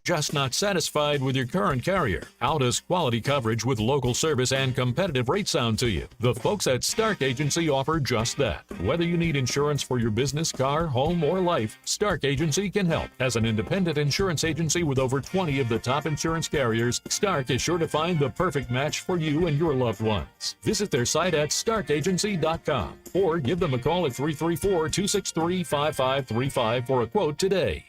Just not satisfied with your current carrier? How does quality coverage with local service and competitive rates sound to you? The folks at Stark Agency offer just that. Whether you need insurance for your business, car, home, or life, Stark Agency can help. As an independent insurance agency with over 20 of the top insurance carriers, Stark is sure to find the perfect match for you and your loved ones. Visit their site at starkagency.com or give them a call at 334-263-5535 for a quote today.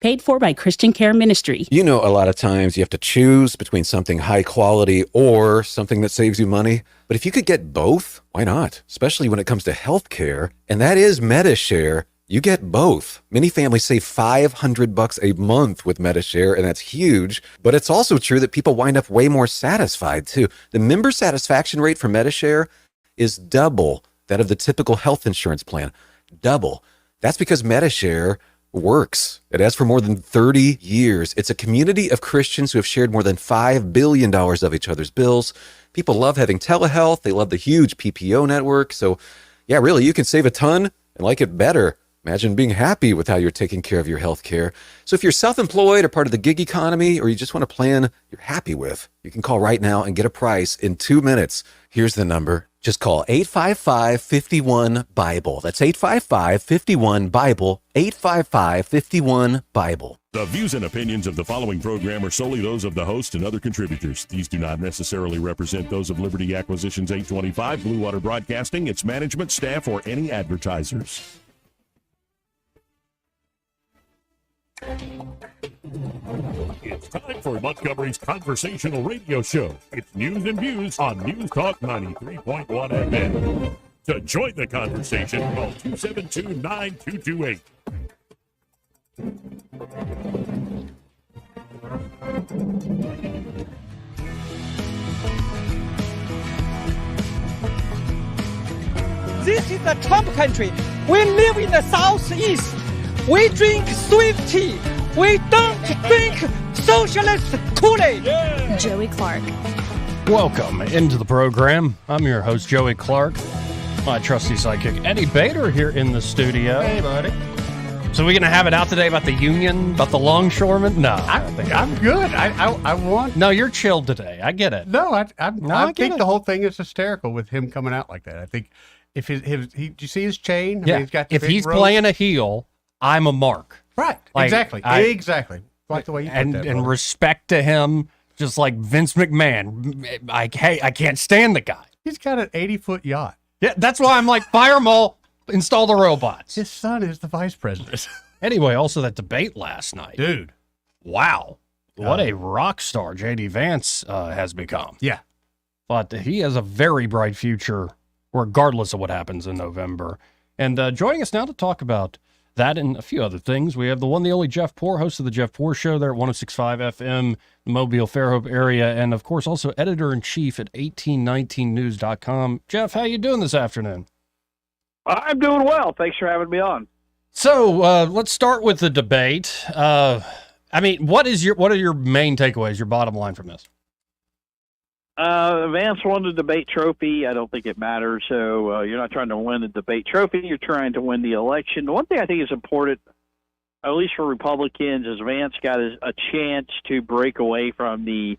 Paid for by Christian Care Ministry. You know, a lot of times you have to choose between something high quality or something that saves you money. But if you could get both, why not? Especially when it comes to healthcare, and that is MediShare. You get both. Many families save $500 a month with MediShare, and that's huge. But it's also true that people wind up way more satisfied too. The member satisfaction rate for MediShare is double that of the typical health insurance plan. Double. That's because MediShare works. It has for more than 30 years. It's a community of Christians who have shared more than $5 billion of each other's bills. People love having telehealth. They love the huge PPO network. So yeah, really, you can save a ton and like it better. Imagine being happy with how you're taking care of your health care. So if you're self-employed or part of the gig economy, or you just want a plan you're happy with, you can call right now and get a price in 2 minutes. Here's the number. Just call 855-51-BIBLE. That's 855-51-BIBLE, 855-51-BIBLE. The views and opinions of the following program are solely those of the host and other contributors. These do not necessarily represent those of Liberty Acquisitions 825, Blue Water Broadcasting, its management, staff, or any advertisers. It's time for Montgomery's conversational radio show. It's news and views on News Talk 93.1 FM. To join the conversation, call 272-9228. This is the Trump country. We live in the Southeast. We drink sweet tea. We don't drink socialist Kool-Aid. Yeah. Joey Clark. Welcome into the program. I'm your host, Joey Clark. My trusty sidekick, Eddie Bader, here in the studio. Hey, buddy. So we're going to have it out today about the union, about the longshoremen? No. I'm good. I want... No, you're chilled today. I get it. No, I think the whole thing is hysterical with him coming out like that. I think if do you see his chain? Yeah. I mean, he's got the if he's playing a heel, I'm a mark. Right. Like, exactly. Exactly. Like the way you put that. And respect to him, just like Vince McMahon. I can't stand the guy. He's got an 80-foot yacht. Yeah, that's why I'm like, fire them all, install the robots. His son is the vice president. Anyway, also that debate last night. Dude. Wow. What a rock star J.D. Vance has become. Yeah. But he has a very bright future, regardless of what happens in November. And joining us now to talk about that and a few other things, we have the one, the only Jeff Poor, host of the Jeff Poor Show there at 106.5 FM, the Mobile, Fairhope area, and of course also editor-in-chief at 1819news.com. Jeff, how you doing this afternoon? I'm doing well. Thanks for having me on. So let's start with the debate. What are your main takeaways, your bottom line from this? Vance won the debate trophy. I don't think it matters. So you're not trying to win the debate trophy. You're trying to win the election. The one thing I think is important, at least for Republicans, is Vance got a chance to break away from the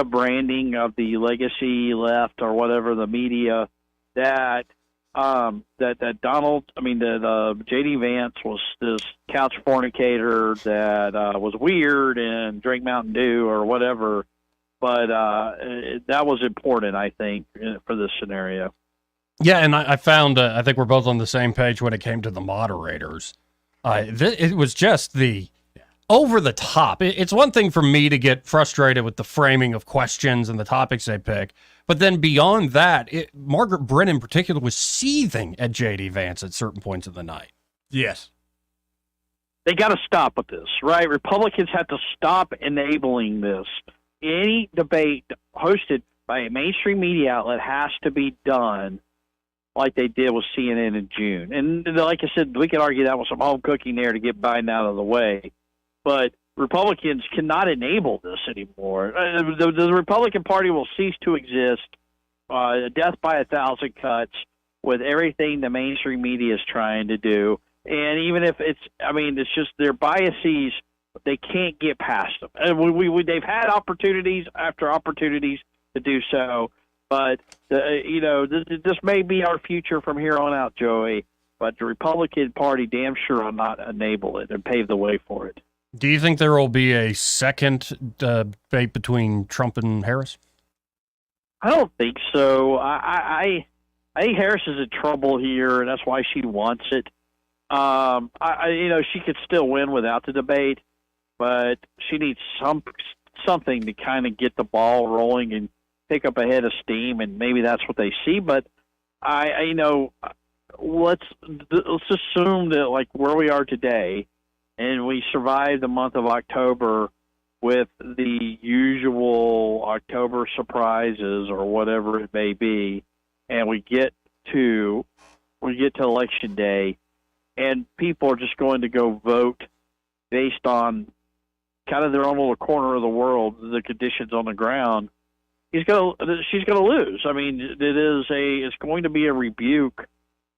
branding of the legacy left or whatever, the media, that J.D. Vance was this couch fornicator that was weird and drank Mountain Dew or whatever. But that was important, I think, for this scenario. Yeah, and I found, I think we're both on the same page when it came to the moderators. It was just the over the top. It's one thing for me to get frustrated with the framing of questions and the topics they pick, but then beyond that, Margaret Brennan in particular was seething at J.D. Vance at certain points of the night. Yes. They got to stop with this, right? Republicans have to stop enabling this. Any debate hosted by a mainstream media outlet has to be done like they did with CNN in June. And like I said, we could argue that was some home cooking there to get Biden out of the way. But Republicans cannot enable this anymore. The Republican Party will cease to exist, death by 1,000 cuts, with everything the mainstream media is trying to do. And even if it's just their biases They can't get past them. And they've had opportunities after opportunities to do so, but this may be our future from here on out, Joey. But the Republican Party damn sure will not enable it and pave the way for it. Do you think there will be a second debate between Trump and Harris? I don't think so. I think Harris is in trouble here, and that's why she wants it. She could still win without the debate, but she needs something to kind of get the ball rolling and pick up a head of steam, and maybe that's what they see. But let's assume that like where we are today, and we survive the month of October with the usual October surprises or whatever it may be, and we get to Election Day, and people are just going to go vote based on kind of their own little corner of the world, the conditions on the ground. She's going to lose. I mean, it's going to be a rebuke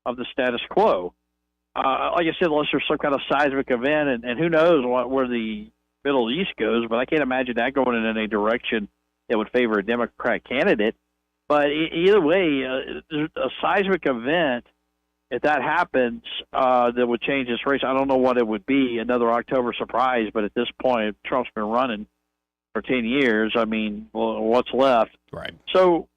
of the status quo. Like I said, unless there's some kind of seismic event, and who knows where the Middle East goes, but I can't imagine that going in any direction that would favor a Democrat candidate. But either way, a seismic event, if that happens, that would change this race. I don't know what it would be, another October surprise, but at this point, Trump's been running for 10 years. I mean, what's left? Right. So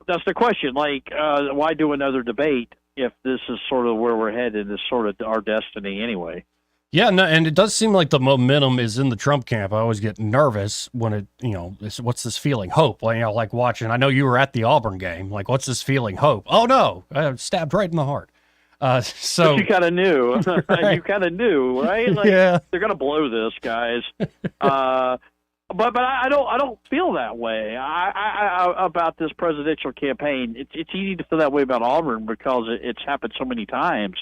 that's the question. Like, why do another debate if this is sort of where we're headed, is sort of our destiny anyway? Yeah, no, and it does seem like the momentum is in the Trump camp. I always get nervous when what's this feeling? Hope. Like watching. I know you were at the Auburn game. Like, what's this feeling? Hope. Oh no, stabbed right in the heart. So but you kind of knew. Right. You kind of knew, right? Like, yeah, they're gonna blow this, guys. But I don't feel that way. I about this presidential campaign. It's easy to feel that way about Auburn because it's happened so many times.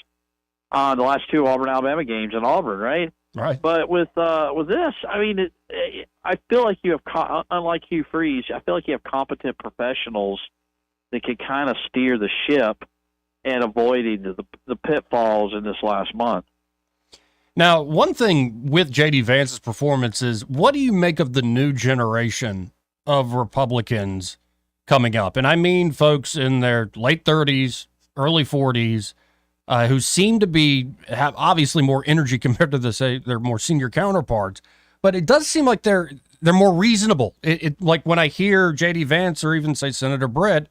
The last two Auburn-Alabama games in Auburn, right? Right. But with this, I mean, I feel like you have, unlike Hugh Freeze, I feel like you have competent professionals that can kind of steer the ship and avoiding the pitfalls in this last month. Now, one thing with J.D. Vance's performance is, what do you make of the new generation of Republicans coming up? And I mean folks in their late 30s, early 40s, who seem to have obviously more energy compared to their more senior counterparts, but it does seem like they're more reasonable. It like when I hear J.D. Vance or even say Senator Brett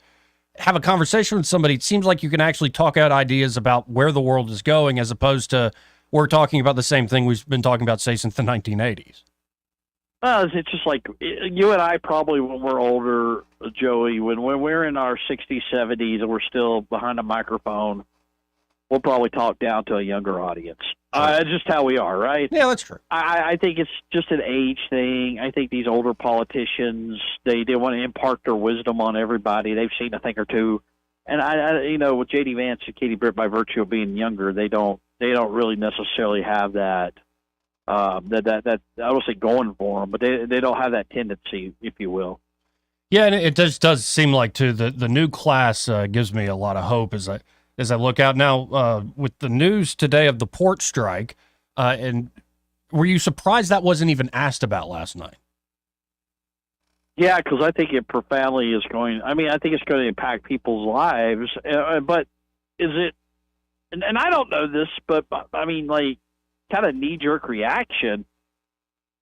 have a conversation with somebody, it seems like you can actually talk out ideas about where the world is going, as opposed to we're talking about the same thing we've been talking about, say, since the 1980s. It's just like you and I probably when we're older, Joey, when we're in our 60s, 70s, and we're still behind a microphone, we'll probably talk down to a younger audience. It's just how we are, right? Yeah, that's true. I think it's just an age thing. I think these older politicians, they want to impart their wisdom on everybody. They've seen a thing or two. And I with J.D. Vance and Katie Britt, by virtue of being younger, they don't really necessarily have that I don't say going for them, but they don't have that tendency, if you will. Yeah, and it does seem like too the new class gives me a lot of hope as I look out now with the news today of the port strike. And were you surprised that wasn't even asked about last night? Yeah, because I think it profoundly is going. I mean, I think it's going to impact people's lives. But is it? And I don't know this, but I mean, like, kind of knee-jerk reaction.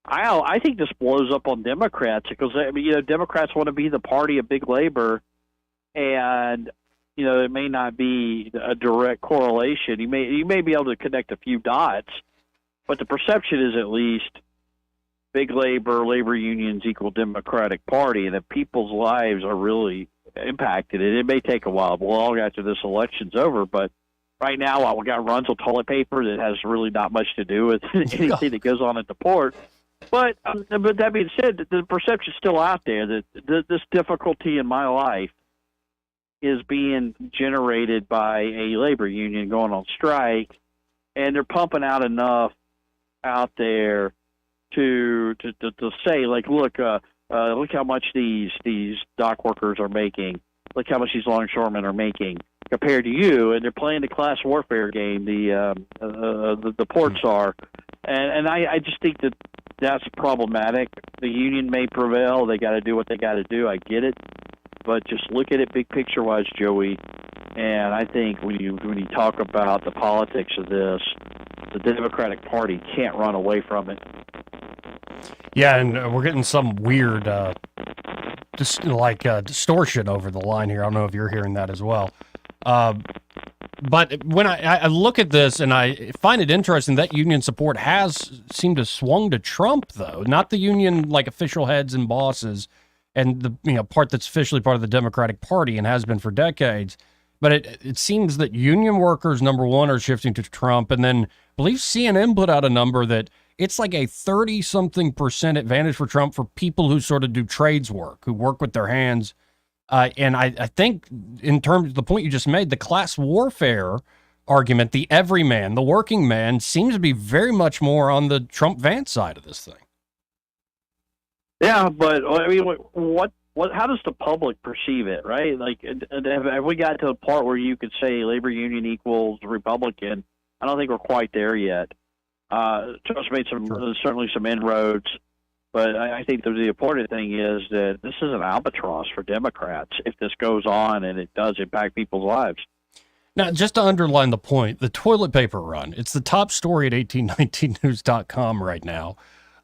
I think this blows up on Democrats because Democrats want to be the party of big labor, and it may not be a direct correlation. You may be able to connect a few dots, but the perception is at least big labor unions equal Democratic Party, and if people's lives are really impacted, it may take a while, long after this election's over, but right now we got runs of toilet paper that has really not much to do with anything that goes on at the port. But that being said, the perception is still out there that this difficulty in my life is being generated by a labor union going on strike, and they're pumping out enough out there to say, like, look how much these dock workers are making. Look how much these longshoremen are making compared to you, and they're playing the class warfare game. The ports are, and I just think that that's problematic. The union may prevail. They got to do what they got to do. I get it. But just look at it big picture-wise, Joey. And I think when you talk about the politics of this, the Democratic Party can't run away from it. Yeah, and we're getting some weird, distortion over the line here. I don't know if you're hearing that as well. But when I look at this and I find it interesting that union support has seemed to swung to Trump, though, not the union like official heads and bosses and the part that's officially part of the Democratic Party and has been for decades. But it seems that union workers, number one, are shifting to Trump. And then I believe CNN put out a number that it's like a 30-something% advantage for Trump for people who sort of do trades work, who work with their hands. And I think in terms of the point you just made, the class warfare argument, the everyman, the working man, seems to be very much more on the Trump-Vance side of this thing. Yeah, but I mean, what? How does the public perceive it, right? Like, have we got to the part where you could say labor union equals Republican? I don't think we're quite there yet. Trump's made certainly some inroads, but I think the important thing is that this is an albatross for Democrats if this goes on and it does impact people's lives. Now, just to underline the point, the toilet paper run, it's the top story at 1819news.com right now.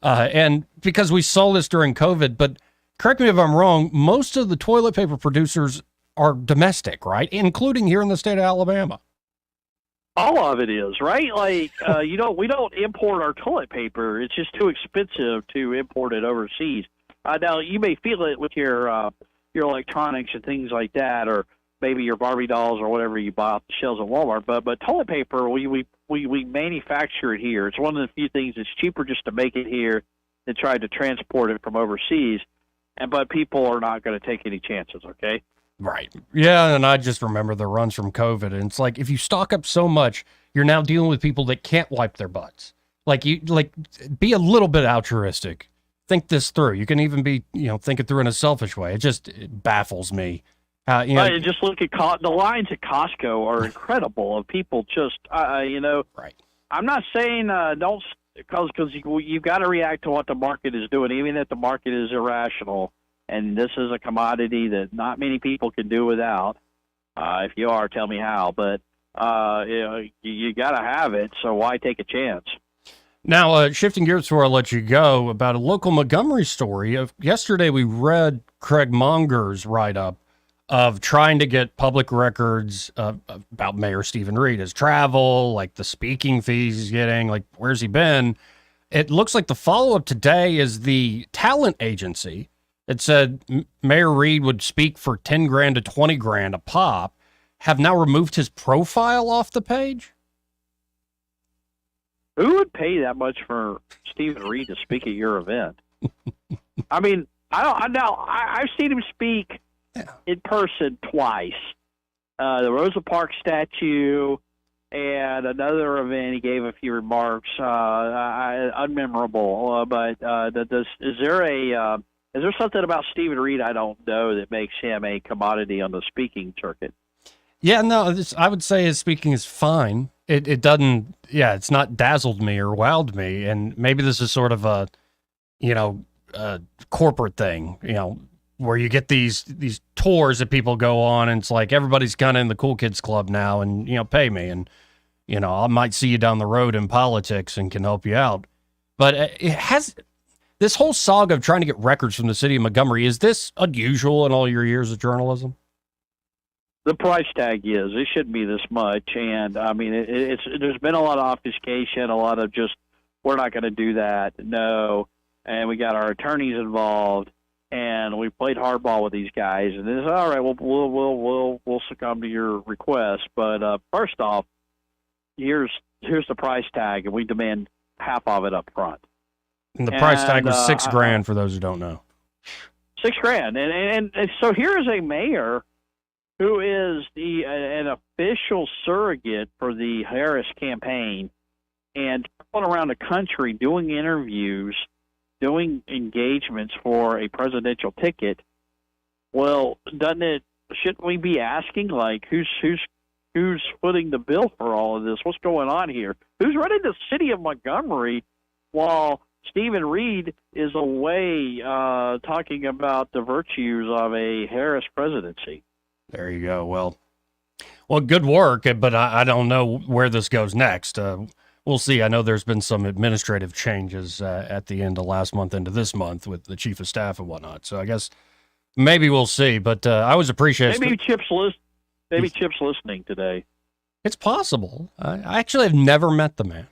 And because we saw this during COVID, but correct me if I'm wrong, most of the toilet paper producers are domestic, right? Including here in the state of Alabama. All of it is, right? Like, we don't import our toilet paper. It's just too expensive to import it overseas. Now, you may feel it with your electronics and things like that, or maybe your Barbie dolls or whatever you buy off the shelves at Walmart. But toilet paper, we manufacture it here. It's one of the few things that's cheaper just to make it here than try to transport it from overseas. But people are not going to take any chances, okay? Right. Yeah, and I just remember the runs from COVID, and it's like if you stock up so much, you're now dealing with people that can't wipe their butts. Be a little bit altruistic. Think this through. You can even be, think it through in a selfish way. It baffles me. Just look at the lines at Costco are incredible of people just, Right. I'm not saying don't, because you've got to react to what the market is doing, even if the market is irrational. And this is a commodity that not many people can do without. If you are, tell me how. But you got to have it, so why take a chance? Now, shifting gears before I let you go, about a local Montgomery story. Yesterday, we read Craig Monger's write-up of trying to get public records about Mayor Stephen Reed, his travel, like the speaking fees he's getting, like where's he been? It looks like the follow-up today is the talent agency. It said Mayor Reed would speak for $10,000 to $20,000 a pop, have now removed his profile off the page. Who would pay that much for Stephen Reed to speak at your event? I mean, I've seen him speak in person twice. The Rosa Parks statue and another event. He gave a few remarks, unmemorable. Is there something about Stephen Reed I don't know that makes him a commodity on the speaking circuit? Yeah, no, I would say his speaking is fine. It doesn't, it's not dazzled me or wowed me. And maybe this is sort of a corporate thing, where you get these tours that people go on and it's like everybody's kind of in the cool kids club now and, pay me. And, I might see you down the road in politics and can help you out. But it has... This whole saga of trying to get records from the city of Montgomery, is this unusual in all your years of journalism? The price tag is. It shouldn't be this much. And, I mean, there's been a lot of obfuscation, a lot of just, we're not going to do that, no. And we got our attorneys involved, and we played hardball with these guys. And it's all right, we'll succumb to your request. But first off, here's the price tag, and we demand half of it up front. And the price tag was $6,000 for those who don't know. $6,000. And so here is a mayor who is an official surrogate for the Harris campaign and going around the country doing interviews, doing engagements for a presidential ticket. Well, shouldn't we be asking, like, who's footing the bill for all of this? What's going on here? Who's running the city of Montgomery while Stephen Reed is away talking about the virtues of a Harris presidency. There you go. Well, good work, but I don't know where this goes next. We'll see. I know there's been some administrative changes at the end of last month into this month with the chief of staff and whatnot. So I guess maybe we'll see. But I always appreciate Maybe Chip's listening today. It's possible. I actually have never met the man.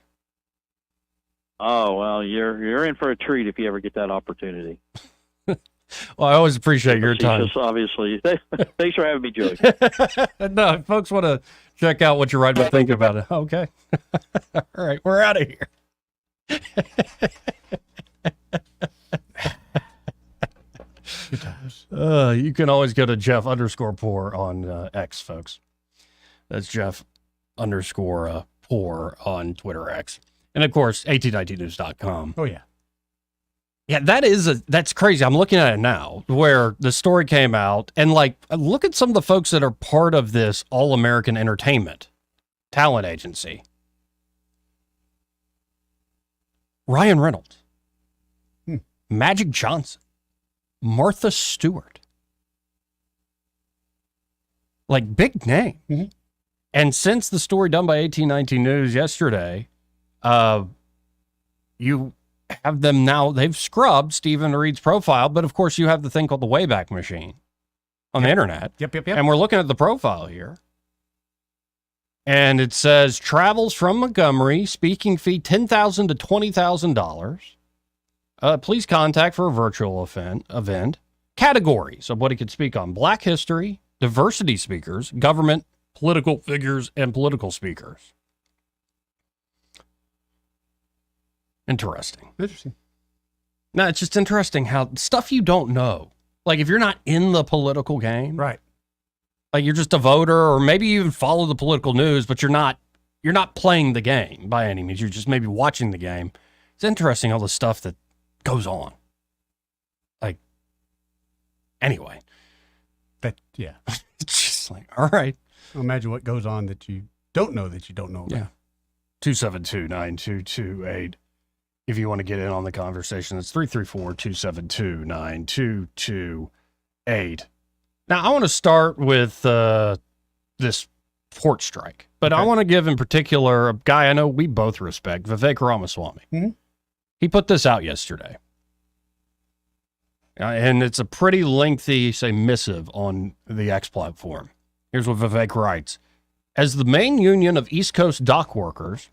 Oh, well, you're in for a treat if you ever get that opportunity. Well, I always appreciate your time. Obviously. Thanks for having me, Joey. No, if folks want to check out what you're writing about, thinking about it. Okay. All right, we're out of here. You can always go to Jeff_Poor on X, folks. That's Jeff_Poor on Twitter X. And of course, 1819news.com. Oh, yeah. Yeah, that's crazy. I'm looking at it now where the story came out and look at some of the folks that are part of this All American Entertainment talent agency. Ryan Reynolds, Magic Johnson, Martha Stewart, big name. Mm-hmm. And since the story done by 1819 News yesterday, you have them now, they've scrubbed Stephen Reed's profile, but of course you have the thing called the Wayback Machine on the internet. Yep. And we're looking at the profile here. And it says travels from Montgomery, speaking fee $10,000 to $20,000. Please contact for a virtual event. Categories of what he could speak on: Black history, diversity speakers, government, political figures, and political speakers. Interesting. No, it's just interesting how stuff you don't know. If you're not in the political game, right? You're just a voter, or maybe you even follow the political news, but you're not playing the game by any means. You're just maybe watching the game. It's interesting all the stuff that goes on. Anyway. Yeah. It's just all right. Imagine what goes on that you don't know that you don't know about. Yeah. 272-9228. If you want to get in on the conversation, it's 334-272-9228. Now, I want to start with this port strike, but I want to give in particular a guy I know we both respect, Vivek Ramaswamy. Mm-hmm. He put this out yesterday. And it's a pretty lengthy, missive on the X platform. Here's what Vivek writes. As the main union of East Coast dock workers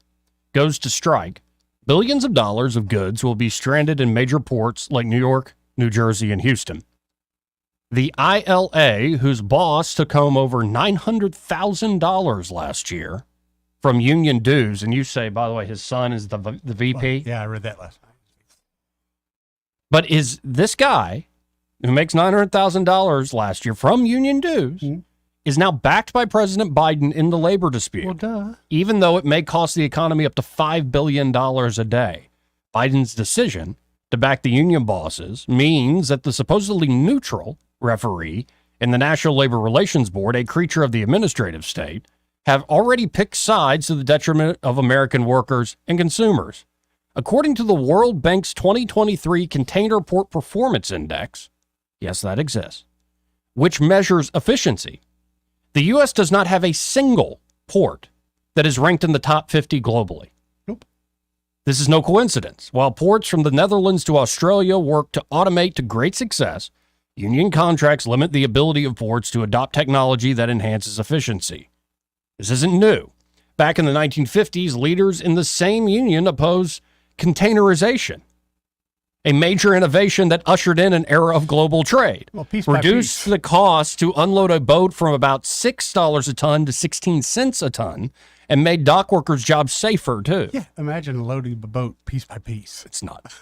goes to strike, billions of dollars of goods will be stranded in major ports like New York, New Jersey, and Houston. The ILA, whose boss took home over $900,000 last year from union dues, and you say, by the way, his son is the VP? Well, yeah, I read that last night. But is this guy who makes $900,000 last year from union dues is now backed by President Biden in the labor dispute? Well, duh. Even though it may cost the economy up to $5 billion a day. Biden's decision to back the union bosses means that the supposedly neutral referee and the National Labor Relations Board, a creature of the administrative state, have already picked sides to the detriment of American workers and consumers. According to the World Bank's 2023 Container Port Performance Index, yes, that exists, which measures efficiency, the U.S. does not have a single port that is ranked in the top 50 globally. Nope. This is no coincidence. While ports from the Netherlands to Australia work to automate to great success, union contracts limit the ability of ports to adopt technology that enhances efficiency. This isn't new. Back in the 1950s, leaders in the same union opposed containerization, a major innovation that ushered in an era of global trade. Well, piece by reduced piece. the cost to unload a boat from about $6 a ton to 16 cents a ton, and made dock workers' jobs safer, too. Yeah, imagine loading a boat piece by piece. It's not.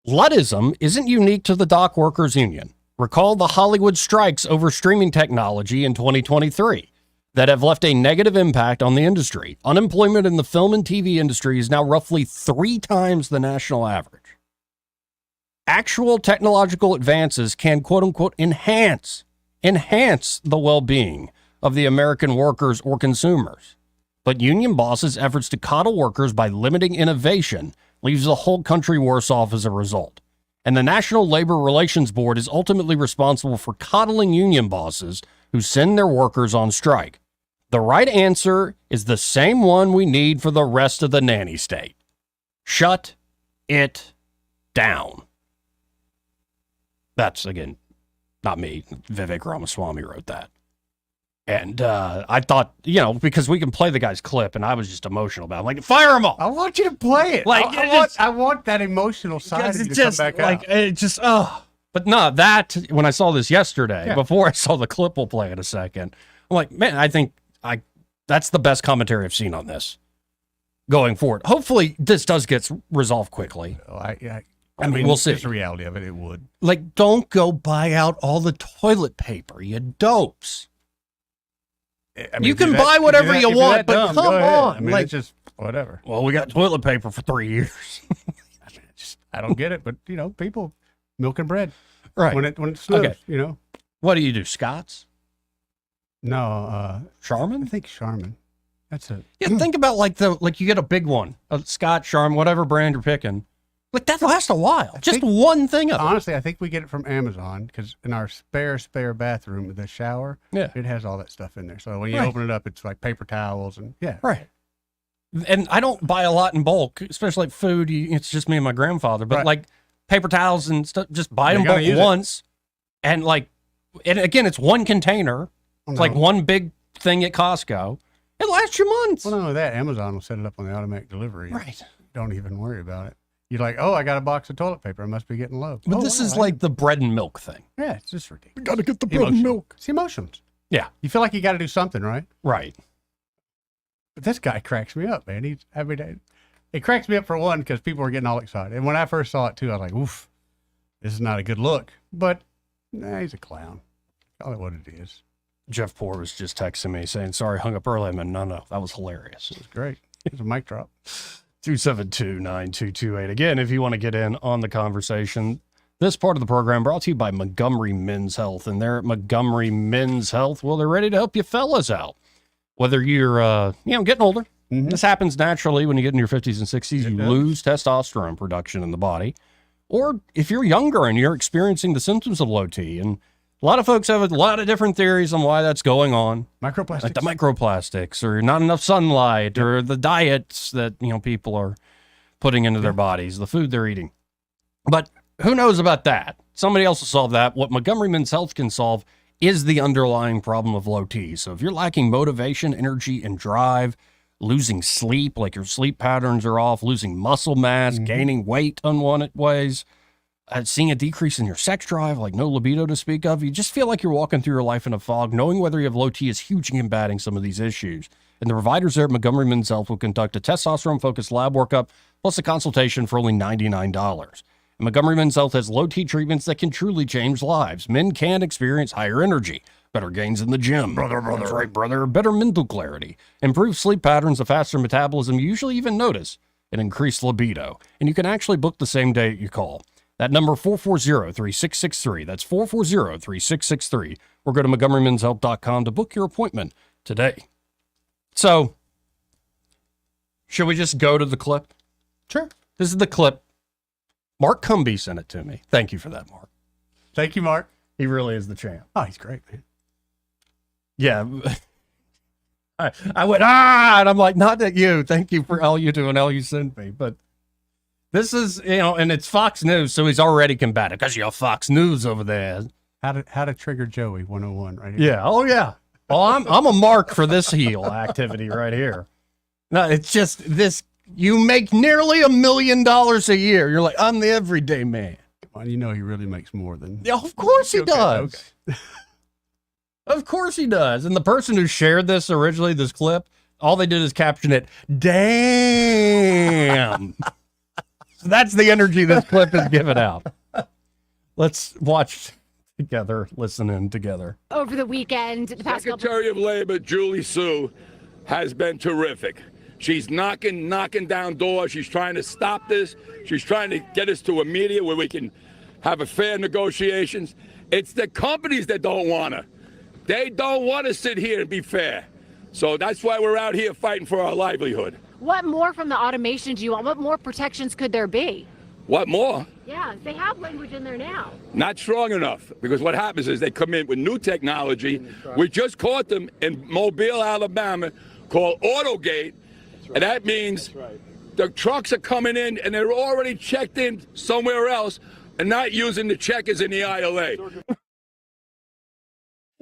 Luddism isn't unique to the dock workers union. Recall the Hollywood strikes over streaming technology in 2023 that have left a negative impact on the industry. Unemployment in the film and TV industry is now roughly 3 times the national average. Actual technological advances can, quote unquote, enhance the well-being of the American workers or consumers. But union bosses' efforts to coddle workers by limiting innovation leaves the whole country worse off as a result. And the National Labor Relations Board is ultimately responsible for coddling union bosses who send their workers on strike. The right answer is the same one we need for the rest of the nanny state. Shut it down. That's, again, not me. Vivek Ramaswamy wrote that. And I thought, because we can play the guy's clip, and I was just emotional about it. I'm like, fire him all. I want you to play it. Like, I want that emotional side of you to just, come back like, out. it just, But no, when I saw this yesterday, before I saw the clip, we'll play in a second, I'm like, man, I think that's the best commentary I've seen on this going forward. Hopefully, this does get resolved quickly. I mean, we'll see. That's the reality of it. It would. Like, don't go buy out all the toilet paper, you dopes. I mean, You can buy whatever you want, but come on. I mean, Like, it's just whatever. well, we got toilet paper for 3 years. I don't get it, but people milk and bread. Right. When it snows, Okay. What do you do, Scott's? No, Charmin? I think Charmin. That's it. Yeah, think about you get a big one, a Scott, Charmin, whatever brand you're picking. Like, that lasts a while. Just one thing of it. Honestly, I think we get it from Amazon because in our spare bathroom, the shower, it has all that stuff in there. So when you open it up, it's like paper towels and Right. And I don't buy a lot in bulk, especially like food. It's just me and my grandfather. But like paper towels and stuff, just buy them bulk once. And again, it's one container. It's like one big thing at Costco. It lasts you months. Well, not only that, Amazon will set it up on the automatic delivery. Right. Don't even worry about it. You're like, oh, I got a box of toilet paper. I must be getting low. But this is like the bread and milk thing. Yeah, it's just ridiculous. We got to get the bread and milk. It's emotions. Yeah. You feel like you got to do something, right? Right. But this guy cracks me up, man. It cracks me up for one because people are getting all excited. And when I first saw it too, I was like, oof, this is not a good look. But he's a clown. Call it what it is. Jeff Poor was just texting me saying, sorry, hung up early. I mean, no, that was hilarious. It was great. It was a mic drop. 272-9228. Again, if you want to get in on the conversation, this part of the program brought to you by Montgomery Men's Health. And they're at Montgomery Men's Health. Well, they're ready to help you fellas out. Whether you're, getting older, this happens naturally when you get in your 50s and 60s. You lose testosterone production in the body. Or if you're younger and you're experiencing the symptoms of low T, and a lot of folks have a lot of different theories on why that's going on. Microplastics. Like the microplastics, or not enough sunlight, or the diets that, people are putting into their bodies, the food they're eating. But who knows about that? Somebody else will solve that. What Montgomery Men's Health can solve is the underlying problem of low T. So if you're lacking motivation, energy, and drive, losing sleep, like your sleep patterns are off, losing muscle mass, gaining weight unwanted ways, seeing a decrease in your sex drive, like no libido to speak of, you just feel like you're walking through your life in a fog. Knowing whether you have low T is huge in combating some of these issues. And the providers there at Montgomery Men's Health will conduct a testosterone-focused lab workup plus a consultation for only $99. And Montgomery Men's Health has low T treatments that can truly change lives. Men can experience higher energy, better gains in the gym. Brother. That's right, brother. Better mental clarity, improved sleep patterns, a faster metabolism, you usually even notice an increased libido. And you can actually book the same day you call. That number, 440-3663. That's 440-3663. Or go to MontgomeryMen'sHealth.com to book your appointment today. So, should we just go to the clip? Sure. This is the clip. Mark Cumby sent it to me. Thank you for that, Mark. Thank you, Mark. He really is the champ. Oh, he's great, man. Yeah. I went, and I'm like, not that you. Thank you for all you do and all you send me. But this is, and it's Fox News, so he's already combative because you're Fox News over there. How to trigger Joey 101 right here. Yeah. Oh, yeah. Oh, I'm a mark for this heel activity right here. No, it's just this. You make nearly $1 million a year. You're like, I'm the everyday man. Well, he really makes more than. Yeah, of course he does. Okay. Of course he does. And the person who shared this originally, this clip, all they did is caption it, damn. So that's the energy this clip is giving out. Let's watch together, listen in together. Over the weekend, the past Secretary of Labor Julie Sue has been terrific. She's knocking down doors. She's trying to stop this. She's trying to get us to a media where we can have a fair negotiations. It's the companies that don't want to. They don't want to sit here and be fair. So that's why we're out here fighting for our livelihood. What more from the automation do you want? What more protections could there be? What more? Yeah, they have language in there now. Not strong enough, because what happens is they come in with new technology. We just caught them in Mobile, Alabama, called Autogate, and that means the trucks are coming in and they're already checked in somewhere else and not using the checkers in the ILA.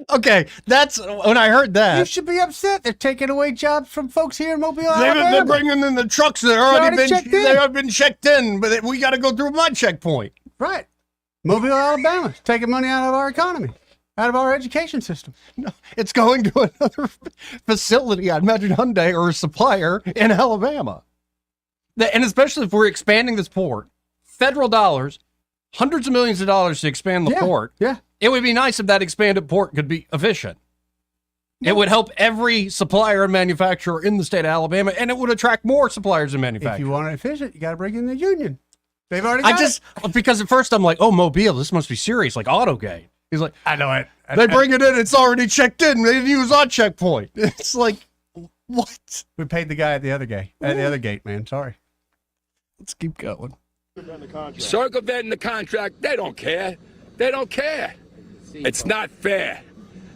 Okay, that's when I heard that. You should be upset. They're taking away jobs from folks here in Mobile, They're Alabama. bringing in the trucks that have been checked in, but we got to go through my checkpoint. Right. Mobile, Alabama, taking money out of our economy, out of our education system. No, it's going to another facility. I'd imagine Hyundai or a supplier in Alabama. And especially if we're expanding this port, federal dollars, hundreds of millions of dollars to expand the port. Yeah. It would be nice if that expanded port could be efficient. It would help every supplier and manufacturer in the state of Alabama, and it would attract more suppliers and manufacturers. If you want it efficient, you got to bring in the union. They've already got it. Because at first I'm like, oh, Mobile, this must be serious, like Autogate. He's like, I know it. They bring it in, it's already checked in. They didn't use our checkpoint. It's like, what? We paid the guy at the other gate, man. Sorry. Let's keep going. Circumventing the contract, they don't care. They don't care. It's not fair.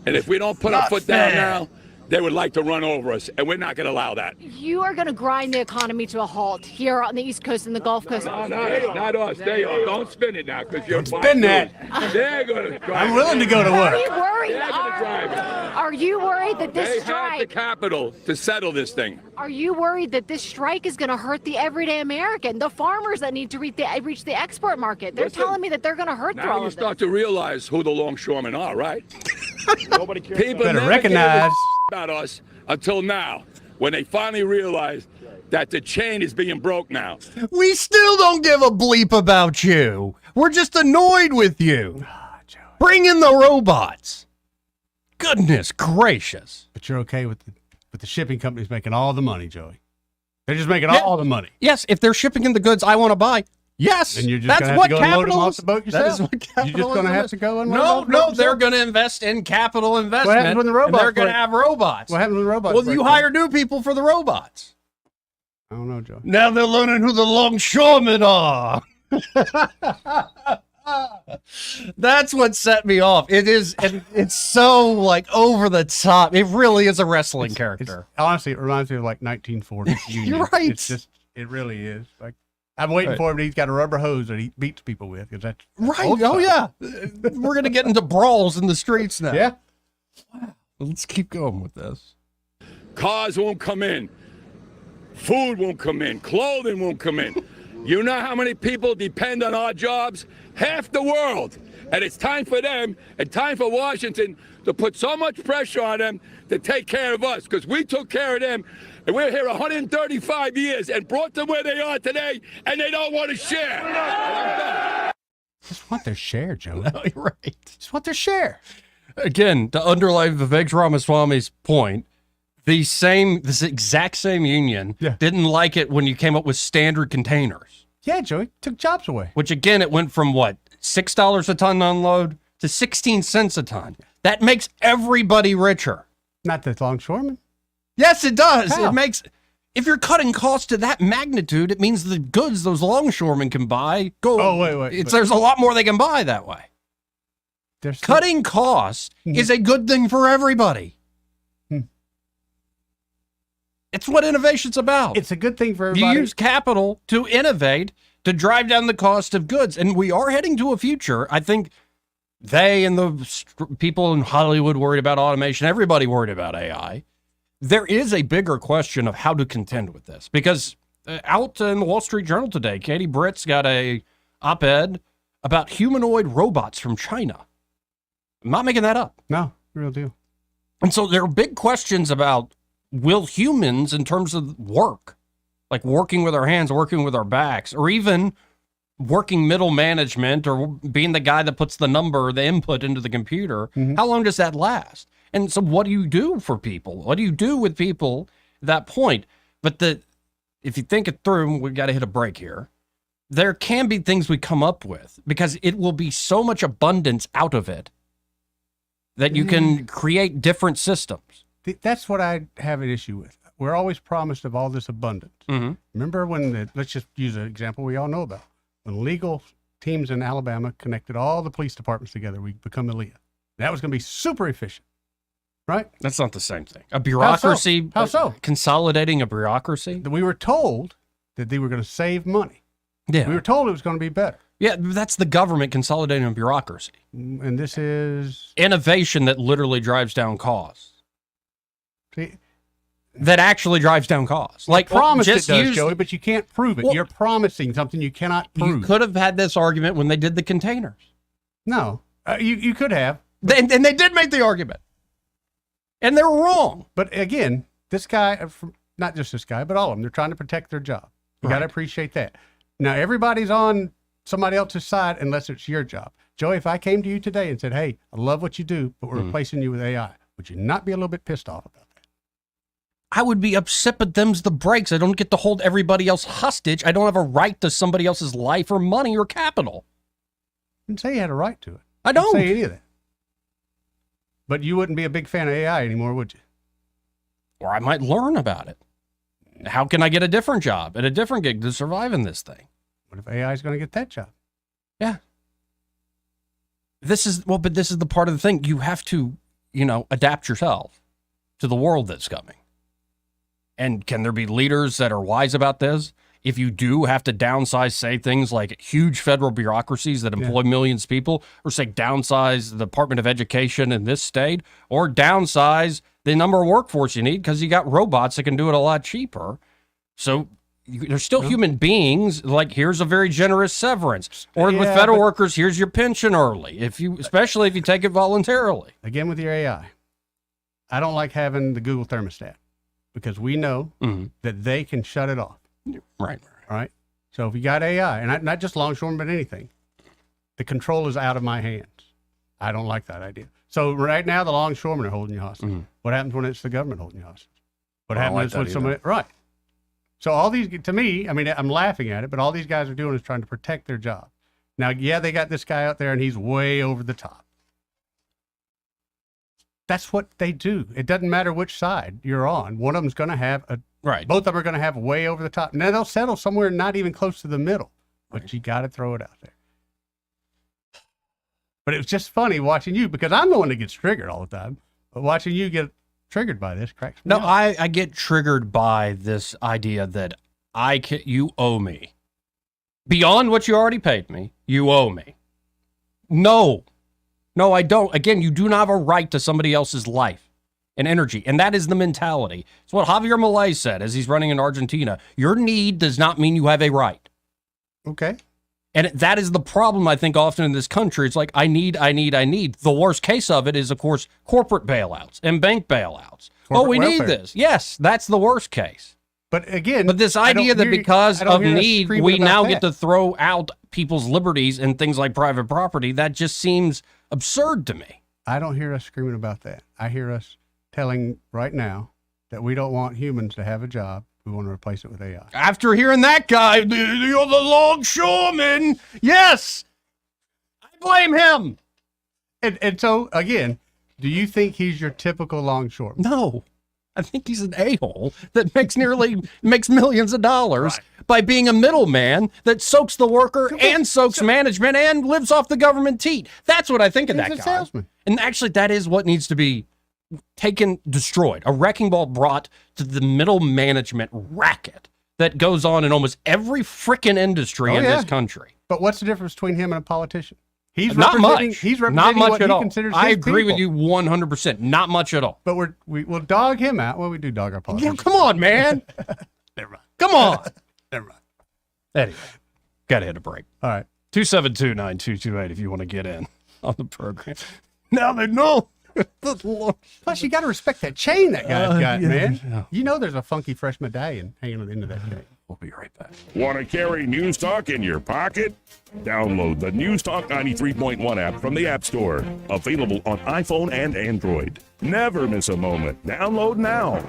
And if we don't put our foot down now, they would like to run over us, and we're not going to allow that. You are going to grind the economy to a halt here on the East Coast and the Gulf Coast. No, not us. They are. Don't spin it now, because you're spin that. They're going to drive. I'm willing to go to work. Are you worried? They're going to drive it. Are you worried that this They have the strike? capital to settle this thing. Are you worried that this strike is going to hurt the everyday American, the farmers that need to reach the export market? They're Listen, telling me that they're going to hurt through Now all you of this. start to realize who the longshoremen are, right? Nobody cares. People Better never recognize. gave a about us until now, when they finally realized that the chain is being broke now. We still don't give a bleep about you. We're just annoyed with you. Bring in the robots. Goodness gracious. But you're okay with the shipping companies making all the money, Joey. They're just making all the money. Yes, if they're shipping in the goods I want to buy, yes. And you're just that's gonna have what to go and load them off capitalism. the boat That is yourself. what capitalism You're just going to have is. to go and load them off the boat No, they're yourself? going to invest in capital investment. happens when the and robots they're going to break? have robots. What happens when the robots Well, break you down? hire new people for the robots. I don't know, Joey. Now they're learning who the longshoremen are. That's what set me off. It is, and it's so like over the top. It really is a wrestling character. Honestly, it reminds me of like 1940s. You're right. It's just, it really is. Like, I'm waiting for him. He's got a rubber hose that he beats people with. Cause that's Right. old Oh, style. yeah. We're going to get into brawls in the streets now. Yeah. Let's keep going with this. Cars won't come in. Food won't come in. Clothing won't come in. You know how many people depend on our jobs? Half the world. And it's time for them and time for Washington to put so much pressure on them to take care of us, because we took care of them, and we're here 135 years and brought them where they are today, and they don't want to share. And I'm done. Just want their share, Joey. No, you're right. Just want their share. Again, to underlie Vivek Ramaswamy's point, this exact same union didn't like it when you came up with standard containers. Yeah, Joey. Took jobs away. Which again, it went from what, $6 a ton unload to 16 cents a ton. That makes everybody richer. Not the longshoremen. Yes, it does. How? It makes, if you're cutting costs to that magnitude, it means the goods those longshoremen can buy go. Oh, wait. There's a lot more they can buy that way. There's Cutting costs is a good thing for everybody. It's what innovation's about. It's a good thing for You everybody. use capital to innovate, to drive down the cost of goods. And we are heading to a future. I think they and the people in Hollywood worried about automation, everybody worried about AI. There is a bigger question of how to contend with this. Because out in the Wall Street Journal today, Katie Britt's got a op-ed about humanoid robots from China. I'm not making that up. No, real deal. And so there are big questions about, will humans, in terms of work, like working with our hands, working with our backs, or even working middle management or being the guy that puts the input into the computer, how long does that last? And so what do you do for people? What do you do with people at that point? But if you think it through, we've got to hit a break here. There can be things we come up with because it will be so much abundance out of it that you can create different systems. That's what I have an issue with. we're always promised of all this abundance. Mm-hmm. Remember when, let's just use an example we all know about. When legal teams in Alabama connected all the police departments together, we become ELIA. That was going to be super efficient, right? That's not the same thing. A bureaucracy. How so? Consolidating a bureaucracy. We were told that they were going to save money. Yeah. We were told it was going to be better. Yeah, that's the government consolidating a bureaucracy. And this is innovation that literally drives down costs. See, that actually drives down costs. Like promise just it does, Joey, but you can't prove it. Well, you're promising something you cannot prove. You could have had this argument when they did the containers. No, you could have. And they did make the argument. And they were wrong. But again, this guy, not just this guy, but all of them, they're trying to protect their job. You got to appreciate that. Now, everybody's on somebody else's side unless it's your job. Joey, if I came to you today and said, hey, I love what you do, but we're replacing you with AI, would you not be a little bit pissed off about that? I would be upset, but them's the breaks. I don't get to hold everybody else hostage. I don't have a right to somebody else's life or money or capital. I didn't say you had a right to it. I don't. Say any of that. But you wouldn't be a big fan of AI anymore, would you? Or I might learn about it. How can I get a different job at a different gig to survive in this thing? What if AI is going to get that job? Yeah. But this is the part of the thing. You have to, adapt yourself to the world that's coming. And can there be leaders that are wise about this? If you do have to downsize, say things like huge federal bureaucracies that employ millions of people, or say downsize the Department of Education in this state, or downsize the number of workforce you need because you got robots that can do it a lot cheaper. So they're still human beings. Like, here's a very generous severance. Or with federal workers, here's your pension early, especially if you take it voluntarily. Again, with your AI, I don't like having the Google thermostat because we know that they can shut it off. Right. All right. So if you got AI, and not just longshoremen, but anything, the control is out of my hands. I don't like that idea. So right now, the longshoremen are holding you hostage. What happens when it's the government holding you hostage? What happens when somebody, right? So all these, to me, I mean, I'm laughing at it, but all these guys are doing is trying to protect their job. Now, yeah, they got this guy out there and he's way over the top. That's what they do. It doesn't matter which side you're on. One of them's going to have both of them are going to have way over the top. Now they'll settle somewhere not even close to the middle, but you got to throw it out there. But it was just funny watching you because I'm the one that gets triggered all the time. But watching you get triggered by this cracks me up. I get triggered by this idea that you owe me. Beyond what you already paid me, you owe me. No, I don't. Again, you do not have a right to somebody else's life and energy. And that is the mentality. It's what Javier Milei said as he's running in Argentina. Your need does not mean you have a right. Okay. And that is the problem, I think, often in this country. It's like, I need. The worst case of it is, of course, corporate bailouts and bank bailouts. We need this. Yes, that's the worst case. But again, this idea that because of need, we now get to throw out people's liberties and things like private property, that just seems absurd to me. I don't hear us screaming about that. I hear us telling right now that we don't want humans to have a job. We want to replace it with AI. After hearing that guy, you're the longshoreman. Yes, I blame him. And so, again, do you think he's your typical longshoreman? No. I think he's an a-hole that makes millions of dollars by being a middleman that soaks the worker and soaks management and lives off the government teat. That's what I think of that guy. Salesman. And actually, that is what needs to be destroyed. A wrecking ball brought to the middle management racket that goes on in almost every frickin' industry in this country. But what's the difference between him and a politician? He's not representing. Much. He's representing not much what at he all. considers I his agree with people. you 100%. Not much at all. But we'll dog him out. Well, we do dog our politicians. Yeah, come on, man. Never mind. Come on. Never mind. Anyway, gotta hit a break. All right. 272-9228 if you want to get in on the program. Now they know. Plus, you got to respect that chain that guy's got, man. Yeah. You know there's a funky fresh medallion hanging on the end of that chain. We'll be right back. Want to carry News Talk in your pocket? Download the News Talk 93.1 app from the App Store. Available on iPhone and Android. Never miss a moment. Download now.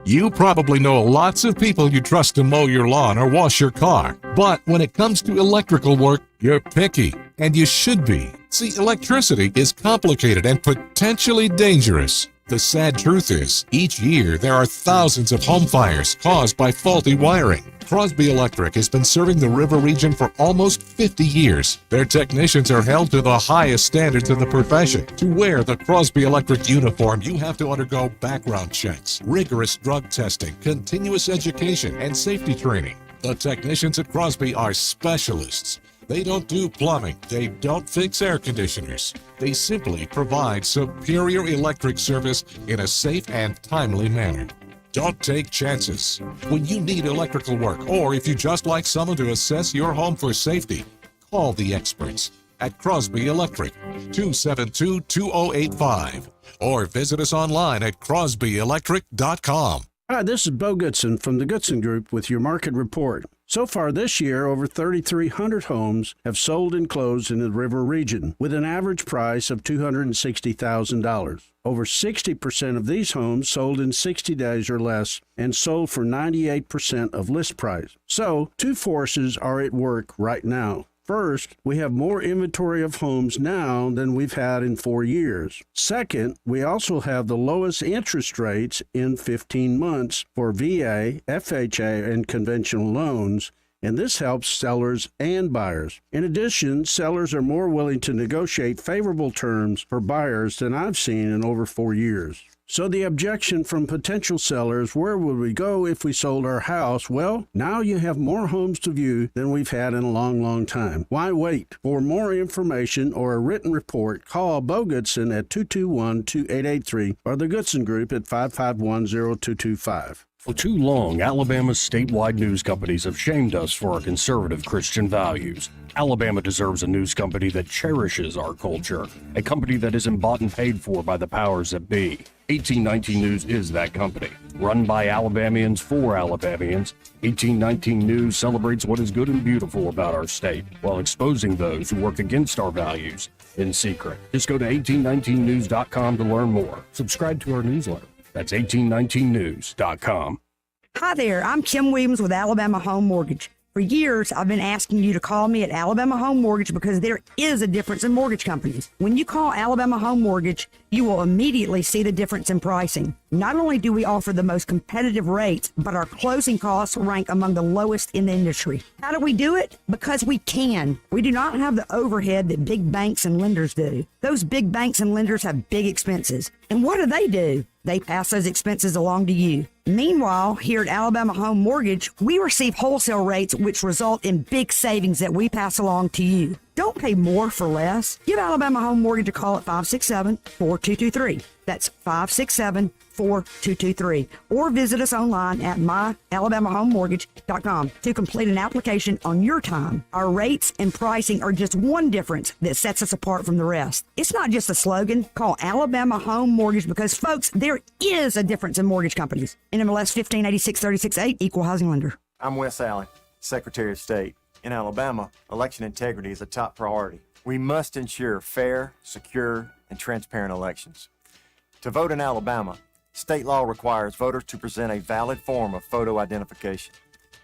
You probably know lots of people you trust to mow your lawn or wash your car. But when it comes to electrical work, you're picky. And you should be. See, electricity is complicated and potentially dangerous. The sad truth is, each year there are thousands of home fires caused by faulty wiring. Crosby Electric has been serving the river region for almost 50 years. Their technicians are held to the highest standards in the profession. To wear the Crosby Electric uniform, you have to undergo background checks, rigorous drug testing, continuous education, and safety training. The technicians at Crosby are specialists. They don't do plumbing. They don't fix air conditioners. They simply provide superior electric service in a safe and timely manner. Don't take chances. When you need electrical work, or if you just like someone to assess your home for safety, call the experts at Crosby Electric, 272-2085, or visit us online at crosbyelectric.com. Hi, this is Bo Goodson from the Goodson Group with your market report. So far this year, over 3,300 homes have sold and closed in the River region with an average price of $260,000. Over 60% of these homes sold in 60 days or less and sold for 98% of list price. So, two forces are at work right now. First, we have more inventory of homes now than we've had in 4 years. Second, we also have the lowest interest rates in 15 months for VA, FHA, and conventional loans, and this helps sellers and buyers. In addition, sellers are more willing to negotiate favorable terms for buyers than I've seen in over 4 years. So the objection from potential sellers, where would we go if we sold our house? Well, now you have more homes to view than we've had in a long, long time. Why wait? For more information or a written report, call Bo Goodson at 221-2883 or the Goodson Group at 551-0225. For too long, Alabama's statewide news companies have shamed us for our conservative Christian values. Alabama deserves a news company that cherishes our culture, a company that isn't bought and paid for by the powers that be. 1819 News is that company. Run by Alabamians for Alabamians, 1819 News celebrates what is good and beautiful about our state, while exposing those who work against our values in secret. Just go to 1819news.com to learn more. Subscribe to our newsletter. That's 1819news.com. Hi there, I'm Kim Williams with Alabama Home Mortgage. For years, I've been asking you to call me at Alabama Home Mortgage because there is a difference in mortgage companies. When you call Alabama Home Mortgage, you will immediately see the difference in pricing. Not only do we offer the most competitive rates, but our closing costs rank among the lowest in the industry. How do we do it? Because we can. We do not have the overhead that big banks and lenders do. Those big banks and lenders have big expenses. And what do? They pass those expenses along to you. Meanwhile, here at Alabama Home Mortgage, we receive wholesale rates which result in big savings that we pass along to you. Don't pay more for less. Give Alabama Home Mortgage a call at 567-4223. That's 567-4223. Or visit us online at myalabamahomemortgage.com to complete an application on your time. Our rates and pricing are just one difference that sets us apart from the rest. It's not just a slogan. Call Alabama Home Mortgage because, folks, there is a difference in mortgage companies. NMLS 1586-36-8, Equal Housing Lender. I'm Wes Allen, Secretary of State. In Alabama, election integrity is a top priority. We must ensure fair, secure, and transparent elections. To vote in Alabama, state law requires voters to present a valid form of photo identification.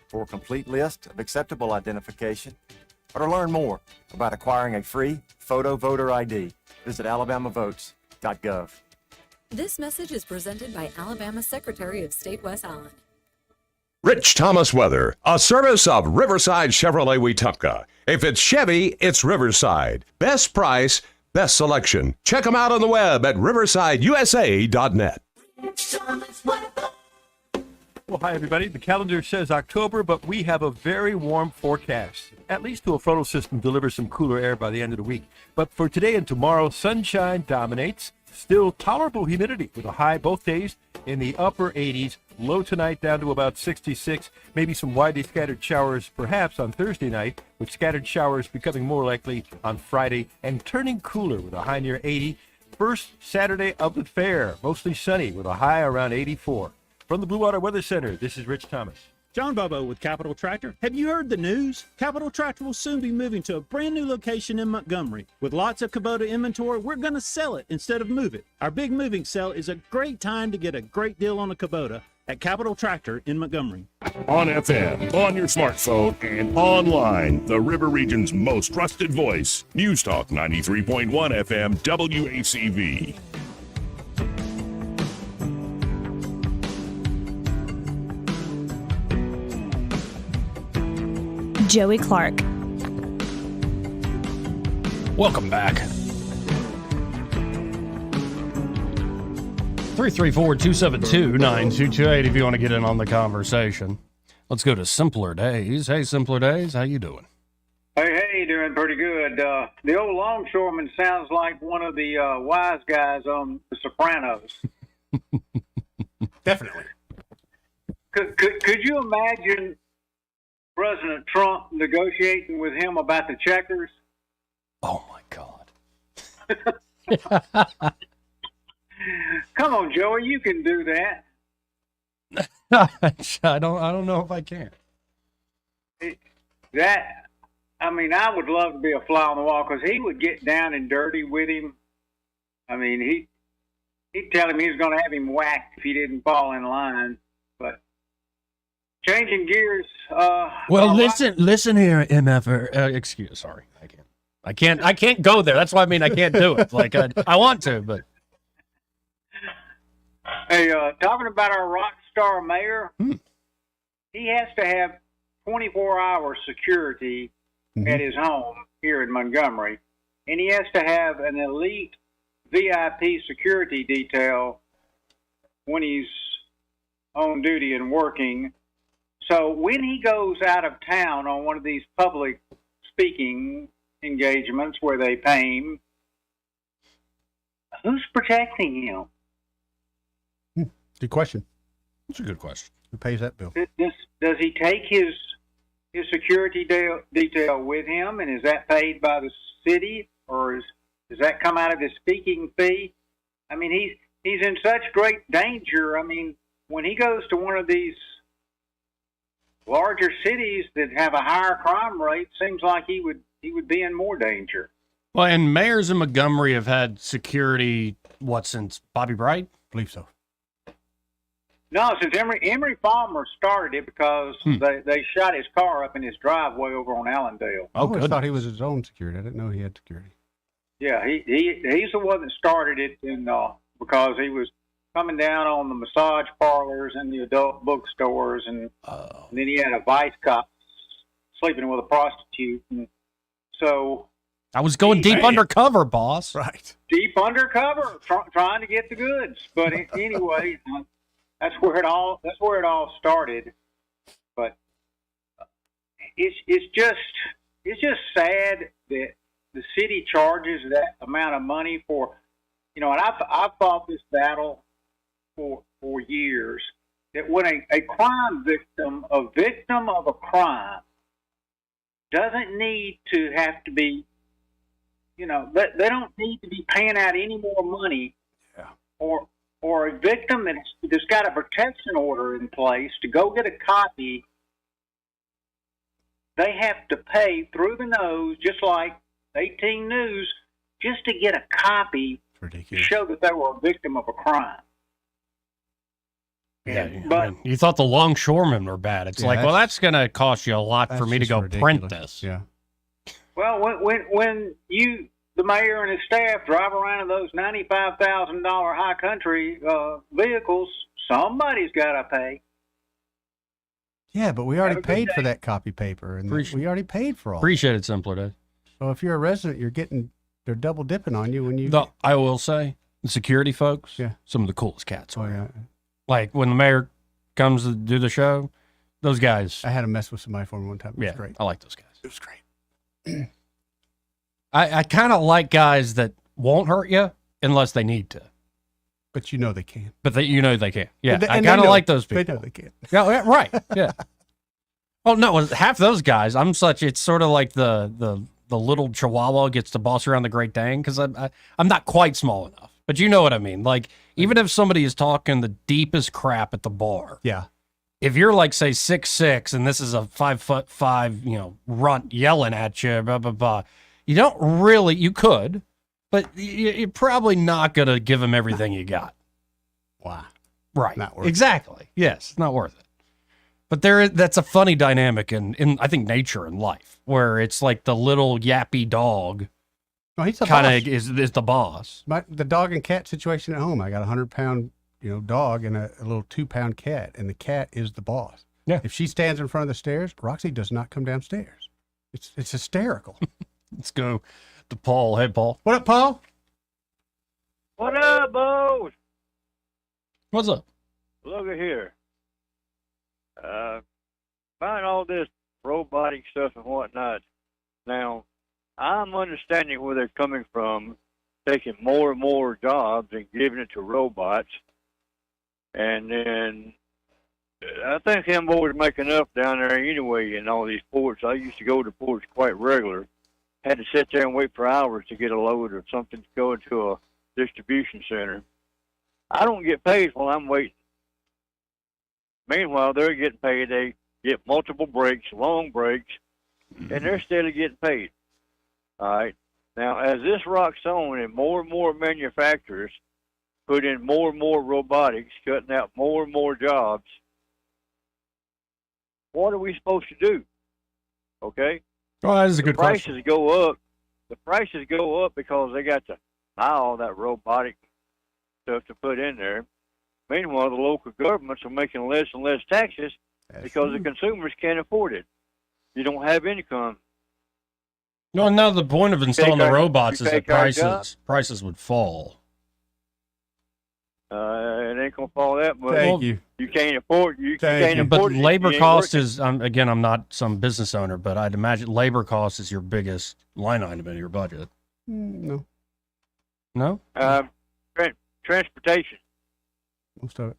For a complete list of acceptable identification, or to learn more about acquiring a free photo voter ID, visit alabamavotes.gov. This message is presented by Alabama Secretary of State Wes Allen. Rich Thomas Weather, a service of Riverside Chevrolet Wetumpka. If it's Chevy, it's Riverside. Best price, best selection. Check them out on the web at riversideusa.net. Well, hi, everybody. The calendar says October, but we have a very warm forecast. At least till a frontal system delivers some cooler air by the end of the week. But for today and tomorrow, sunshine dominates. Still tolerable humidity with a high both days in the upper 80s. Low tonight down to about 66. Maybe some widely scattered showers perhaps on Thursday night, with scattered showers becoming more likely on Friday and turning cooler with a high near 80. First Saturday of the fair, mostly sunny with a high around 84. From the Blue Water Weather Center, this is Rich Thomas. John Bobo with Capital Tractor. Have you heard the news? Capital Tractor will soon be moving to a brand new location in Montgomery. With lots of Kubota inventory, we're going to sell it instead of move it. Our big moving sale is a great time to get a great deal on a Kubota at Capital Tractor in Montgomery. On FM, on your smartphone, and online, the River Region's most trusted voice. News Talk 93.1 FM WACV. Joey Clark. Welcome back. 334-272-9228 if you want to get in on the conversation. Let's go to Simpler Days. Hey, Simpler Days, how you doing? Hey, doing pretty good. The old longshoreman sounds like one of the wise guys on The Sopranos. Definitely. Could you imagine President Trump negotiating with him about the checkers? Oh, my God. Come on, Joey, you can do that. I don't know if I can. I would love to be a fly on the wall because he would get down and dirty with him. I mean, he'd tell him he was going to have him whacked if he didn't fall in line. But changing gears. Well, listen here, MF. Sorry, I can't go there. That's why I can't do it. Like I want to, but. Hey, talking about our rock star mayor, he has to have 24-hour security at his home here in Montgomery, and he has to have an elite VIP security detail when he's on duty and working. So when he goes out of town on one of these public speaking engagements where they pay him, who's protecting him? Good question. That's a good question. Who pays that bill? Does he take his security detail with him, and is that paid by the city, or does that come out of his speaking fee? I mean, he's in such great danger. I mean, when he goes to one of these larger cities that have a higher crime rate, seems like he would be in more danger. Well, and mayors in Montgomery have had security, since Bobby Bright? I believe so. No, since Emory Farmer started it because they shot his car up in his driveway over on Allendale. I always thought he was his own security. I didn't know he had security. Yeah, he's the one that started it, and because he was coming down on the massage parlors and the adult bookstores, and then he had a vice cop sleeping with a prostitute, and so I was going deep undercover, boss. Right, deep undercover, trying to get the goods. But anyway. That's where it all started, but it's just sad that the city charges that amount of money for, and I've fought this battle for years, that when a crime victim, a crime, doesn't need to have to be, they don't need to be paying out any more money, or a victim that's got a protection order in place to go get a copy, they have to pay through the nose, just like 18 News, just to get a copy to show that they were a victim of a crime. Yeah, you thought the longshoremen were bad. It's that's going to cost you a lot for me to go print this. Yeah. Well, when the mayor and his staff drive around in those $95,000 high country vehicles, somebody's got to pay. Yeah, but we already paid for that copy paper, and we already paid for all. Appreciate it, Simpler Day. So if you're a resident, they're double dipping on you when you. I will say, the security folks, some of the coolest cats. Oh yeah. Like when the mayor comes to do the show, those guys. I had to mess with somebody for me one time. It was great. I like those guys. It was great. I kind of like guys that won't hurt you unless they need to. But you know they can. But they can. Yeah, And I kind of like those people. They know they can. Yeah, right. Yeah. Oh no, half those guys. It's sort of like the little Chihuahua gets to boss around the Great Dane because I'm not quite small enough. But you know what I mean. Like even if somebody is talking the deepest crap at the bar. Yeah. If you're like say 6'6" and this is a 5'5", runt yelling at you, blah blah blah. You don't really, you could, but you're probably not going to give them everything you got. Wow. Right. Not worth it. Exactly. Yes, it's not worth it. But that's a funny dynamic in I think, nature and life, where it's like the little yappy dog he's the kind boss. of is the boss. The dog and cat situation at home, I got a 100-pound dog and a little 2-pound cat, and the cat is the boss. Yeah. If she stands in front of the stairs, Roxy does not come downstairs. It's hysterical. Let's go to Paul. Hey, Paul. What up, Paul? What up, Bo? What's up? Look at here. Find all this robotic stuff and whatnot. Now, I'm understanding where they're coming from, taking more and more jobs and giving it to robots. And then I think them boys make enough down there anyway in all these ports. I used to go to ports quite regular. Had to sit there and wait for hours to get a load or something to go into a distribution center. I don't get paid while I'm waiting. Meanwhile, they're getting paid. They get multiple breaks, long breaks, and they're still getting paid. All right. Now, as this rocks on and more manufacturers put in more and more robotics, cutting out more and more jobs, what are we supposed to do? Okay? Well, that is a good prices question. go up. The prices go up because they got to buy all that robotic stuff to put in there. Meanwhile, the local governments are making less and less taxes because the consumers can't afford it. You don't have income. No, the point of installing the robots is that our job. prices would fall. It ain't gonna fall that much. Thank you. You can't afford. You can't afford But it. labor You ain't cost working. is, again, I'm not some business owner, but I'd imagine labor cost is your biggest line item in your budget. No. No? Transportation. Most of it.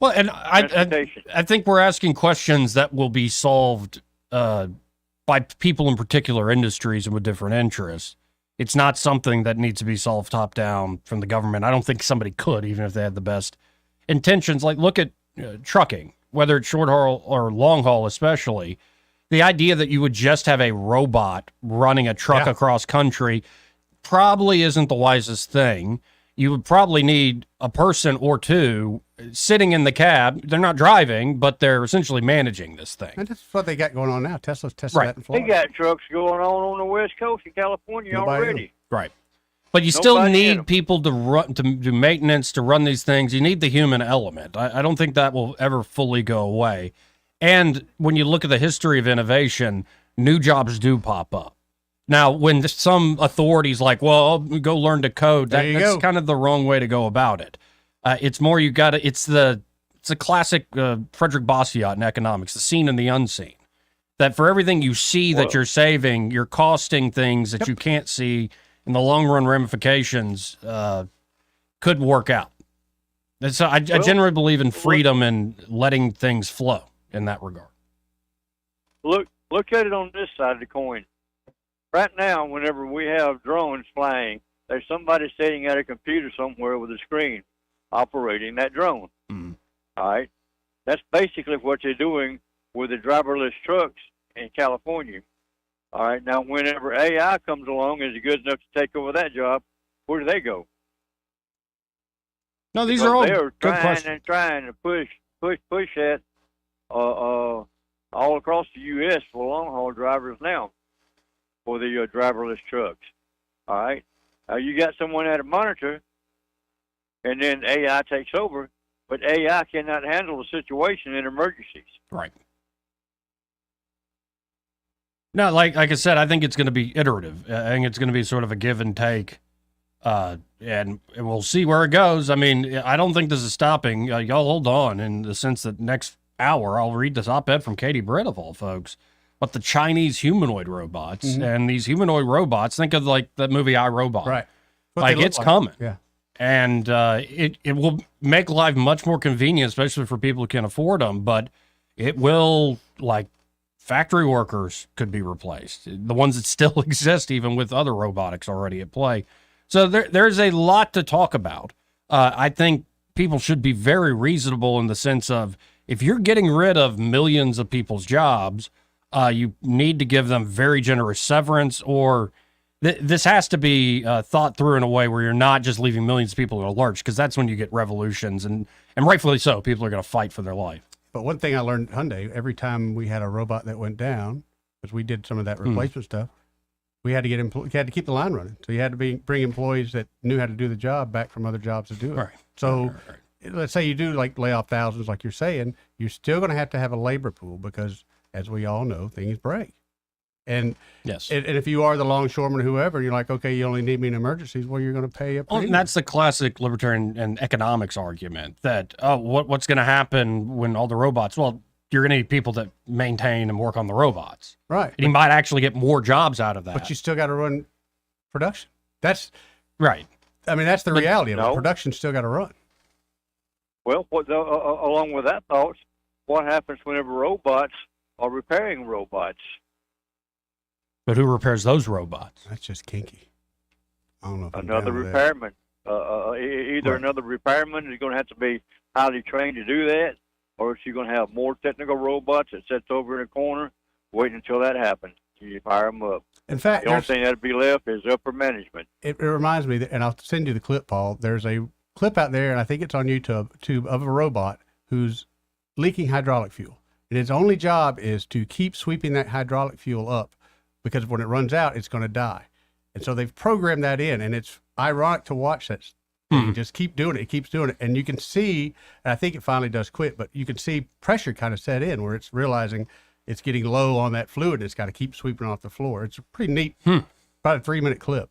Well, and I think we're asking questions that will be solved by people in particular industries and with different interests. It's not something that needs to be solved top down from the government. I don't think somebody could, even if they had the best intentions. Like, look at trucking, whether it's short haul or long haul, especially. The idea that you would just have a robot running a truck across country probably isn't the wisest thing. You would probably need a person or two sitting in the cab. They're not driving, but they're essentially managing this thing. And that's what they got going on now. Tesla's testing that in They Florida. got trucks going on the West Coast in California Nobody already. Right. But you still Nobody in 'em. need people to run, to do maintenance, to run these things. You need the human element. I don't think that will ever fully go away. And when you look at the history of innovation, new jobs do pop up. Now, when some authorities like, well, I'll go learn to code, that's kind of the wrong way to go about it. It's more it's a classic Frederick Bastiat in economics, the seen and the unseen. That for everything you see that you're saving, you're costing things that you can't see, and the long run ramifications could work out. And so I generally believe in freedom and letting things flow in that regard. Look at it on this side of the coin. Right now, whenever we have drones flying, there's somebody sitting at a computer somewhere with a screen operating that drone. All right? That's basically what they're doing with the driverless trucks in California. All right? Now, whenever AI comes along and is good enough to take over that job, where do they go? No, these Because are all they're good questions. trying to push that all across the U.S. for long-haul drivers now. For the driverless trucks. All right. You got someone at a monitor, and then AI takes over, but AI cannot handle the situation in emergencies. Right. No, like I said, I think it's going to be iterative. I think it's going to be sort of a give and take, and we'll see where it goes. I mean, I don't think this is stopping. Y'all hold on in the sense that next hour I'll read this op-ed from Katie Britt of all folks. But the Chinese humanoid robots and these humanoid robots, think of like that movie I, Robot. Right. Like it's coming. Yeah. And it will make life much more convenient, especially for people who can't afford them. But it will, like, factory workers could be replaced. The ones that still exist, even with other robotics already at play. So there's a lot to talk about. I think people should be very reasonable in the sense of if you're getting rid of millions of people's jobs, you need to give them very generous severance, or this has to be thought through in a way where you're not just leaving millions of people in a lurch, because that's when you get revolutions, and rightfully so. People are going to fight for their life. But one thing I learned at Hyundai, every time we had a robot that went down, because we did some of that replacement stuff, we had to had to keep the line running. So you had to bring employees that knew how to do the job back from other jobs to do it. Right. So let's say you do like lay off thousands, like you're saying, you're still going to have a labor pool because, as we all know, things break. And yes, and if you are the longshoreman or whoever, you're like, okay, you only need me in emergencies. Well, you're going to pay up. Well, and that's the classic libertarian and economics argument that, what's going to happen when all the robots? Well, you're going to need people that maintain and work on the robots. Right. And you might actually get more jobs out of that. But you still got to run production. That's right. I mean, that's the reality of it. No. Production's still got to run. Well, along with that thought, what happens whenever robots are repairing robots? But who repairs those robots? That's just kinky. I don't know. If Another repairman. Either another repairman is going to have to be highly trained to do that, or if you're going to have more technical robots that sits over in a corner waiting until that happens. You fire them up. In fact, the only thing that'd be left is upper management. It reminds me, and I'll send you the clip, Paul. There's a clip out there, and I think it's on YouTube of a robot who's leaking hydraulic fuel. And its only job is to keep sweeping that hydraulic fuel up, because when it runs out, it's going to die. And so they've programmed that in, and it's ironic to watch that. Just keep doing it. It keeps doing it. And you can see, and I think it finally does quit, but you can see pressure kind of set in where it's realizing it's getting low on that fluid. It's got to keep sweeping off the floor. It's a pretty neat, about a 3-minute clip.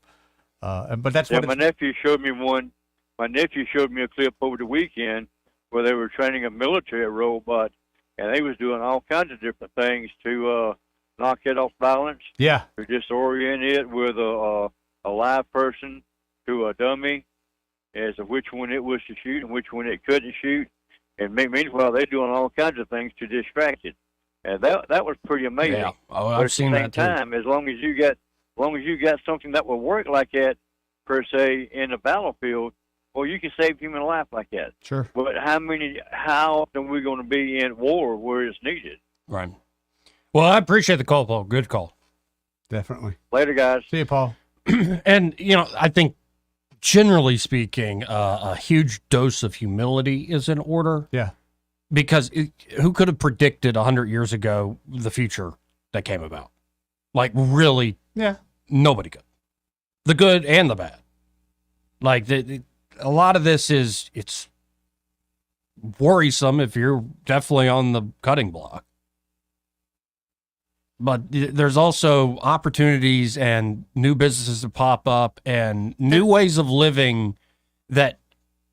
But that's what my nephew showed me one. My nephew showed me a clip over the weekend where they were training a military robot, and they was doing all kinds of different things to knock it off balance. Yeah. To disorient it with a live person to a dummy as to which one it was to shoot and which one it couldn't shoot. And meanwhile, they're doing all kinds of things to distract it. And that was pretty amazing. Yeah. Oh, but I've seen that too. At the same time, as long as you got something that will work like that, per se, in the battlefield, well, you can save human life like that. Sure. But how often are we going to be in war where it's needed? Right. Well, I appreciate the call, Paul. Good call. Definitely. Later, guys. See you, Paul. And, I think generally speaking, a huge dose of humility is in order. Yeah. Because who could have predicted 100 years ago the future that came about? Like, really? Yeah. Nobody could. The good and the bad. Like, a lot of this it's worrisome if you're definitely on the cutting block. But there's also opportunities and new businesses that pop up and new ways of living that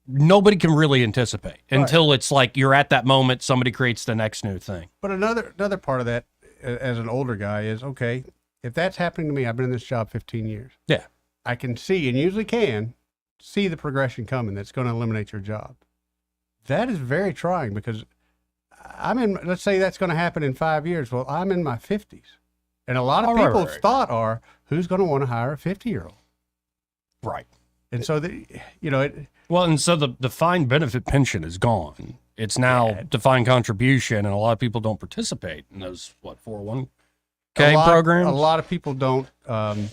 nobody can really anticipate until it's like you're at that moment, somebody creates the next new thing. But another part of that, as an older guy, is, okay, if that's happening to me, I've been in this job 15 years. Yeah. I can see, and usually can, see the progression coming that's going to eliminate your job. That is very trying, because let's say that's going to happen in 5 years. Well, I'm in my 50s. And a lot of people's thought are, who's going to want to hire a 50-year-old? Right. And so, well, and so the defined benefit pension is gone. It's now defined contribution, and a lot of people don't participate in those, 401k programs? A lot of people don't. I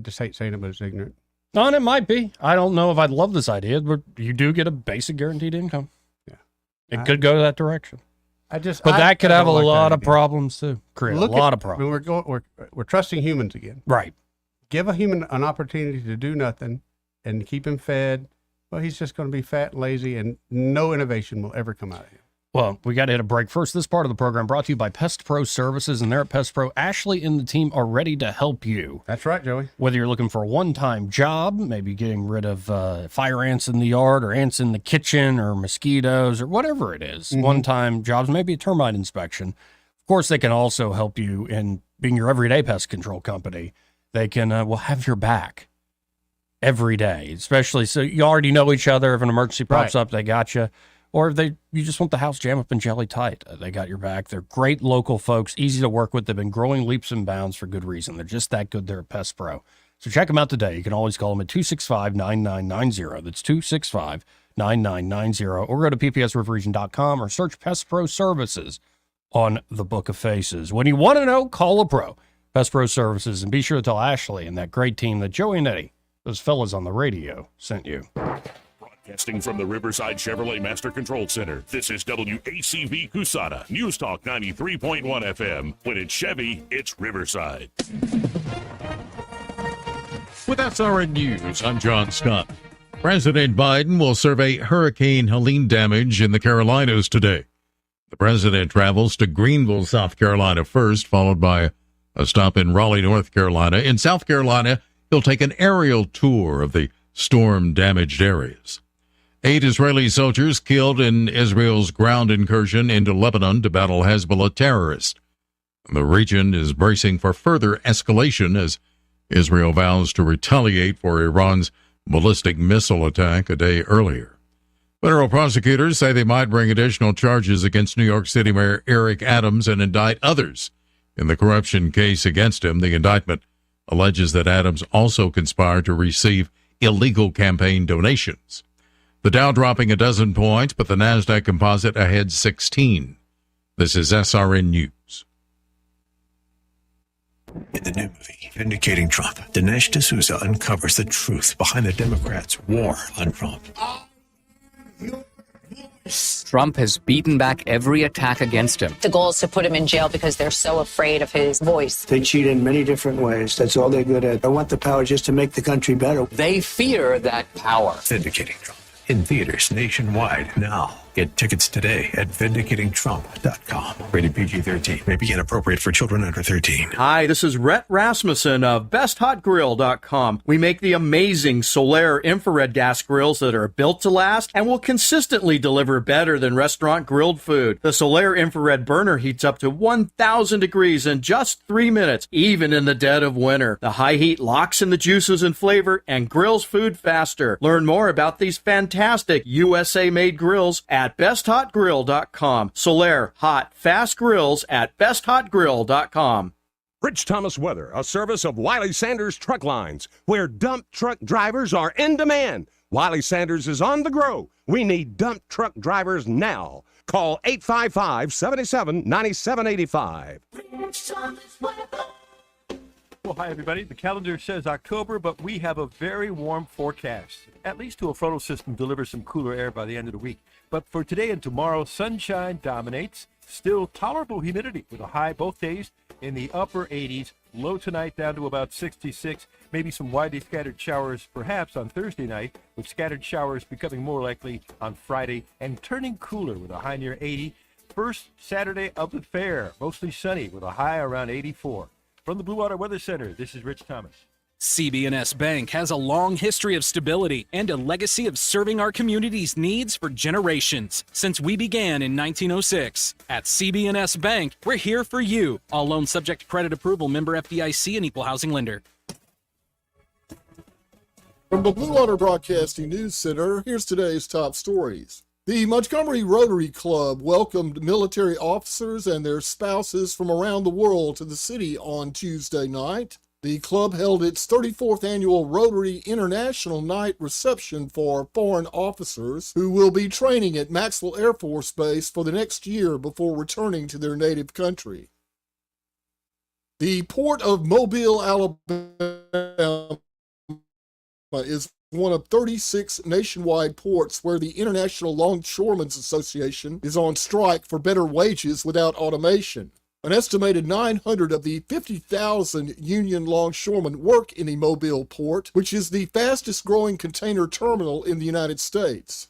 just hate saying it, but it's ignorant. No, and it might be. I don't know if I'd love this idea, but you do get a basic guaranteed income. Yeah. It could go that direction. But that could have a lot of problems too. Create a lot of problems. We're trusting humans again. Right. Give a human an opportunity to do nothing and keep him fed. Well, he's just going to be fat and lazy, and no innovation will ever come out of him. Well, we got to hit a break first. This part of the program brought to you by Pest Pro Services, and they're at Pest Pro. Ashley and the team are ready to help you. That's right, Joey. Whether you're looking for a one-time job, maybe getting rid of fire ants in the yard or ants in the kitchen or mosquitoes or whatever it is, one-time jobs, maybe a termite inspection. Of course, they can also help you in being your everyday pest control company. They can have your back every day, especially so you already know each other. If an emergency pops up, they got you. Or if you just want the house jam up and jelly tight, they got your back. They're great local folks, easy to work with. They've been growing leaps and bounds for good reason. They're just that good. They're a Pest Pro. So check them out today. You can always call them at 265-9990. That's 265-9990. Or go to ppsriverregion.com or search Pest Pro Services on the Book of Faces. When you want to know, call a pro. Pest Pro Services. And be sure to tell Ashley and that great team that Joey and Eddie, those fellas on the radio, sent you. Broadcasting from the Riverside Chevrolet Master Control Center, this is WACV Cusana, News Talk 93.1 FM. When it's Chevy, it's Riverside. With SRN News, I'm John Scott. President Biden will survey Hurricane Helene damage in the Carolinas today. The president travels to Greenville, South Carolina first, followed by a stop in Raleigh, North Carolina. In South Carolina, he'll take an aerial tour of the storm-damaged areas. 8 Israeli soldiers killed in Israel's ground incursion into Lebanon to battle Hezbollah terrorists. The region is bracing for further escalation as Israel vows to retaliate for Iran's ballistic missile attack a day earlier. Federal prosecutors say they might bring additional charges against New York City Mayor Eric Adams and indict others in the corruption case against him. The indictment alleges that Adams also conspired to receive illegal campaign donations. The Dow dropping a dozen points, but the NASDAQ composite ahead 16. This is SRN News. In the new movie, Vindicating Trump, Dinesh D'Souza uncovers the truth behind the Democrats' war on Trump. Trump has beaten back every attack against him. The goal is to put him in jail because they're so afraid of his voice. They cheat in many different ways. That's all they're good at. I want the power just to make the country better. They fear that power. Vindicating Trump. In theaters nationwide now. Get tickets today at vindicatingtrump.com. Rated PG-13. May be inappropriate for children under 13. Hi, this is Rhett Rasmussen of BestHotGrill.com. We make the amazing Solaire infrared gas grills that are built to last and will consistently deliver better than restaurant grilled food. The Solaire infrared burner heats up to 1,000 degrees in just 3 minutes, even in the dead of winter. The high heat locks in the juices and flavor and grills food faster. Learn more about these fantastic USA-made grills at BestHotGrill.com. Solaire hot, fast grills at BestHotGrill.com. Rich Thomas Weather, a service of Wiley Sanders Truck Lines, where dump truck drivers are in demand. Wiley Sanders is on the grow. We need dump truck drivers now. Call 855-77-9785. Well, hi, everybody. The calendar says October, but we have a very warm forecast. At least to a frontal system delivers some cooler air by the end of the week. But for today and tomorrow, sunshine dominates. Still tolerable humidity with a high both days in the upper 80s. Low tonight down to about 66. Maybe some widely scattered showers perhaps on Thursday night, with scattered showers becoming more likely on Friday and turning cooler with a high near 80. First Saturday of the fair, mostly sunny with a high around 84. From the Blue Water Weather Center, this is Rich Thomas. CB&S Bank has a long history of stability and a legacy of serving our community's needs for generations since we began in 1906. At CB&S Bank, we're here for you. All loans subject to credit approval, member FDIC, and equal housing lender. From the Blue Water Broadcasting News Center, here's today's top stories. The Montgomery Rotary Club welcomed military officers and their spouses from around the world to the city on Tuesday night. The club held its 34th annual Rotary International Night reception for foreign officers who will be training at Maxwell Air Force Base for the next year before returning to their native country. The Port of Mobile, Alabama is one of 36 nationwide ports where the International Longshoremen's Association is on strike for better wages without automation. An estimated 900 of the 50,000 union longshoremen work in the Mobile port, which is the fastest growing container terminal in the United States.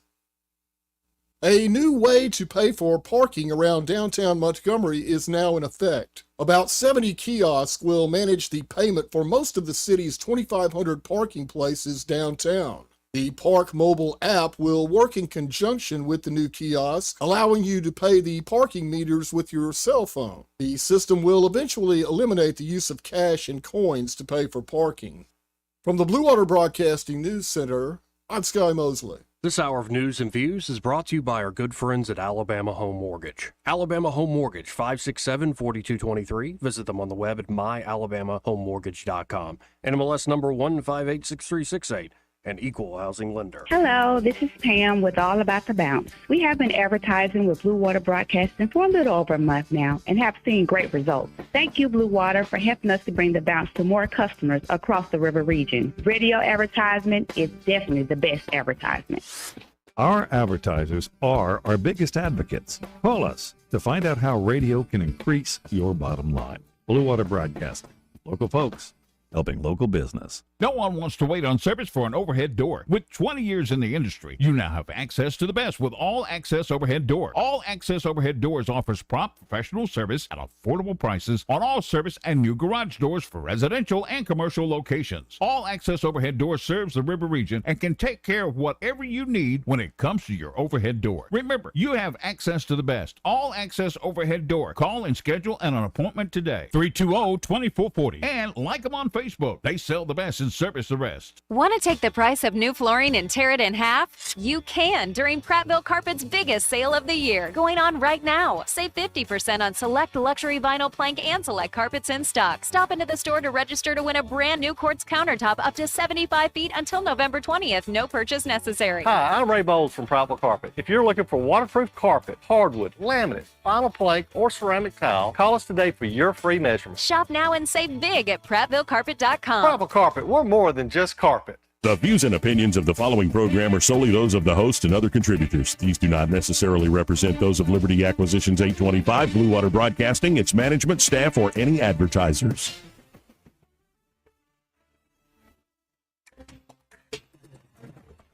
A new way to pay for parking around downtown Montgomery is now in effect. About 70 kiosks will manage the payment for most of the city's 2,500 parking places downtown. The Park mobile app will work in conjunction with the new kiosk, allowing you to pay the parking meters with your cell phone. The system will eventually eliminate the use of cash and coins to pay for parking. From the Blue Water Broadcasting News Center, I'm Sky Mosley. This hour of news and views is brought to you by our good friends at Alabama Home Mortgage. Alabama Home Mortgage, 567-4223. Visit them on the web at myalabamahomemortgage.com. NMLS number 1586368. An equal housing lender. Hello, this is Pam with All About the Bounce. We have been advertising with Blue Water Broadcasting for a little over a month now and have seen great results. Thank you, Blue Water, for helping us to bring the bounce to more customers across the river region. Radio advertisement is definitely the best advertisement. Our advertisers are our biggest advocates. Call us to find out how radio can increase your bottom line. Blue Water Broadcasting. Local folks, helping local business. No one wants to wait on service for an overhead door. With 20 years in the industry, you now have access to the best with All Access Overhead Door. All Access Overhead Doors offers prompt, professional service at affordable prices on all service and new garage doors for residential and commercial locations. All Access Overhead Doors serves the river region and can take care of whatever you need when it comes to your overhead door. Remember, you have access to the best. All Access Overhead Door. Call and schedule an appointment today. 320-2440. And like them on Facebook. They sell the best and service the rest. Want to take the price of new flooring and tear it in half? You can during Prattville Carpet's biggest sale of the year, going on right now. Save 50% on select luxury vinyl plank and select carpets in stock. Stop into the store to register to win a brand new quartz countertop up to 75 feet until November 20th. No purchase necessary. Hi, I'm Ray Bowles from Prattville Carpet. If you're looking for waterproof carpet, hardwood, laminate, vinyl plank, or ceramic tile, call us today for your free measurement. Shop now and save big at PrattvilleCarpet.com. Prattville Carpet, we're more than just carpet. The views and opinions of the following program are solely those of the host and other contributors. These do not necessarily represent those of Liberty Acquisitions 825, Blue Water Broadcasting, its management, staff, or any advertisers.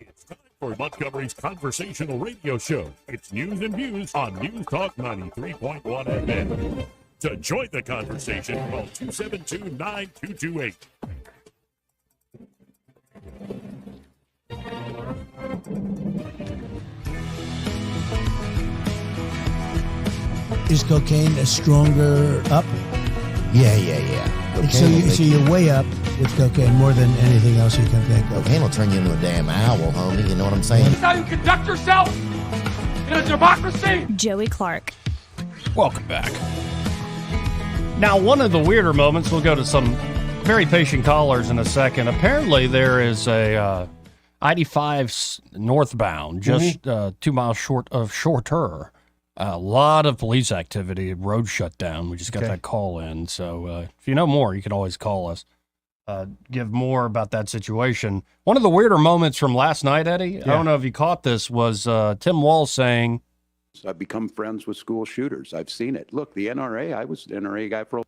It's time for Montgomery's conversational radio show. It's news and views on News Talk 93.1 FM. To join the conversation, call 272-9228. Is cocaine a stronger up? Yeah. So you're way up with cocaine more than anything else you can think of. Cocaine will turn you into a damn owl, homie. You know what I'm saying? That's how you conduct yourself in a democracy. Joey Clark. Welcome back. Now, one of the weirder moments, we'll go to some very patient callers in a second. Apparently, there is a I-85 northbound, just 2 miles shorter. A lot of police activity, road shut down. We just got that call in. So if you know more, you can always call us. Give more about that situation. One of the weirder moments from last night, Eddie, I don't know if you caught this, was Tim Wall saying, I've become friends with school shooters. I've seen it. Look, the NRA, I was an NRA guy for a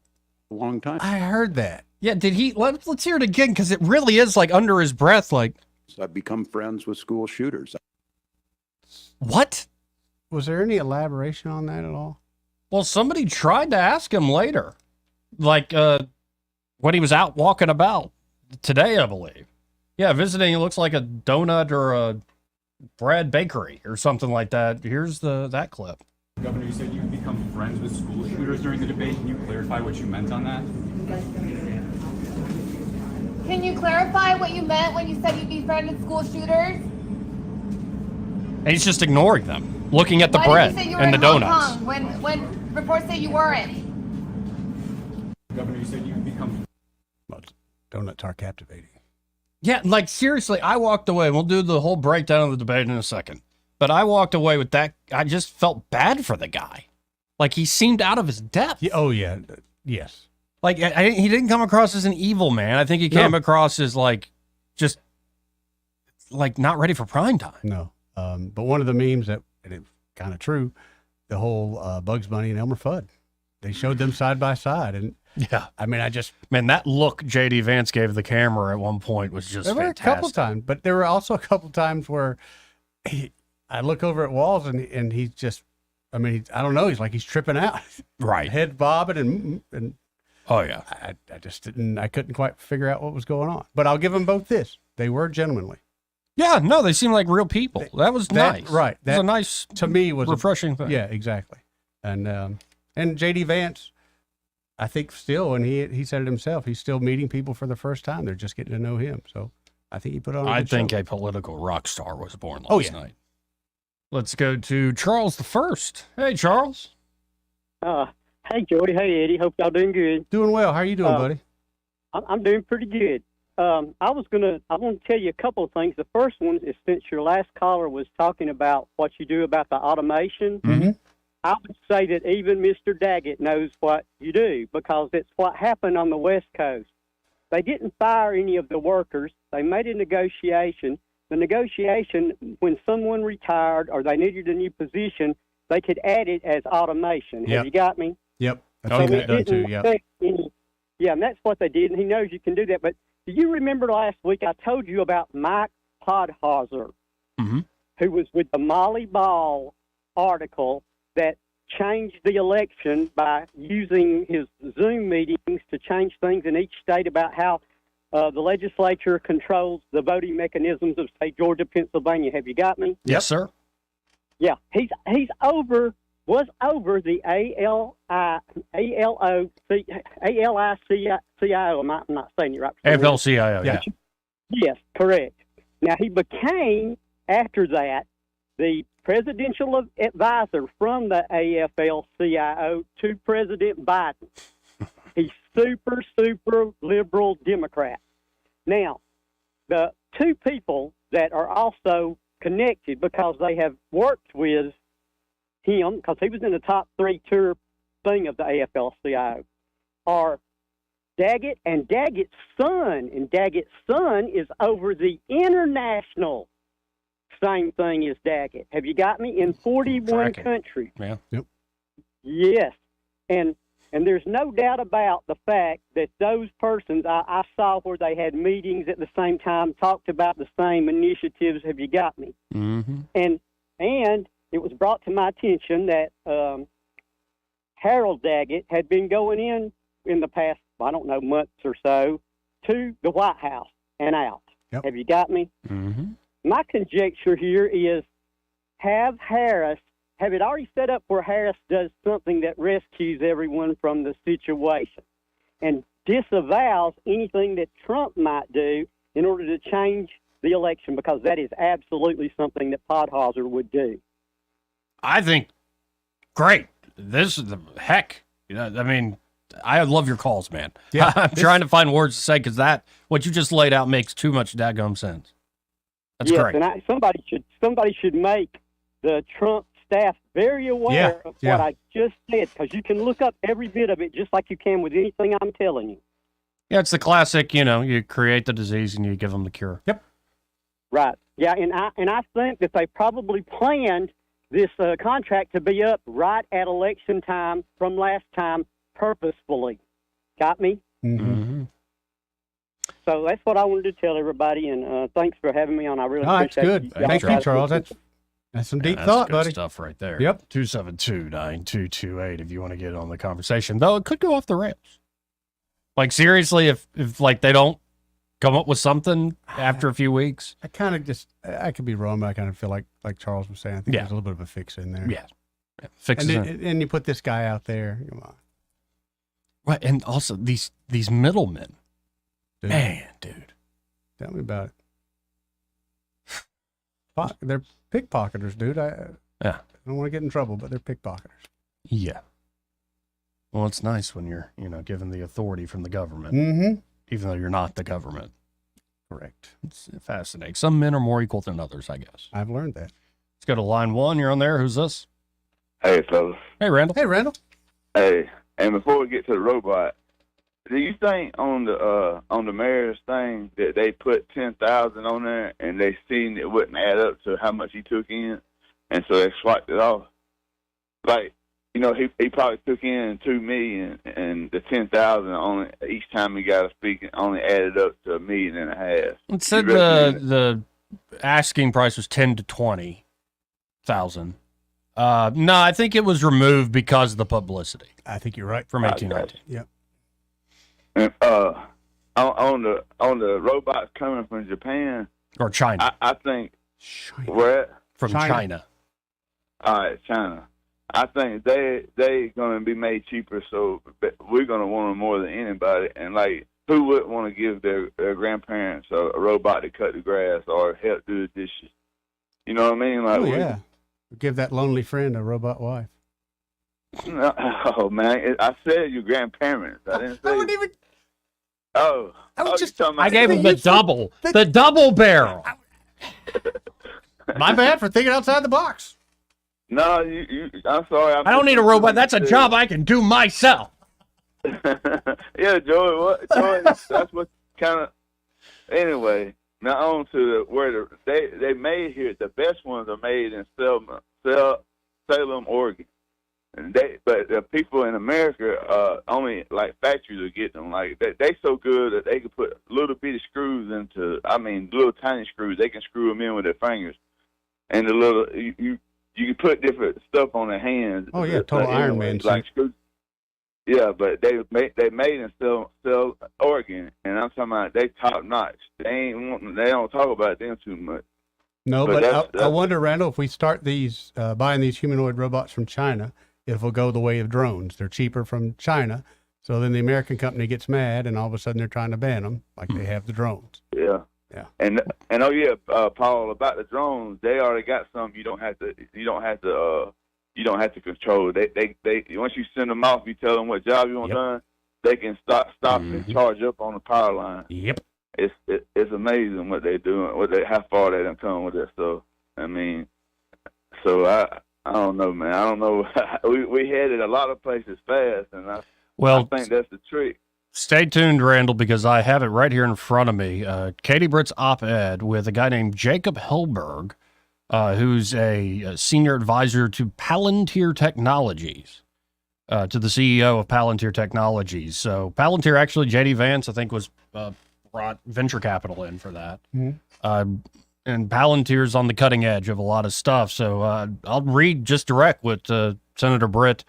long time. I heard that. Yeah, did he? Let's hear it again, because it really is like under his breath, like. I've become friends with school shooters. What? Was there any elaboration on that at all? Well, somebody tried to ask him later, like when he was out walking about today, I believe. Yeah, visiting, it looks like a donut or a bread bakery or something like that. Here's that clip. Governor, you said you become friends with school shooters during the debate. Can you clarify what you meant on that? Can you clarify what you meant when you said you'd be friends with school shooters? And he's just ignoring them, looking at the bread and the donuts. When reports say you weren't. Governor, you said you become. Well, donuts are captivating. Yeah, like seriously, I walked away. We'll do the whole breakdown of the debate in a second. But I walked away with that. I just felt bad for the guy. Like he seemed out of his depth. Yeah, yes. Like he didn't come across as an evil man. I think he came across as just not ready for prime time. No. But one of the memes and it's kind of true, the whole Bugs Bunny and Elmer Fudd. They showed them side by side, and yeah, I mean, that look J.D. Vance gave the camera at one point was just fantastic. There were a couple times, but there were also a couple times where I look over at Walls and he's just, I mean, I don't know, he's tripping out, right? Head bobbing and oh yeah, I couldn't quite figure out what was going on. But I'll give them both this: they were gentlemanly. Yeah, no, they seem like real people. That was nice, right? That was a nice, to me, was refreshing thing. Yeah, exactly. And J.D. Vance, I think still, and he said it himself, he's still meeting people for the first time. They're just getting to know him. So I think he put on a good show. A political rock star was born last night. Let's go to Charles the First. Hey, Charles. Hey, Jody. Hey, Eddie. Hope y'all doing good. Doing well. How are you doing, buddy? I'm doing pretty good. I want to tell you a couple of things. The first one is, since your last caller was talking about what you do about the automation, I would say that even Mr. Daggett knows what you do, because it's what happened on the West Coast. They didn't fire any of the workers. They made a negotiation. The negotiation, when someone retired or they needed a new position, they could add it as automation. Yep. Have you got me? Yep. So it didn't affect any Yeah, and that's what they did, and he knows you can do that. But do you remember last week I told you about Mike Podhauser, who was with the Molly Ball article that changed the election by using his Zoom meetings to change things in each state about how the legislature controls the voting mechanisms of, say, Georgia, Pennsylvania. Have you got me? Yes, sir. Yeah, was over the ALICIO. I'm not saying it right. AFL-CIO, yeah. Yes, correct. Now, he became, after that, the presidential advisor from the AFL-CIO to President Biden. He's super liberal Democrat. Now, the two people that are also connected because they have worked with him, because he was in the top 3 tour thing of the AFL-CIO, are Daggett and Daggett's son. And Daggett's son is over the international same thing as Daggett. Have you got me? In 41 countries. Yeah. Yep. Yes. And there's no doubt about the fact that those persons, I saw where they had meetings at the same time, talked about the same initiatives. Have you got me? Mm-hmm. And it was brought to my attention that Harold Daggett had been going in the past, I don't know, months or so, to the White House and out. Yep. Have you got me? Mm-hmm. My conjecture here is have it already set up where Harris does something that rescues everyone from the situation and disavows anything that Trump might do in order to change the election, because that is absolutely something that Podhauser would do. I think, great. This is the heck. I mean, I love your calls, man. Yeah, I'm trying to find words to say because what you just laid out makes too much daggum sense. That's yes, great. And somebody should make the Trump staff very aware of what I just said, because you can look up every bit of it just like you can with anything I'm telling you. Yeah, it's the classic, you create the disease and you give them the cure. Yep. Right. Yeah, and I think that they probably planned this contract to be up right at election time from last time purposefully. Got me? Mm-hmm. So that's what I wanted to tell everybody, and thanks for having me on. I really appreciate that's good. it. Thank you, Charles. That's some deep thought, good buddy. Stuff right there. Yep. 272-9228 if you want to get on the conversation. Though it could go off the rails. Like, seriously, if like they don't come up with something after a few weeks. I kind of I could be wrong, but I kind of feel like Charles was saying, I think there's a little bit of a fix in there. Yeah. Fix it. And you put this guy out there. Come on. Right, and also these middlemen. Dude. Man, dude. Tell me about it. They're pickpocketers, dude. I don't want to get in trouble, but they're pickpocketers. Yeah. Well, it's nice when you're, given the authority from the government, even though you're not the government. Correct. It's fascinating. Some men are more equal than others, I guess. I've learned that. Let's go to line 1. You're on there. Who's this? Hey, fellas. Hey, Randall. Hey, Randall. Hey, and before we get to the robot, do you think on the mayor's thing that they put 10,000 on there and they seen it wouldn't add up to how much he took in, and so they swiped it off? Like, he probably took in $2 million, and the 10,000 only each time he got a speaking only added up to $1.5 million. It said the asking price was 10 to 20,000. No, I think it was removed because of the publicity. I think you're right. From 1819. Yep. And on the robots coming from Japan or China, I think where from China. All right, China. I think they going to be made cheaper, so we're going to want them more than anybody. And like, who wouldn't want to give their grandparents a robot to cut the grass or help do the dishes? You know what I mean? Like, give that lonely friend a robot wife. No, oh man, I said your grandparents. I didn't say. I wouldn't even. Oh, I gave him the double barrel. My bad for thinking outside the box. No, I'm sorry. I don't need a robot. That's a job I can do myself. Yeah, Joey. Joey, that's what kind of. Anyway, now on to where they made here. The best ones are made in Salem, Oregon. But the people in America, only like factories will get them. Like they so good that they can put little bitty screws into. I mean, little tiny screws. They can screw them in with their fingers, and the little you can put different stuff on their hands. Oh yeah, total Iron Man. Like screws. Yeah, but they made and sell Oregon, and I'm talking about they top notch. They don't talk about them too much. No, but I wonder, Randall, if we start these buying these humanoid robots from China, if we'll go the way of drones. They're cheaper from China, so then the American company gets mad, and all of a sudden they're trying to ban them, like they have the drones. Yeah, yeah. And oh yeah, Paul, about the drones, they already got some. You don't have to control. They once you send them off, you tell them what job you want done. They can stop and charge up on the power line. Yep. It's amazing what they're doing, how far they done come with that stuff. I mean, so I don't know, man. I don't know. we headed a lot of places fast, and I think that's the trick. Stay tuned, Randall, because I have it right here in front of me. Katie Britt's op-ed with a guy named Jacob Hellberg, who's a senior advisor to Palantir Technologies, to the CEO of Palantir Technologies. So Palantir, actually, J.D. Vance, I think, was brought venture capital in for that. Mm-hmm. And Palantir's on the cutting edge of a lot of stuff. So I'll read just direct what Senator Britt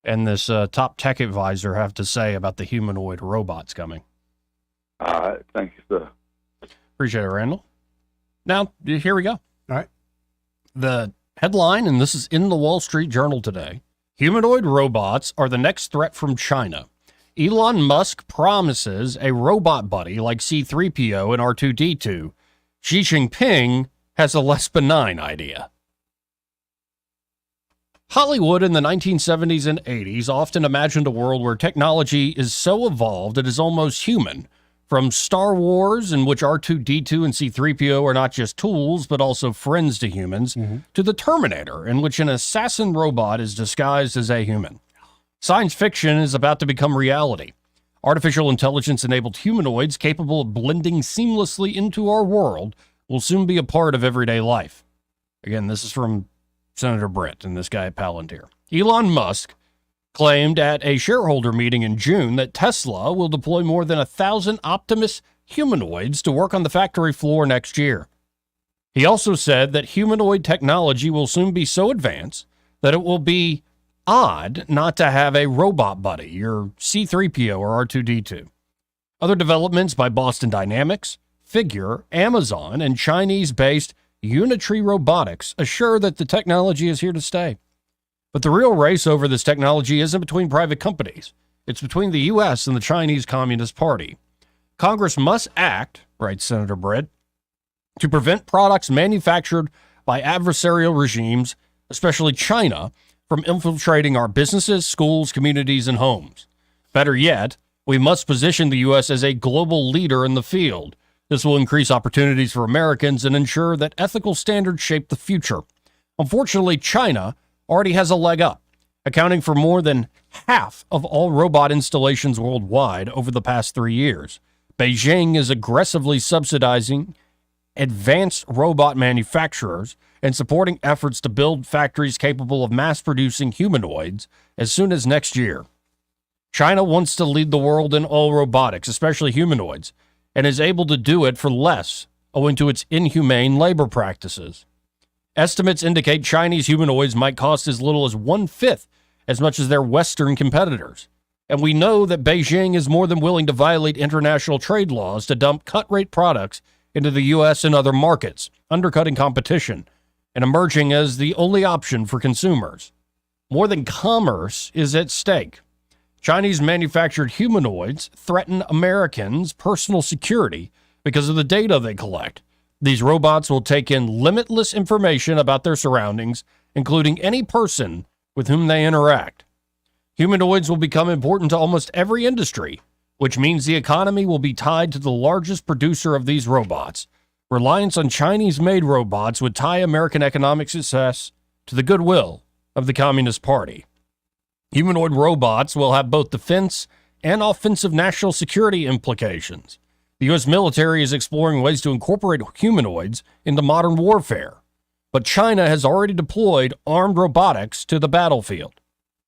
and this top tech advisor have to say about the humanoid robots coming. All right. Thank you, sir. Appreciate it, Randall. Now, here we go. All right. The headline, and this is in the Wall Street Journal today, humanoid robots are the next threat from China. Elon Musk promises a robot buddy like C-3PO and R2-D2. Xi Jinping has a less benign idea. Hollywood in the 1970s and 80s often imagined a world where technology is so evolved it is almost human. From Star Wars, in which R2-D2 and C-3PO are not just tools, but also friends to humans, to the Terminator, in which an assassin robot is disguised as a human. Science fiction is about to become reality. Artificial intelligence-enabled humanoids capable of blending seamlessly into our world will soon be a part of everyday life. Again, this is from Senator Britt and this guy at Palantir. Elon Musk claimed at a shareholder meeting in June that Tesla will deploy more than 1,000 Optimus humanoids to work on the factory floor next year. He also said that humanoid technology will soon be so advanced that it will be odd not to have a robot buddy, your C-3PO or R2-D2. Other developments by Boston Dynamics, Figure, Amazon, and Chinese-based Unitree Robotics assure that the technology is here to stay. But the real race over this technology isn't between private companies. It's between the U.S. and the Chinese Communist Party. Congress must act, writes Senator Britt, to prevent products manufactured by adversarial regimes, especially China, from infiltrating our businesses, schools, communities, and homes. Better yet, we must position the U.S. as a global leader in the field. This will increase opportunities for Americans and ensure that ethical standards shape the future. Unfortunately, China already has a leg up, accounting for more than half of all robot installations worldwide over the past 3 years. Beijing is aggressively subsidizing advanced robot manufacturers and supporting efforts to build factories capable of mass-producing humanoids as soon as next year. China wants to lead the world in all robotics, especially humanoids, and is able to do it for less owing to its inhumane labor practices. Estimates indicate Chinese humanoids might cost as little as 1/5 as much as their Western competitors. And we know that Beijing is more than willing to violate international trade laws to dump cut-rate products into the U.S. and other markets, undercutting competition and emerging as the only option for consumers. More than commerce is at stake. Chinese manufactured humanoids threaten Americans' personal security because of the data they collect. These robots will take in limitless information about their surroundings, including any person with whom they interact. Humanoids will become important to almost every industry, which means the economy will be tied to the largest producer of these robots. Reliance on Chinese-made robots would tie American economic success to the goodwill of the Communist Party. Humanoid robots will have both defense and offensive national security implications. The U.S. military is exploring ways to incorporate humanoids into modern warfare, but China has already deployed armed robotics to the battlefield.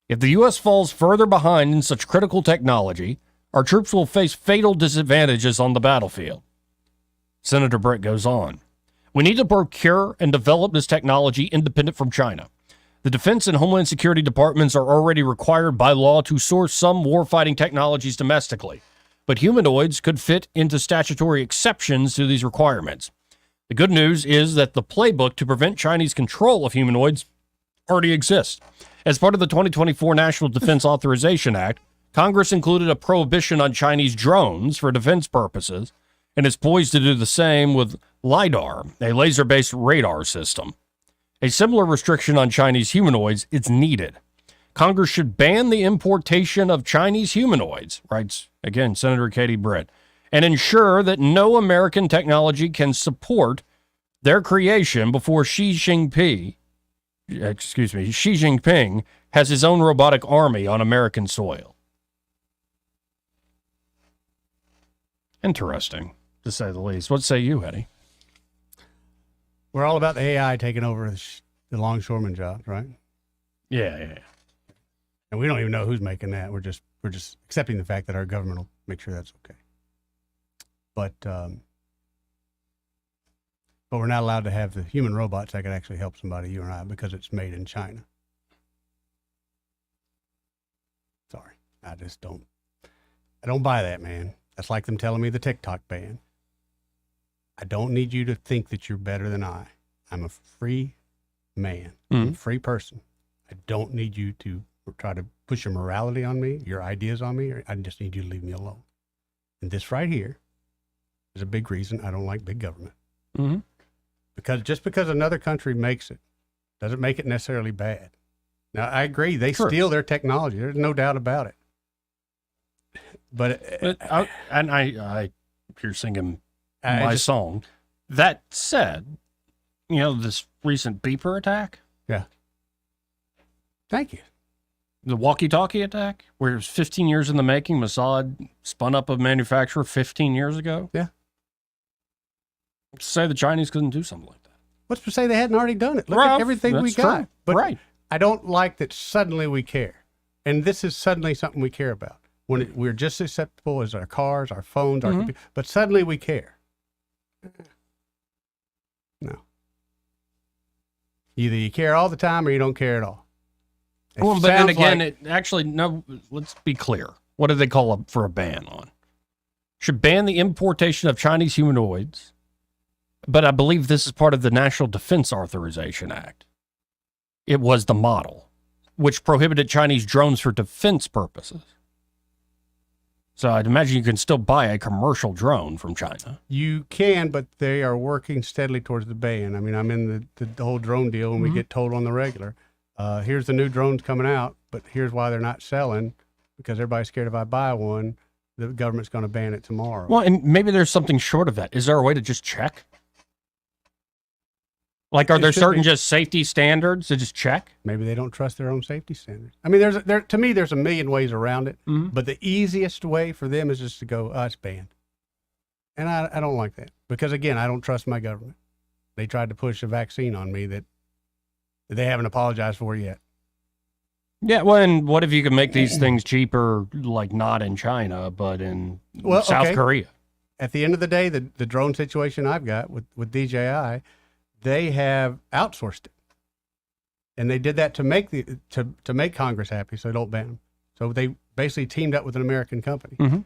If the U.S. falls further behind in such critical technology, our troops will face fatal disadvantages on the battlefield. Senator Britt goes on. We need to procure and develop this technology independent from China. The Defense and Homeland Security departments are already required by law to source some warfighting technologies domestically, but humanoids could fit into statutory exceptions to these requirements. The good news is that the playbook to prevent Chinese control of humanoids already exists. As part of the 2024 National Defense Authorization Act, Congress included a prohibition on Chinese drones for defense purposes, and is poised to do the same with LiDAR, a laser-based radar system. A similar restriction on Chinese humanoids is needed. Congress should ban the importation of Chinese humanoids, writes, again, Senator Katie Britt, and ensure that no American technology can support their creation before Xi Jinping has his own robotic army on American soil. Interesting, to say the least. What say you, Eddie? We're all about the AI taking over the longshoreman jobs, right? Yeah. And we don't even know who's making that. We're just accepting the fact that our government will make sure that's okay. But we're not allowed to have the human robots that could actually help somebody, you and I, because it's made in China. Sorry, I don't buy that, man. That's like them telling me the TikTok ban. I don't need you to think that you're better than I. I'm a free man. I'm a free person. I don't need you to try to push your morality on me, your ideas on me. I just need you to leave me alone. And this right here is a big reason I don't like big government. Mm-hmm. Because another country makes it, doesn't make it necessarily bad. Now, I agree. They steal their technology. There's no doubt about it. But you're singing my song. That said, this recent beeper attack. Yeah. Thank you. The walkie-talkie attack, where it was 15 years in the making. Mossad spun up a manufacturer 15 years ago. Yeah. What's to say the Chinese couldn't do something like that? What's to say they hadn't already done it? Look at everything we got. True. But right. I don't like that suddenly we care. And this is suddenly something we care about. When we're just as susceptible as our cars, our phones, our computers, but suddenly we care. No. Either you care all the time or you don't care at all. Well, but then again, no, let's be clear. What do they call for a ban on? Should ban the importation of Chinese humanoids, but I believe this is part of the National Defense Authorization Act. It was the model, which prohibited Chinese drones for defense purposes. So I'd imagine you can still buy a commercial drone from China. You can, but they are working steadily towards the ban. I mean, I'm in the whole drone deal, and we get told on the regular, here's the new drones coming out, but here's why they're not selling, because everybody's scared if I buy one, the government's going to ban it tomorrow. Well, and maybe there's something short of that. Is there a way to just check? Like, are there certain just safety standards to just check? Maybe they don't trust their own safety standards. I mean, to me, there's a million ways around it, but the easiest way for them is just to go, it's banned. And I don't like that because, again, I don't trust my government. They tried to push a vaccine on me that they haven't apologized for yet. Yeah, well, and what if you could make these things cheaper, like not in China, but in South Korea? At the end of the day, the drone situation I've got with DJI, they have outsourced it, and they did that to make to make Congress happy, so they don't ban them. So they basically teamed up with an American company. Mm-hmm.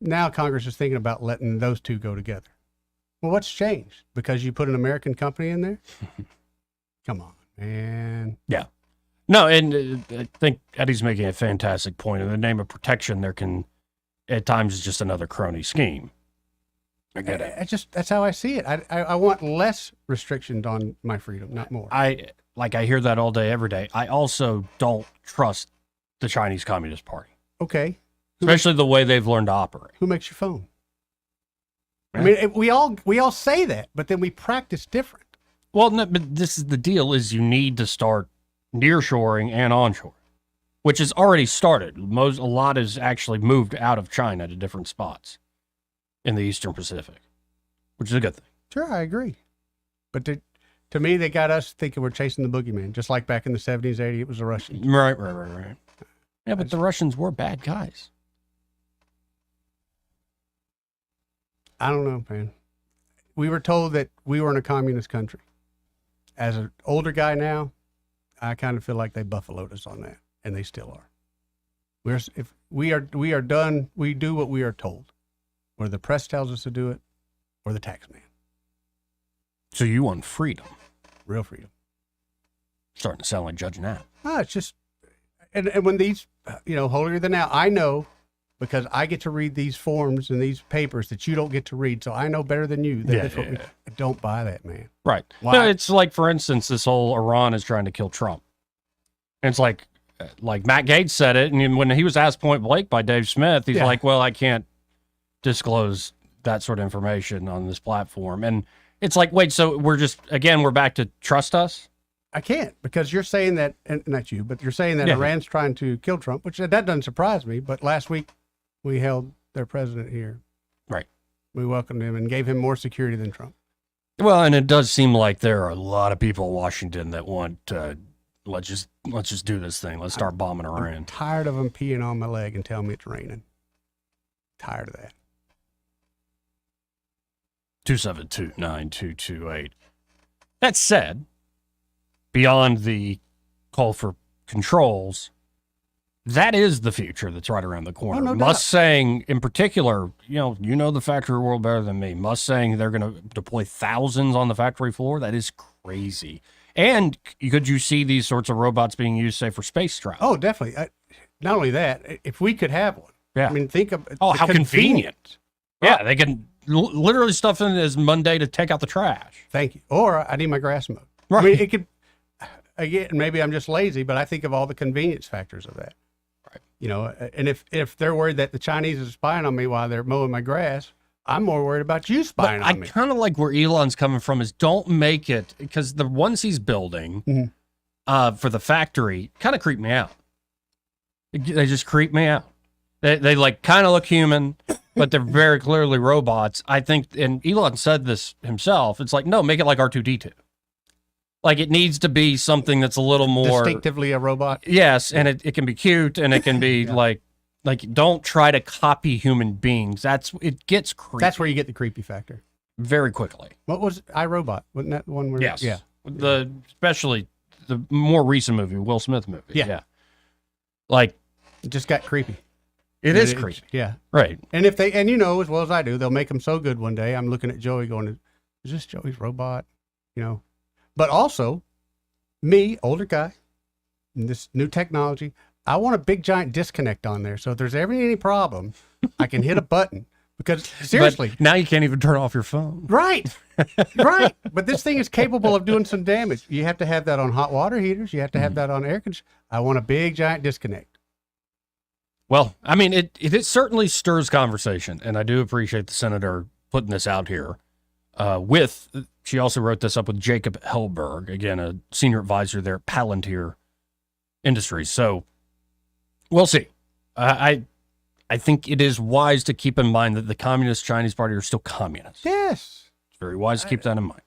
Now Congress is thinking about letting those two go together. Well, what's changed? Because you put an American company in there? Come on, man. Yeah. No, and I think Eddie's making a fantastic point. In the name of protection, there can, at times, it's just another crony scheme. I get it. That's how I see it. I want less restrictions on my freedom, not more. I hear that all day, every day. I also don't trust the Chinese Communist Party. Okay. Especially the way they've learned to operate. Who makes your phone? Yeah. I mean, we all say that, but then we practice different. Well, no, but this is the deal: is you need to start nearshoring and onshoring, which has already started. A lot has actually moved out of China to different spots in the Eastern Pacific, which is a good thing. Sure, I agree. But to To me, they got us thinking we're chasing the boogeyman, just like back in the 70s, 80s, it was the Russians. Right. Yeah, but the Russians were bad guys. I don't know, man. We were told that we were in a communist country. As an older guy now, I kind of feel like they buffaloed us on that, and they still are. If we are done. We do what we are told, whether the press tells us to do it, or the tax man. So you want freedom, real freedom. Starting to sound like Judge Knapp. It's just, and when these, holier than thou, I know because I get to read these forms and these papers that you don't get to read, so I know better than you. Don't buy that, man. Right. Why? No, it's like, for instance, this whole Iran is trying to kill Trump. And it's like Matt Gaetz said it, and when he was asked point blank by Dave Smith, he's like, well, I can't disclose that sort of information on this platform. And it's like, wait, so we're back to trust us? I can't, because you're saying that, and not you, but you're saying that Iran's trying to kill Trump, which that doesn't surprise me. But last week we held their president here. Right. We welcomed him and gave him more security than Trump. Well, and it does seem like there are a lot of people in Washington that want let's just do this thing. Let's start bombing Iran. I'm tired of them peeing on my leg and telling me it's raining. Tired of that. 272-9228. That said, beyond the call for controls, that is the future that's right around the corner. Oh, no doubt. Mustang, in particular, you know the factory world better than me. Mustang, they're going to deploy thousands on the factory floor. That is crazy. And could you see these sorts of robots being used, say, for space travel? Oh, definitely. Not only that, if we could have one. Yeah. I mean, think of how convenient. Right. Yeah, they can literally stuff in as Monday to take out the trash. Thank you. Or I need my grass mowed. Right. I mean, it could, again, maybe I'm just lazy, but I think of all the convenience factors of that. Right. And if they're worried that the Chinese are spying on me while they're mowing my grass, I'm more worried about you spying on me. I kind of like where Elon's coming from is don't make it, because the ones he's building for the factory kind of creep me out. They just creep me out. They like kind of look human, but they're very clearly robots. I think, and Elon said this himself, it's like, no, make it like R2-D2. Like it needs to be something that's a little more distinctively a robot. Yes, and it can be cute, and it can be like don't try to copy human beings. It gets creepy. That's where you get the creepy factor. Very quickly. What was iRobot? Wasn't that the one where? Yes. Yeah. Especially the more recent movie, Will Smith movie. Yeah. Like it just got creepy. It is creepy. Yeah. Right. And if they, and you know as well as I do, they'll make them so good one day. I'm looking at Joey going, is this Joey's robot? But also, me, older guy, and this new technology, I want a big giant disconnect on there. So if there's ever any problem, I can hit a button. Because seriously, but now you can't even turn off your phone. Right. Right. But this thing is capable of doing some damage. You have to have that on hot water heaters. You have to have that on air conditioning. I want a big giant disconnect. Well, I mean, it certainly stirs conversation, and I do appreciate the senator putting this out here. She also wrote this up with Jacob Hellberg, again, a senior advisor there at Palantir Industries. So we'll see. I think it is wise to keep in mind that the Communist Chinese Party are still communists. Yes. It's very wise to keep that in mind.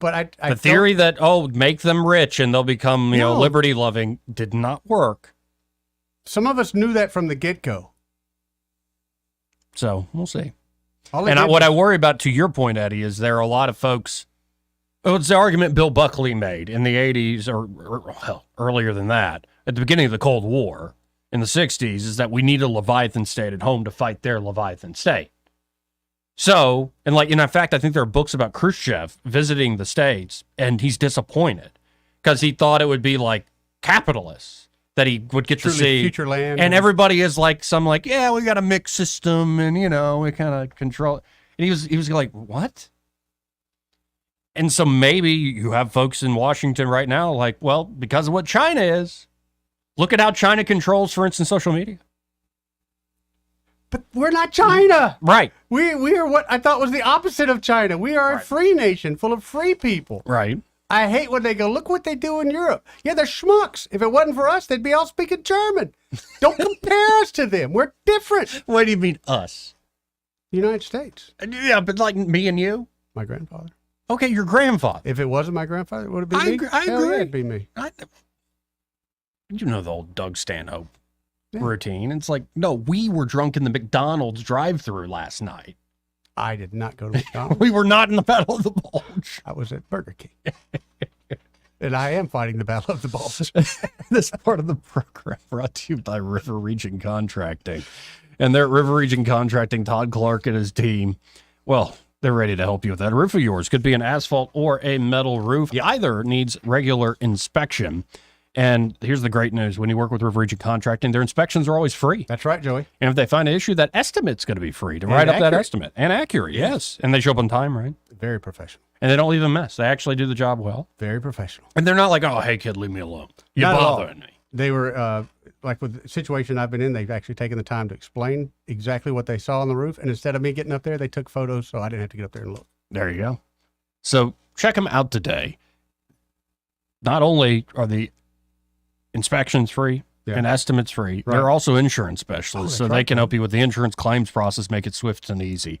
But the theory that, make them rich and they'll become, liberty loving did not work. Some of us knew that from the get-go. So we'll see. What I worry about, to your point, Eddie, is there are a lot of folks. It's the argument Bill Buckley made in the 80s or earlier than that, at the beginning of the Cold War in the 60s, is that we need a Leviathan state at home to fight their Leviathan state. So, and in fact, I think there are books about Khrushchev visiting the States, and he's disappointed because he thought it would be like capitalists that he would get Truly to see future land, and everybody is we got a mixed system, and we kind of control it. And he was like, what? And so maybe you have folks in Washington right now because of what China is. Look at how China controls, for instance, social media. But we're not China. Right. We are what I thought was the opposite of China. We are a free nation full of free people. Right. I hate when they go, look what they do in Europe. Yeah, they're schmucks. If it wasn't for us, they'd be all speaking German. Don't compare us to them. We're different. What do you mean us? The United States. Yeah, but like me and you? My grandfather. Okay, your grandfather. If it wasn't my grandfather, it would have been me. I Hell agree. yeah, it'd be me. You know the old Doug Stanhope routine. It's like, no, we were drunk in the McDonald's drive-thru last night. I did not go to McDonald's. We were not in the Battle of the Bulge. I was at Burger King. And I am fighting the Battle of the Bulge. This part of the program brought to you by River Region Contracting. And they're at River Region Contracting, Todd Clark and his team. Well, they're ready to help you with that. A roof of yours could be an asphalt or a metal roof. Either needs regular inspection. And here's the great news. When you work with River Region Contracting, their inspections are always free. That's right, Joey. And if they find an issue, that estimate's going to be free to write up that estimate. And accurate, yes. And they show up on time, right? Very professional. And they don't leave a mess. They actually do the job well. Very professional. And they're not like, oh, hey, kid, leave me alone. You're bothering me. They were, like with the situation I've been in, they've actually taken the time to explain exactly what they saw on the roof. And instead of me getting up there, they took photos so I didn't have to get up there and look. There you go. So check them out today. Not only are the inspections free and estimates free, they're also insurance specialists, so they can help you with the insurance claims process, make it swift and easy.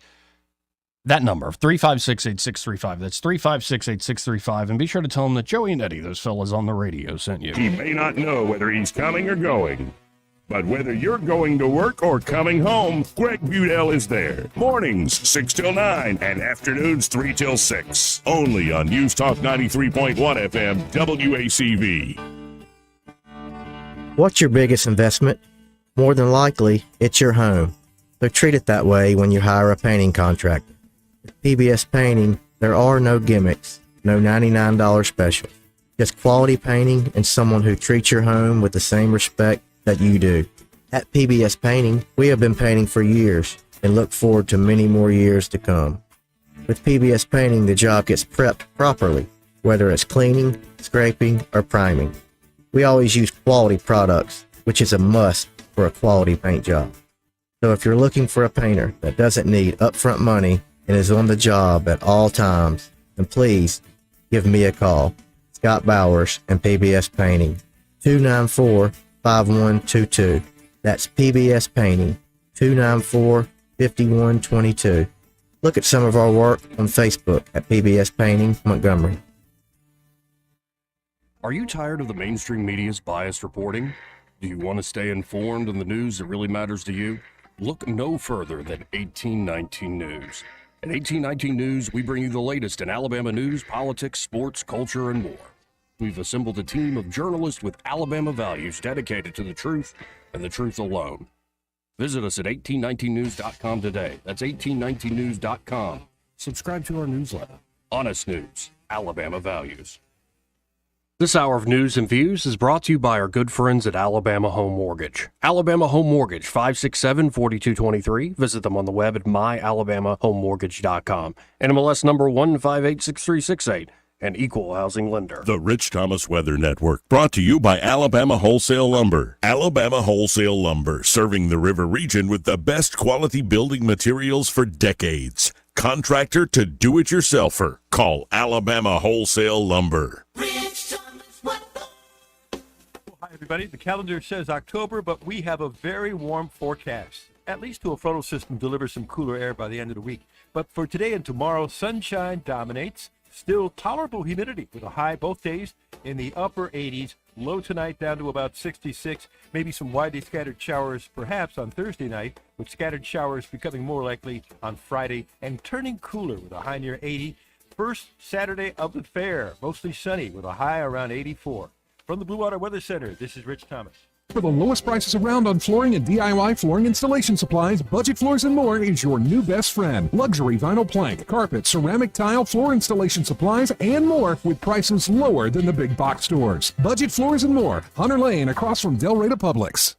That number, 356-8635. That's 356-8635. And be sure to tell them that Joey and Eddie, those fellas on the radio, sent you. He may not know whether he's coming or going, but whether you're going to work or coming home, Greg Budell is there. Mornings, 6 till 9, and afternoons, 3 till 6. Only on News Talk 93.1 FM, WACV. What's your biggest investment? More than likely, it's your home. So treat it that way when you hire a painting contractor. With PBS Painting, there are no gimmicks, no $99 specials. Just quality painting and someone who treats your home with the same respect that you do. At PBS Painting, we have been painting for years and look forward to many more years to come. With PBS Painting, the job gets prepped properly, whether it's cleaning, scraping, or priming. We always use quality products, which is a must for a quality paint job. So if you're looking for a painter that doesn't need upfront money and is on the job at all times, then please give me a call. Scott Bowers and PBS Painting, 294-5122. That's PBS Painting, 294-5122. Look at some of our work on Facebook at PBS Painting Montgomery. Are you tired of the mainstream media's biased reporting? Do you want to stay informed on the news that really matters to you? Look no further than 1819 News. At 1819 News, we bring you the latest in Alabama news, politics, sports, culture, and more. We've assembled a team of journalists with Alabama values dedicated to the truth and the truth alone. Visit us at 1819news.com today. That's 1819news.com. Subscribe to our newsletter. Honest News, Alabama Values. This hour of news and views is brought to you by our good friends at Alabama Home Mortgage. Alabama Home Mortgage, 567-4223. Visit them on the web at myalabamahomemortgage.com. NMLS number 1586368. An equal housing lender. The Rich Thomas Weather Network, brought to you by Alabama Wholesale Lumber. Alabama Wholesale Lumber, serving the River Region with the best quality building materials for decades. Contractor to do-it-yourselfer. Call Alabama Wholesale Lumber. Hi, everybody. The calendar says October, but we have a very warm forecast. At least till a frontal system delivers some cooler air by the end of the week. But for today and tomorrow, sunshine dominates. Still tolerable humidity with a high both days in the upper 80s. Low tonight down to about 66. Maybe some widely scattered showers perhaps on Thursday night, with scattered showers becoming more likely on Friday and turning cooler with a high near 80. First Saturday of the fair, mostly sunny with a high around 84. From the Blue Water Weather Center, this is Rich Thomas. For the lowest prices around on flooring and DIY flooring installation supplies, Budget Floors & More is your new best friend. Luxury vinyl plank, carpet, ceramic tile, floor installation supplies, and more with prices lower than the big box stores. Budget Floors & More, Hunter Lane across from Del Rey to Publix.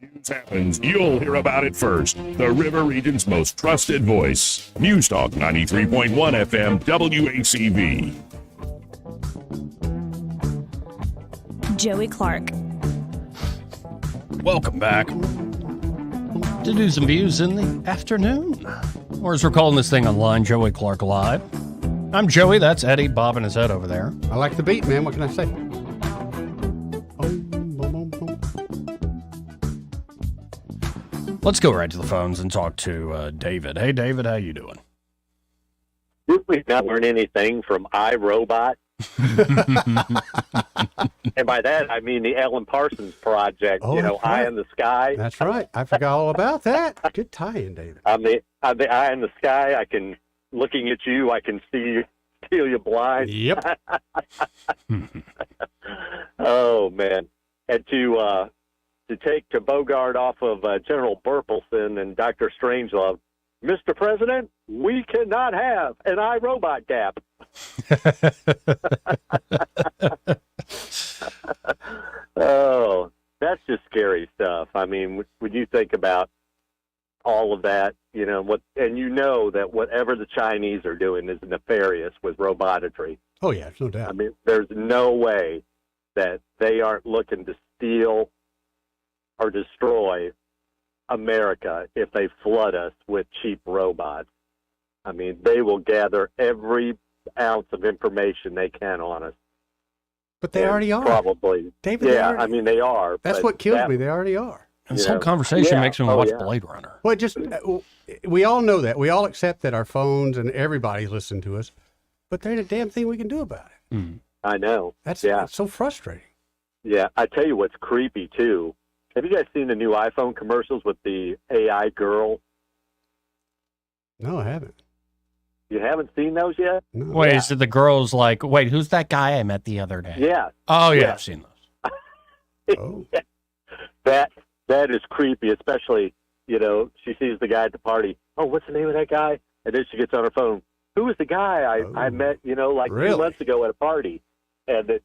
News happens, you'll hear about it first. The River Region's most trusted voice. News Talk 93.1 FM, WACV. Joey Clark. Welcome back to News and Views in the afternoon. Or as we're calling this thing online, Joey Clark Live. I'm Joey, that's Eddie bobbing his head over there. I like the beat, man. What can I say? Let's go right to the phones and talk to David. Hey, David, how you doing? Did we not learn anything from iRobot? And by that, I mean the Ellen Parsons project, Oh, that's Eye right. in the Sky. That's right. I forgot all about that. Good tie-in, David. On the Eye in the Sky, looking at you, I can steal you blind. Yep. Oh, man. And to Bogart off of General Burpelson and Dr. Strangelove, Mr. President, we cannot have an iRobot gap. Oh, that's just scary stuff. I mean, when you think about all of that, that whatever the Chinese are doing is nefarious with robotry. Oh, yeah, no doubt. I mean, there's no way that they aren't looking to steal or destroy America if they flood us with cheap robots. I mean, they will gather every ounce of information they can on us. But they already are. Probably. David, yeah, I mean, they are. That's what kills me. They already are. And this whole conversation makes me watch Blade Runner. Well, we all know that. We all accept that our phones and everybody's listening to us, but there ain't a damn thing we can do about it. Mm. I know. That's so frustrating. Yeah, I tell you what's creepy, too. Have you guys seen the new iPhone commercials with the AI girl? No, I haven't. You haven't seen those yet? No. Wait, is it the girls like, wait, who's that guy I met the other day? Yeah. Oh, yeah, I've seen those. Oh. That is creepy, especially, she sees the guy at the party. Oh, what's the name of that guy? And then she gets on her phone. Who was the guy I met, like 2 months ago at a party? And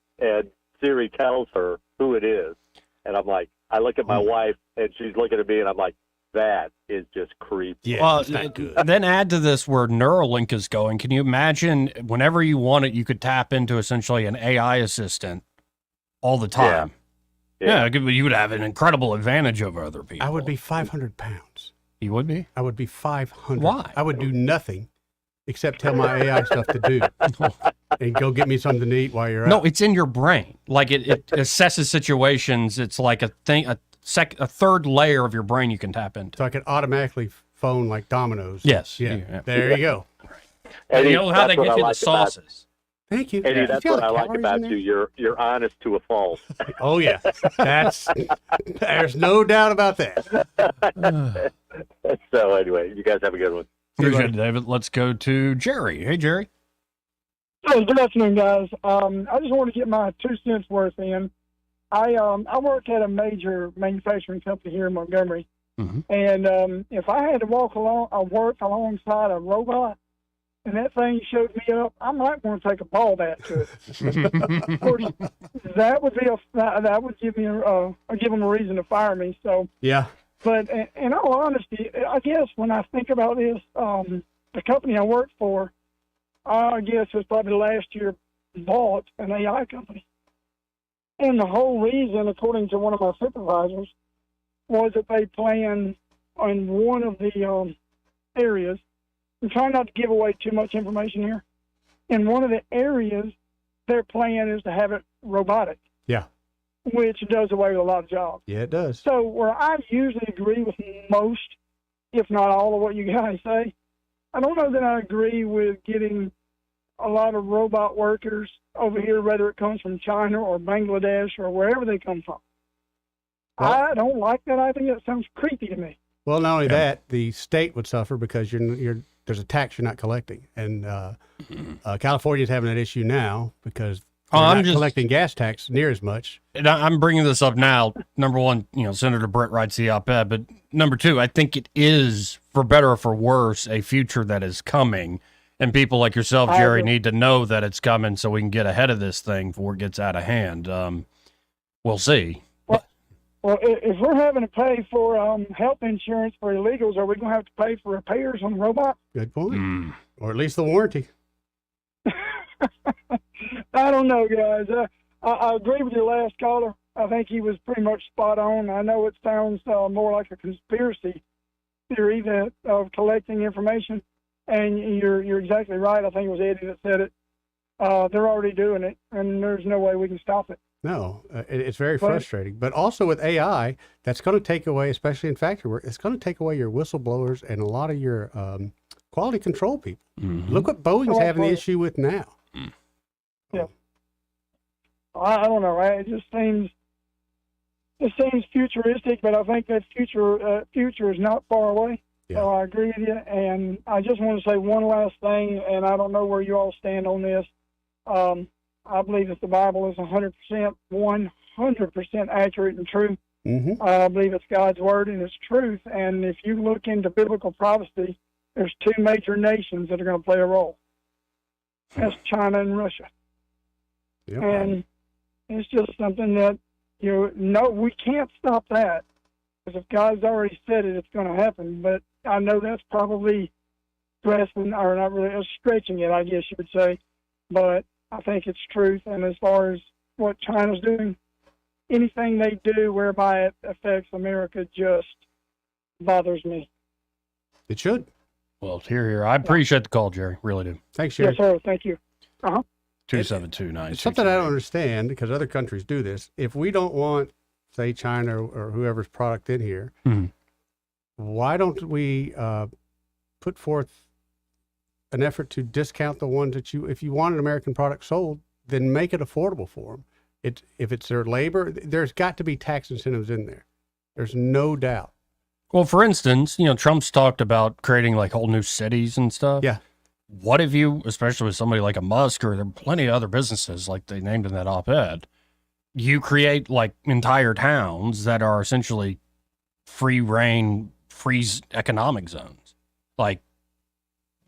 Siri tells her who it is. And I'm like, I look at my wife, and she's looking at me, and I'm like, that is just creepy. Yeah, well, it's not good. Then add to this where Neuralink is going. Can you imagine whenever you want it, you could tap into essentially an AI assistant all the time? Yeah, you would have an incredible advantage over other people. I would be 500 pounds. You would be? I would be 500. Why? I would do nothing except tell my AI stuff to do. And go get me something to eat while you're out. No, it's in your brain. Like it assesses situations. It's like a third layer of your brain you can tap into. So I could automatically phone like Domino's. Yes. Yeah. There you go. Eddie, you know how they get you the sauces. Thank you. Eddie, that's what I like about you. You're honest to a fault. Oh, yeah. There's no doubt about that. So anyway, you guys have a good one. Appreciate it, David. Let's go to Jerry. Hey, Jerry. Hey, good afternoon, guys. I just want to get my 2 cents worth in. I work at a major manufacturing company here in Montgomery, and if I had to work alongside a robot, and that thing showed me up, I might want to take a ball bat to it. Of course, that would give them a reason to fire me. So yeah. But in all honesty, I guess when I think about this, the company I work for, I guess it was probably last year, bought an AI company. And the whole reason, according to one of my supervisors, was that they plan on one of the areas, I'm trying not to give away too much information here, in one of the areas, their plan is to have it robotic. Yeah. Which does away with a lot of jobs. Yeah, it does. So where I usually agree with most, if not all of what you guys say, I don't know that I agree with getting a lot of robot workers over here, whether it comes from China or Bangladesh or wherever they come from. Well, I don't like that idea. It sounds creepy to me. Well, not only that, the state would suffer because there's a tax you're not collecting. And California's having that issue now because they're not collecting gas tax near as much. And I'm bringing this up now. Number one, Senator Brett writes the op-ed, but number two, I think it is, for better or for worse, a future that is coming. And people like yourself, Jerry, need to know that it's coming so we can get ahead of this thing before it gets out of hand. We'll see. Well, if we're having to pay for health insurance for illegals, are we going to have to pay for repairs on the robot? Good point. Or at least the warranty. I don't know, guys. I agree with your last caller. I think he was pretty much spot on. I know it sounds more like a conspiracy theory of collecting information, and you're exactly right. I think it was Eddie that said it. They're already doing it, and there's no way we can stop it. No, it's very frustrating. But also with AI, that's going to take away, especially in factory work, it's going to take away your whistleblowers and a lot of your quality control people. Mm-hmm. Look what Boeing's having the issue with now. Yeah. I don't know. Right? It seems futuristic, but I think that future is not far away. Yeah. So I agree with you. And I just want to say one last thing, and I don't know where you all stand on this. I believe that the Bible is 100% accurate and true. Mm-hmm. I believe it's God's word and it's truth. And if you look into biblical prophecy, there's two major nations that are going to play a role. That's China and Russia. Yep. And it's just something that, we can't stop that. Because if God's already said it, it's going to happen. But I know that's probably stretching it, I guess you would say. But I think it's truth. And as far as what China's doing, anything they do whereby it affects America just bothers me. It should. Well, here. I appreciate the call, Jerry. Really do. Thanks, Jerry. Yes, sir. Thank you. 272-9. It's something I don't understand because other countries do this. If we don't want, say, China or whoever's product in here, why don't we put forth an effort to discount the ones that if you want an American product sold, then make it affordable for them. If it's their labor, there's got to be tax incentives in there. There's no doubt. Well, for instance, Trump's talked about creating like whole new cities and stuff. Yeah. What if you, especially with somebody like a Musk, or there are plenty of other businesses like they named in that op-ed, you create like entire towns that are essentially free reign, free economic zones. Like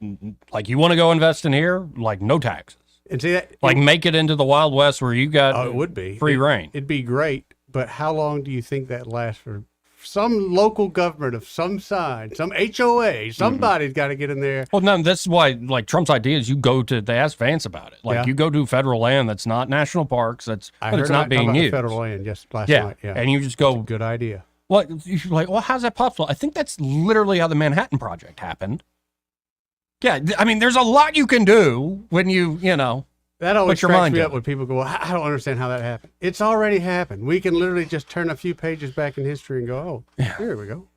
you want to go invest in here, like no taxes. And see that, make it into the Wild West where you got it would be free reign. It'd be great, but how long do you think that lasts for? Some local government of some side, some HOA, somebody's got to get in there. Well, no, that's why, Trump's idea is they asked Vance about it. You go to federal land that's not national parks, but it's not being used. Federal land just last night. Yeah. And you just go. That's a good idea. Well, you're like, well, how's that possible? I think that's literally how the Manhattan Project happened. Yeah, I mean, there's a lot you can do when That always put your cracks mind me to up when people go, well, I don't understand how that happened. It's already happened. We can literally just turn a few pages back in history and go, here we go.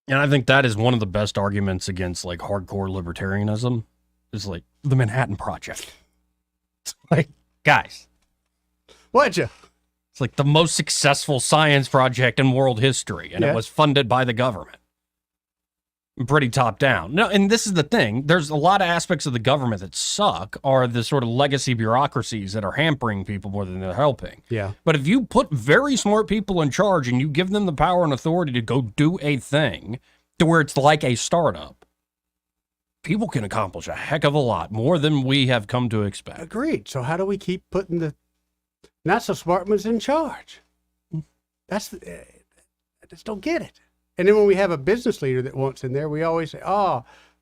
And I think that is one of the best arguments against hardcore libertarianism is the Manhattan Project. It's guys. What'd you? It's the most successful science project in world history, and it was funded by the government. Pretty top down. No, and this is the thing. There's a lot of aspects of the government that suck, are the sort of legacy bureaucracies that are hampering people more than they're helping. Yeah. But if you put very smart people in charge and you give them the power and authority to go do a thing to where it's like a startup, people can accomplish a heck of a lot more than we have come to expect. Agreed. So how do we keep putting the not so smart ones in charge? I just don't get it. And then when we have a business leader that wants in there, we always say,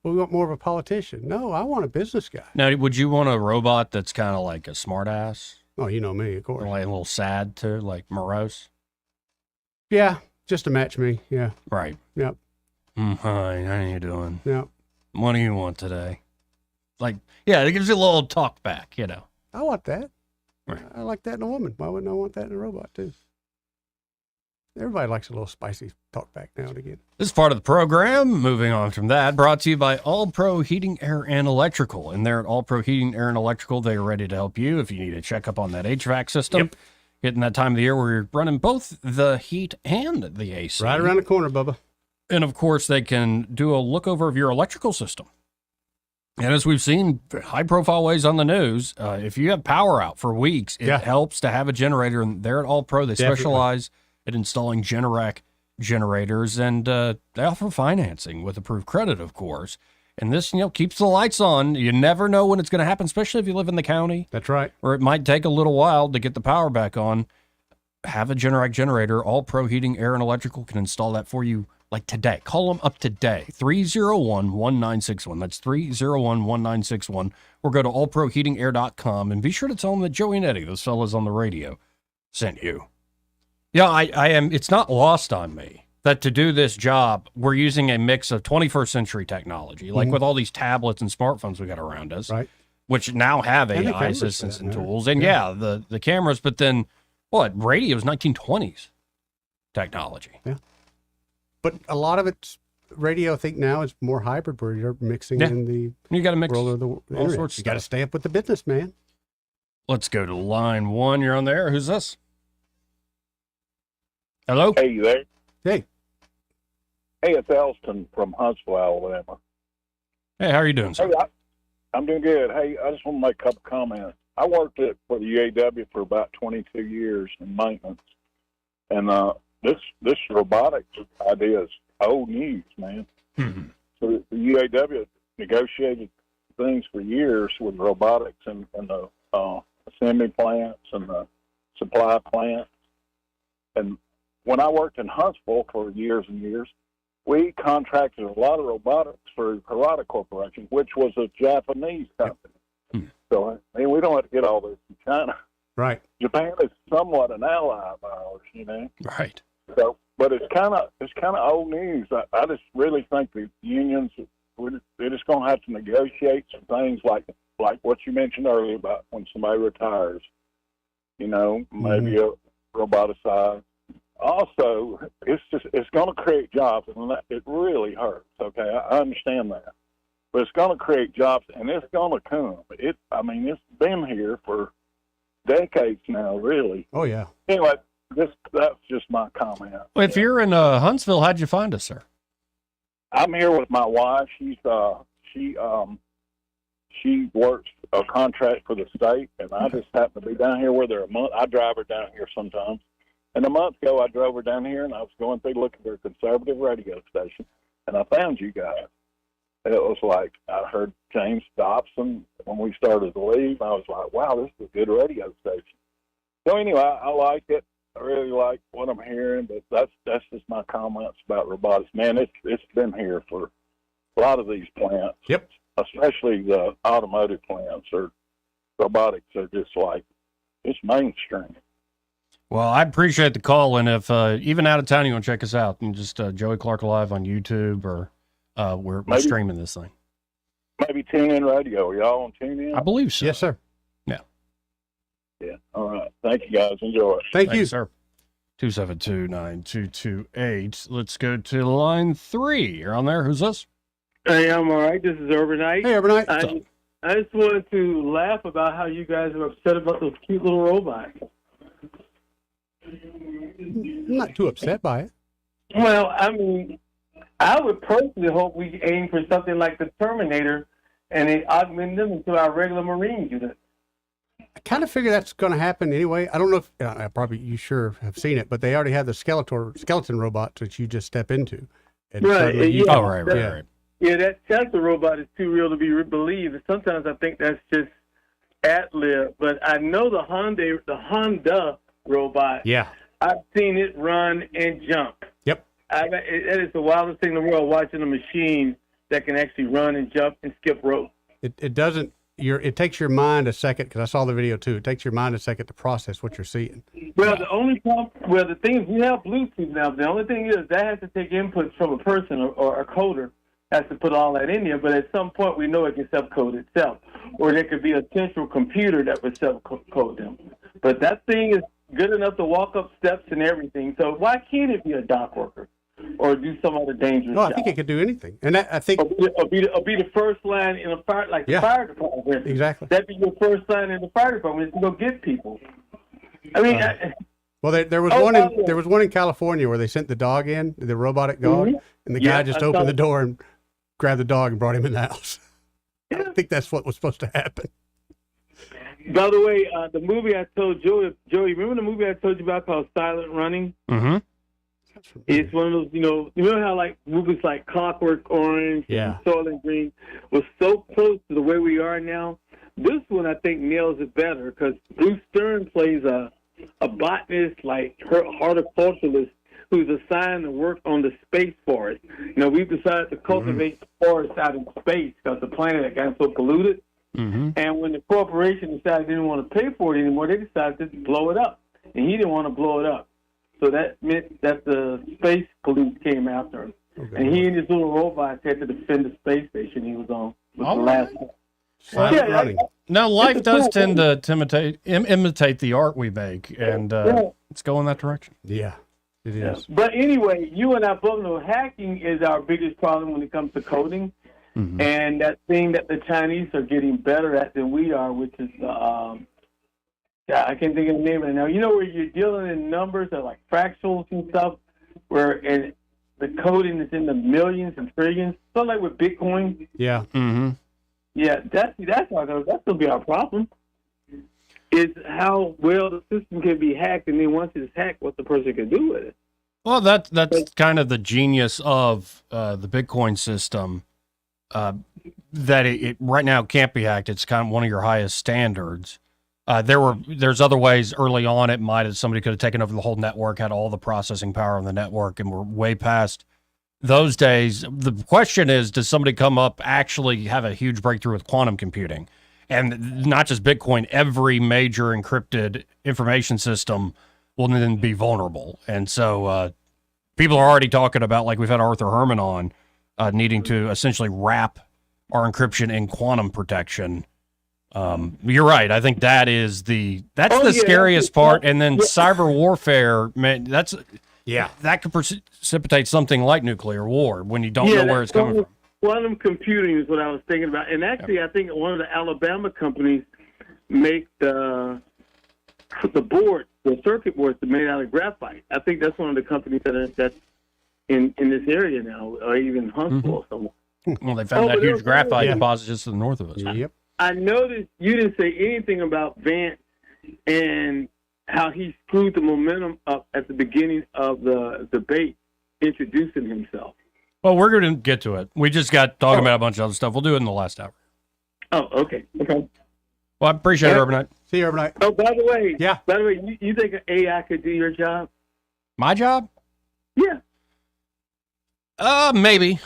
we want more of a politician. No, I want a business guy. Now, would you want a robot that's kind of like a smart ass? Oh, you know me, of course. Or a little sad too, like morose? Yeah, just to match me, yeah. Right. Yep. Hi, how you doing? Yep. What do you want today? It gives you a little talk back, I want that. Right. I like that in a woman. Why wouldn't I want that in a robot, too? Everybody likes a little spicy talk back now and again. This is part of the program. Moving on from that, brought to you by All Pro Heating, Air, and Electrical. And there at All Pro Heating, Air, and Electrical, they are ready to help you if you need a checkup on that HVAC system. Yep. Getting that time of the year where you're running both the heat and the AC. Right around the corner, Bubba. And, of course, they can do a look over of your electrical system. And as we've seen high-profile ways on the news, if you have power out for weeks, it helps to have a generator. And they're at All Pro. They specialize at installing Generac generators, and they offer financing with approved credit, of course. And this, keeps the lights on. You never know when it's going to happen, especially if you live in the county. That's right. Or it might take a little while to get the power back on. Have a Generac generator. All Pro Heating, Air, and Electrical can install that for you today. Call them up today. 301-1961. That's 301-1961. Or go to allproheatingair.com and be sure to tell them that Joey and Eddie, those fellas on the radio, sent you. Yeah, I am. It's not lost on me that to do this job, we're using a mix of 21st century technology, with all these tablets and smartphones we got around us, right? Which now have And AI assistants and tools, and the cameras. But then, radio's 1920s technology. Yeah, but a lot of it's radio, I think now is more hybrid, where you're mixing in the you got to mix world of the all internet. sorts of You got to stuff. stay up with the business, man. Let's go to line 1. You're on there. Who's this? Hello? Hey, you there? Hey. Hey, it's Elston from Huntsville, Alabama. Hey, how are you doing, sir? Hey, I'm doing good. Hey, I just want to make a couple comments. I worked for the UAW for about 22 years in maintenance, and this robotics idea is old news, man. So the UAW negotiated things for years with robotics and the assembly plants and the supply plants. And when I worked in Huntsville for years and years, we contracted a lot of robotics for Hirata Corporation, which was a Japanese company. So, I mean, we don't have to get all this from China. Right. Japan is somewhat an ally of ours, you know. Right. So, but it's kind of old news. I just really think the unions, they're just going to have to negotiate some things like what you mentioned earlier about when somebody retires, you know, maybe a roboticized. Also, it's going to create jobs, and it really hurts. Okay, I understand that, but it's going to create jobs, and it's going to come. It's been here for decades now, really. Oh yeah. Anyway, that's just my comment. Well, if you're in Huntsville, how'd you find us, sir? I'm here with my wife. She works a contract for the state, and I just happen to be down here with her a month. I drive her down here sometimes. And a month ago, I drove her down here, and I was going through looking for a conservative radio station, and I found you guys. It was like I heard James Dobson when we started to leave. I was like, wow, this is a good radio station. So anyway, I like it. I really like what I'm hearing, but that's just my comments about robotics. Man, it's been here for a lot of these plants. Yep. Especially the automotive plants or robotics are just like, it's mainstream. Well, I appreciate the call, and if even out of town you want to check us out, you can just Joey Clark Live on YouTube, or we're streaming this thing. Maybe Tune In Radio. Are y'all on Tune In? I believe so. Yes, sir. Yeah. Yeah. All right. Thank you, guys. Enjoy it. Thank you, sir. 272-9228. Let's go to line 3. You're on there. Who's this? Hey, I'm all right. This is Urbanite. Hey, Urbanite. I just wanted to laugh about how you guys are upset about those cute little robots. I'm not too upset by it. Well, I mean, I would personally hope we aim for something like the Terminator and they augment them into our regular Marine unit. I kind of figure that's going to happen anyway. I don't know if probably you sure have seen it, but they already have the skeleton robots that you just step into. And right. Yeah. Oh, right. Yeah, that Tesla robot is too real to be believed. And sometimes I think that's just ad-lib. But I know the Honda robot. Yeah. I've seen it run and jump. Yep. It is the wildest thing in the world, watching a machine that can actually run and jump and skip rope. It doesn't. It takes your mind a second, because I saw the video too. It takes your mind a second to process what you're seeing. Well, the thing is, we have Bluetooth now. The only thing is that has to take inputs from a person or a coder has to put all that in there. But at some point, we know it can self-code itself, or there could be a central computer that would self-code them. But that thing is good enough to walk up steps and everything. So why can't it be a dock worker or do some other dangerous No, I job? think it could do anything, and I think Or be the first line in a fire, like the fire department. Exactly. That'd be your first line in the fire department is to go get people. I mean, well, there was one in California where they sent the dog in, the robotic dog, and the guy just opened the door and grabbed the dog and brought him in the house. I think that's what was supposed to happen. By the way, the movie I told Joey, remember the movie I told you about called Silent Running? Mm-hmm. It's one of those, you remember how like movies like Clockwork Orange and Soylent Green was so close to the way we are now? This one, I think, nails it better because Bruce Stern plays a botanist, like horticulturalist, who's assigned to work on the space forest. We've decided to cultivate the forest out in space because the planet had gotten so polluted. Mm-hmm. And when the corporation decided they didn't want to pay for it anymore, they decided to blow it up. And he didn't want to blow it up. So that meant that the space police came after him. Okay. And he and his little robots had to defend the space station he was on. The last one. Now, life does tend to imitate the art we make, and it's going that direction. Yeah. It is. But anyway, you and I both know hacking is our biggest problem when it comes to coding. Mm-hmm. And that thing that the Chinese are getting better at than we are, which is I can't think of the name of it now. You know where you're dealing in numbers that like fractals and stuff, and the coding is in the millions and trillions. So like with Bitcoin. Yeah. Mm-hmm. Yeah, that's gonna be our problem. Is how well the system can be hacked, and then once it's hacked, what the person can do with it. Well, that's kind of the genius of the Bitcoin system. That it right now can't be hacked. It's kind of one of your highest standards. There's other ways early on somebody could have taken over the whole network, had all the processing power on the network, and we're way past those days. The question is, does somebody come up actually have a huge breakthrough with quantum computing? And not just Bitcoin, every major encrypted information system will then be vulnerable. And so people are already talking about, like we've had Arthur Herman on, needing to essentially wrap our encryption in quantum protection. You're right. I think that's the scariest part. And then cyber warfare, man, that could precipitate something like nuclear war when you don't know where it's coming from. Quantum computing is what I was thinking about. And actually, I think one of the Alabama companies make the circuit boards made out of graphite. I think that's one of the companies that's in this area now, or even Huntsville or somewhere. Well, they found that huge graphite deposit just to the north of us. Yep. I noticed you didn't say anything about Vance and how he screwed the momentum up at the beginning of the debate, introducing himself. Well, we're going to get to it. We just got talking about a bunch of other stuff. We'll do it in the last hour. Oh, okay. Well, I appreciate it, Urbanite. See you, Urbanite. Oh, by the way, you think an AI could do your job? My job? Yeah. Maybe.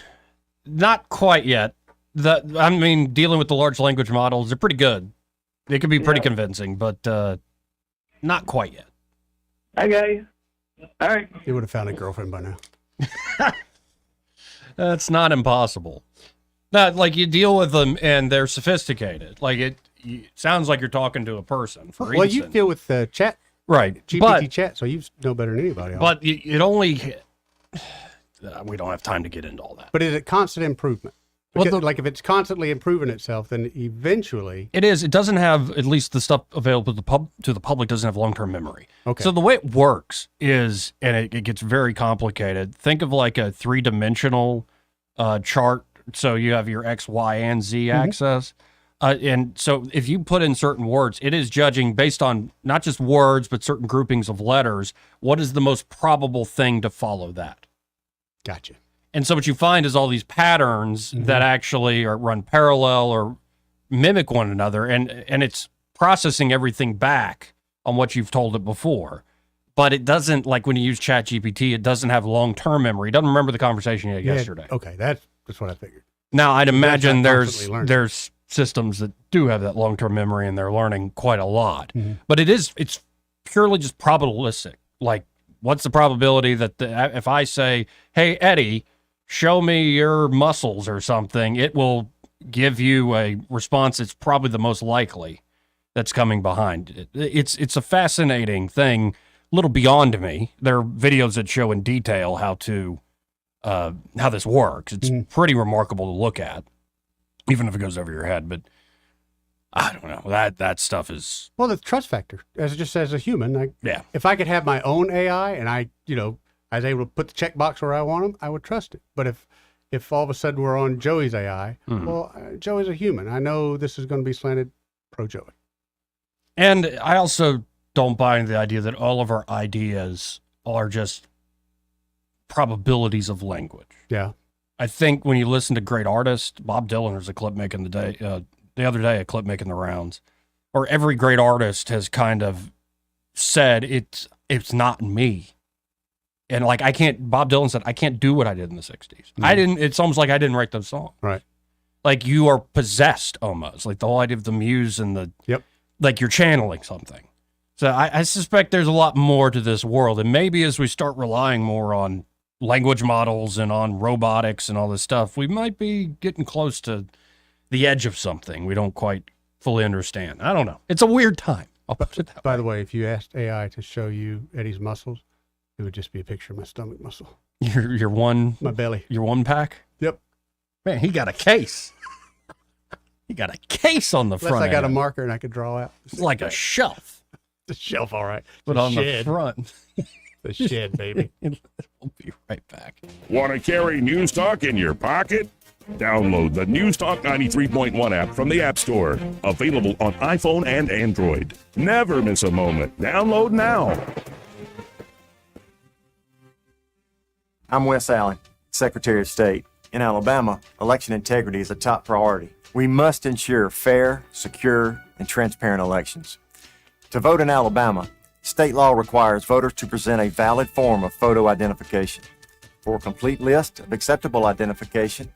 Not quite yet. Dealing with the large language models, they're pretty good. They can be pretty convincing, but not quite yet. I got you. All right. You would have found a girlfriend by now. That's not impossible. No, like you deal with them and they're sophisticated. Like it sounds like you're talking to a person. Well, you deal with chat, right? GPT chat, so you know better than anybody else. But it only we don't have time to get into all that. But is it constant improvement? Because, like if it's constantly improving itself, then eventually it is. It doesn't have, at least the stuff available to the public doesn't have long-term memory. Okay. So the way it works is, and it gets very complicated. Think of like a three-dimensional chart. So you have your X, Y, and Z axis. And so if you put in certain words, it is judging based on not just words, but certain groupings of letters. What is the most probable thing to follow that? Gotcha. And so what you find is all these patterns that actually run parallel or mimic one another, and it's processing everything back on what you've told it before. But it doesn't, like when you use ChatGPT, it doesn't have long-term memory. It doesn't remember the conversation you had yesterday. Okay, that's what I figured. Now, I'd imagine there's systems that do have that long-term memory, and they're learning quite a lot. But it's purely just probabilistic. Like, what's the probability that if I say, hey, Eddie, show me your muscles or something, it will give you a response that's probably the most likely that's coming behind it. It's a fascinating thing, a little beyond me. There are videos that show in detail how this works. It's pretty remarkable to look at, even if it goes over your head. But I don't know. That stuff is... Well, the trust factor, as a human. If I could have my own AI and I was able to put the checkbox where I want them, I would trust it. But if all of a sudden we're on Joey's AI, well, Joey's a human. I know this is going to be slanted pro Joey. And I also don't buy into the idea that all of our ideas are just probabilities of language. Yeah. I think when you listen to great artists, Bob Dylan, there's a clip making the other day, a clip making the rounds, or every great artist has kind of said it's not me. And like Bob Dylan said, I can't do what I did in the 60s. It's almost like I didn't write those songs. Right. Like you are possessed almost, like the whole idea of the muse and like you're channeling something. So I suspect there's a lot more to this world. And maybe as we start relying more on language models and on robotics and all this stuff, we might be getting close to the edge of something we don't quite fully understand. I don't know. It's a weird time. I'll put it that way. By the way, if you asked AI to show you Eddie's muscles, It would just be a picture of my stomach muscle. Your one, my belly. Your one pack? Yep. Man, he got a case. He got a case on the Unless front. I got a marker and I could draw out. It's like a shelf. The shelf, all right. But on the front. The shed, baby. We'll be right back. Want to carry News Talk in your pocket? Download the News Talk 93.1 app from the App Store. Available on iPhone and Android. Never miss a moment. Download now. I'm Wes Allen, Secretary of State. In Alabama, election integrity is a top priority. We must ensure fair, secure, and transparent elections. To vote in Alabama, state law requires voters to present a valid form of photo identification. For a complete list of acceptable identification,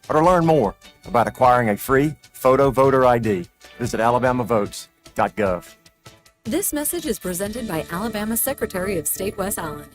or to learn more about acquiring a free photo voter ID, visit alabamavotes.gov. This message is presented by Alabama Secretary of State Wes Allen.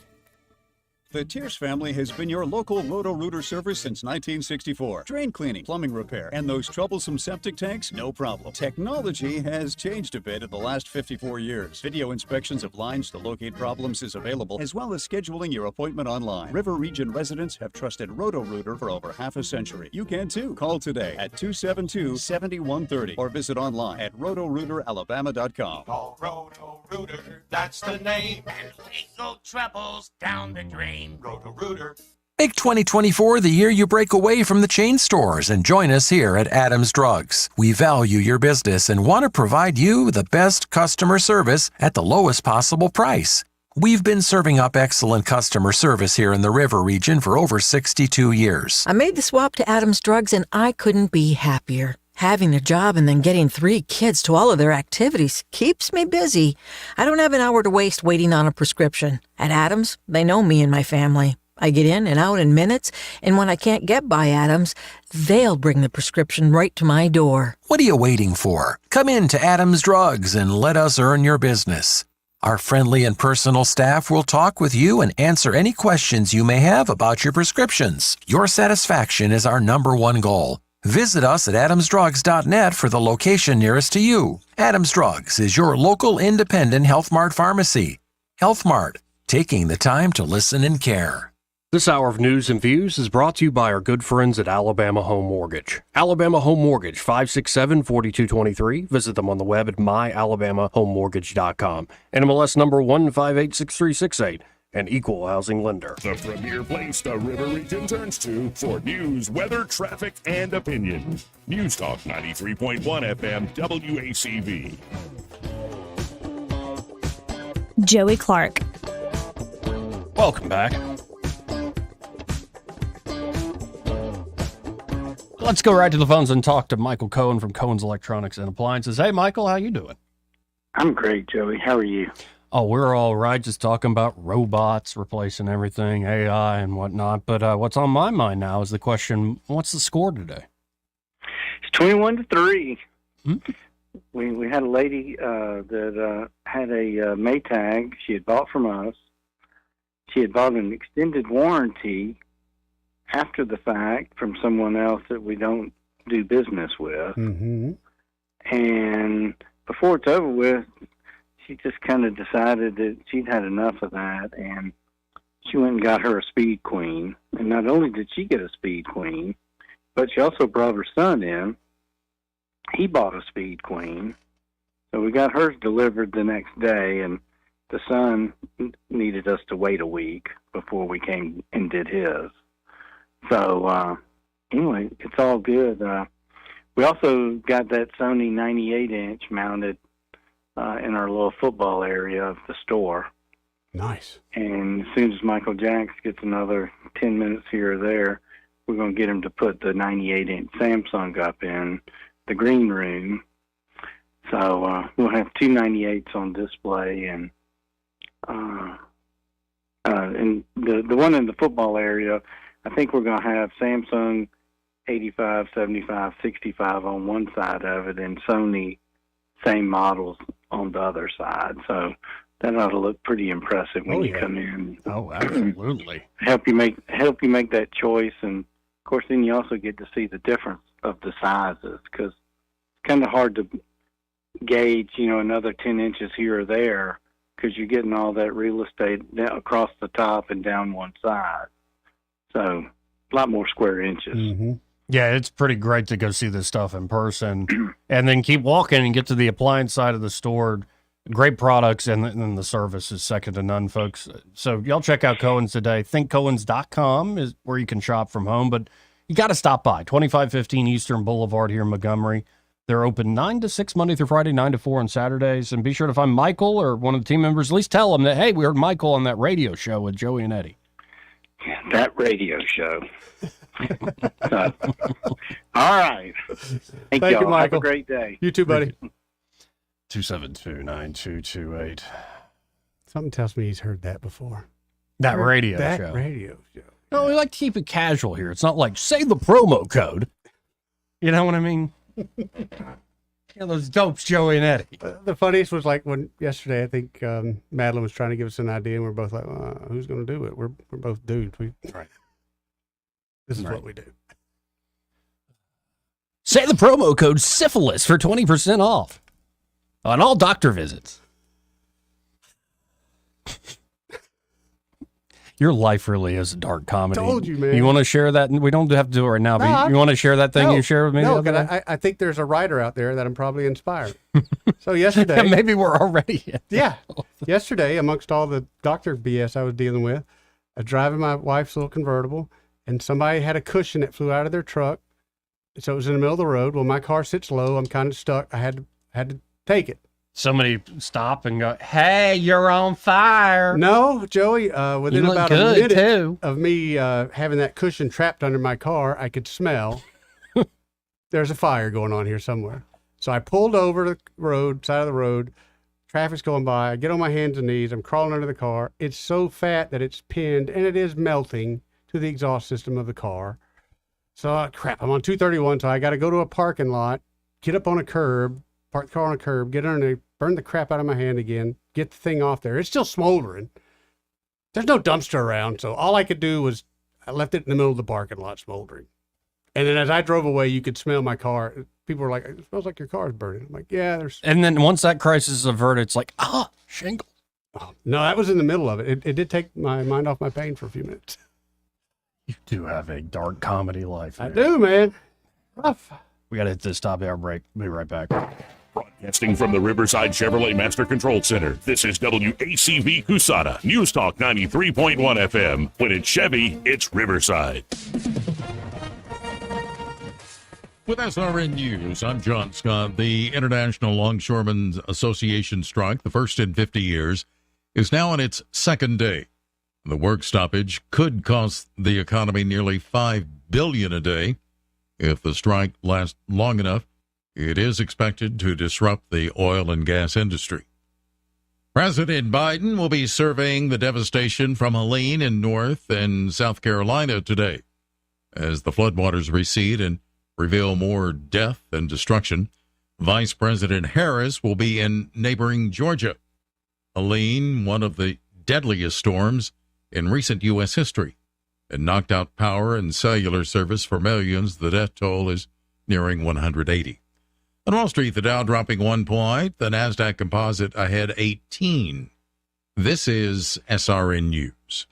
The Tierce family has been your local Roto-Rooter service since 1964. Drain cleaning, plumbing repair, and those troublesome septic tanks, no problem. Technology has changed a bit in the last 54 years. Video inspections of lines to locate problems is available, as well as scheduling your appointment online. River Region residents have trusted Roto-Rooter for over half a century. You can too. Call today at 272-7130 or visit online at rotorooteralabama.com. Call Roto-Rooter, that's the name, and legal troubles down the drain. Roto-Rooter. Make 2024 the year you break away from the chain stores and join us here at Adams Drugs. We value your business and want to provide you the best customer service at the lowest possible price. We've been serving up excellent customer service here in the River Region for over 62 years. I made the swap to Adams Drugs and I couldn't be happier. Having a job and then getting 3 kids to all of their activities keeps me busy. I don't have an hour to waste waiting on a prescription. At Adams, they know me and my family. I get in and out in minutes, and when I can't get by Adams, they'll bring the prescription right to my door. What are you waiting for? Come in to Adams Drugs and let us earn your business. Our friendly and personal staff will talk with you and answer any questions you may have about your prescriptions. Your satisfaction is our #1 goal. Visit us at adamsdrugs.net for the location nearest to you. Adams Drugs is your local independent Health Mart pharmacy. Health Mart, taking the time to listen and care. This hour of news and views is brought to you by our good friends at Alabama Home Mortgage. Alabama Home Mortgage, 567-4223. Visit them on the web at myalabamahomemortgage.com. NMLS number 1586368. An equal housing lender. The premier place the River Region turns to for news, weather, traffic, and opinion. News Talk 93.1 FM WACV. Joey Clark. Welcome back. Let's go right to the phones and talk to Michael Cohen from Cohen's Electronics and Appliances. Hey, Michael, how you doing? I'm great, Joey. How are you? Oh, we're all right, just talking about robots replacing everything, AI and whatnot. But what's on my mind now is the question, what's the score today? It's 21-3. We had a lady that had a Maytag she had bought from us. She had bought an extended warranty after the fact from someone else that we don't do business with. Mm-hmm. And before it's over with, she just kind of decided that she'd had enough of that, and she went and got her a Speed Queen. And not only did she get a Speed Queen, but she also brought her son in. He bought a Speed Queen. So we got hers delivered the next day, and the son needed us to wait a week before we came and did his. So anyway, it's all good. We also got that Sony 98-inch mounted in our little football area of the store. Nice. And as soon as Michael Jacks gets another 10 minutes here or there, we're going to get him to put the 98-inch Samsung up in the green room. So we'll have two 98s on display, and the one in the football area, I think we're going to have Samsung 85, 75, 65 on one side of it, and Sony same models on the other side. So that ought to look pretty impressive when you come in. Oh, absolutely. Help you make that choice, and of course, then you also get to see the difference of the sizes, because it's kind of hard to gauge, another 10 inches here or there, because you're getting all that real estate down across the top and down one side. So a lot more square inches. Mm-hmm. Yeah, it's pretty great to go see this stuff in person and then keep walking and get to the appliance side of the store. Great products, and then the service is second to none, folks. So y'all check out Cohen's today. ThinkCohens.com is where you can shop from home, but you got to stop by. 2515 Eastern Boulevard here in Montgomery. They're open 9 to 6 Monday through Friday, 9 to 4 on Saturdays. And be sure to find Michael or one of the team members. At least tell them that, hey, we heard Michael on that radio show with Joey and Eddie. That radio show. All right. Thank you, y'all. Michael. Have a great day. You too, buddy. 272-9228. Something tells me he's heard that before. That radio show. That radio show. No, we like to keep it casual here. It's not like, say the promo code. You know what I mean? Yeah, those dopes, Joey and Eddie. The funniest was like when yesterday, I think Madeline was trying to give us an idea, and we're both like, who's going to do it? We're both dudes. Right. This is what we do. Say the promo code syphilis for 20% off on all doctor visits. Your life really is a dark comedy. Told you, man. You want to share that? We don't have to do it right now, but you want to share that thing you shared with me? No, the other day? I think there's a writer out there that I'm probably inspired. So yesterday. Maybe we're already. Yeah. Yesterday, amongst all the doctor BS I was dealing with, I was driving my wife's little convertible, and somebody had a cushion that flew out of their truck. So it was in the middle of the road. Well, my car sits low. I'm kind of stuck. I had to take it. Somebody stop and go, hey, you're on fire. No, Joey, within You look about good, a minute too. of me having that cushion trapped under my car, I could smell there's a fire going on here somewhere. So I pulled over the road, side of the road. Traffic's going by. I get on my hands and knees. I'm crawling under the car. It's so fat that it's pinned, and it is melting to the exhaust system of the car. So, crap, I'm on 231, so I got to go to a parking lot, get up on a curb, park the car on a curb, get under, burn the crap out of my hand again, get the thing off there. It's still smoldering. There's no dumpster around, so all I could do was I left it in the middle of the parking lot smoldering. And then as I drove away, you could smell my car. People were like, it smells like your car's burning. I'm like, yeah, there's... And then once that crisis is averted, it's like, shingles. Oh, no, that was in the middle of it. It did take my mind off my pain for a few minutes. You do have a dark comedy life. I do, man. Rough. We got to hit this top hour break. We'll be right back. Broadcasting from the Riverside Chevrolet Master Control Center, this is WACV Cusana, News Talk 93.1 FM. When it's Chevy, it's Riverside. With SRN News, I'm John Scott. The International Longshoremen's Association strike, the first in 50 years, is now on its second day. The work stoppage could cost the economy nearly $5 billion a day. If the strike lasts long enough, it is expected to disrupt the oil and gas industry. President Biden will be surveying the devastation from Helene in North and South Carolina today. As the floodwaters recede and reveal more death and destruction, Vice President Harris will be in neighboring Georgia. Helene, one of the deadliest storms in recent U.S. history, and knocked out power and cellular service for millions. The death toll is nearing 180. On Wall Street, the Dow dropping 1 point, the NASDAQ Composite ahead 18. This is SRN News.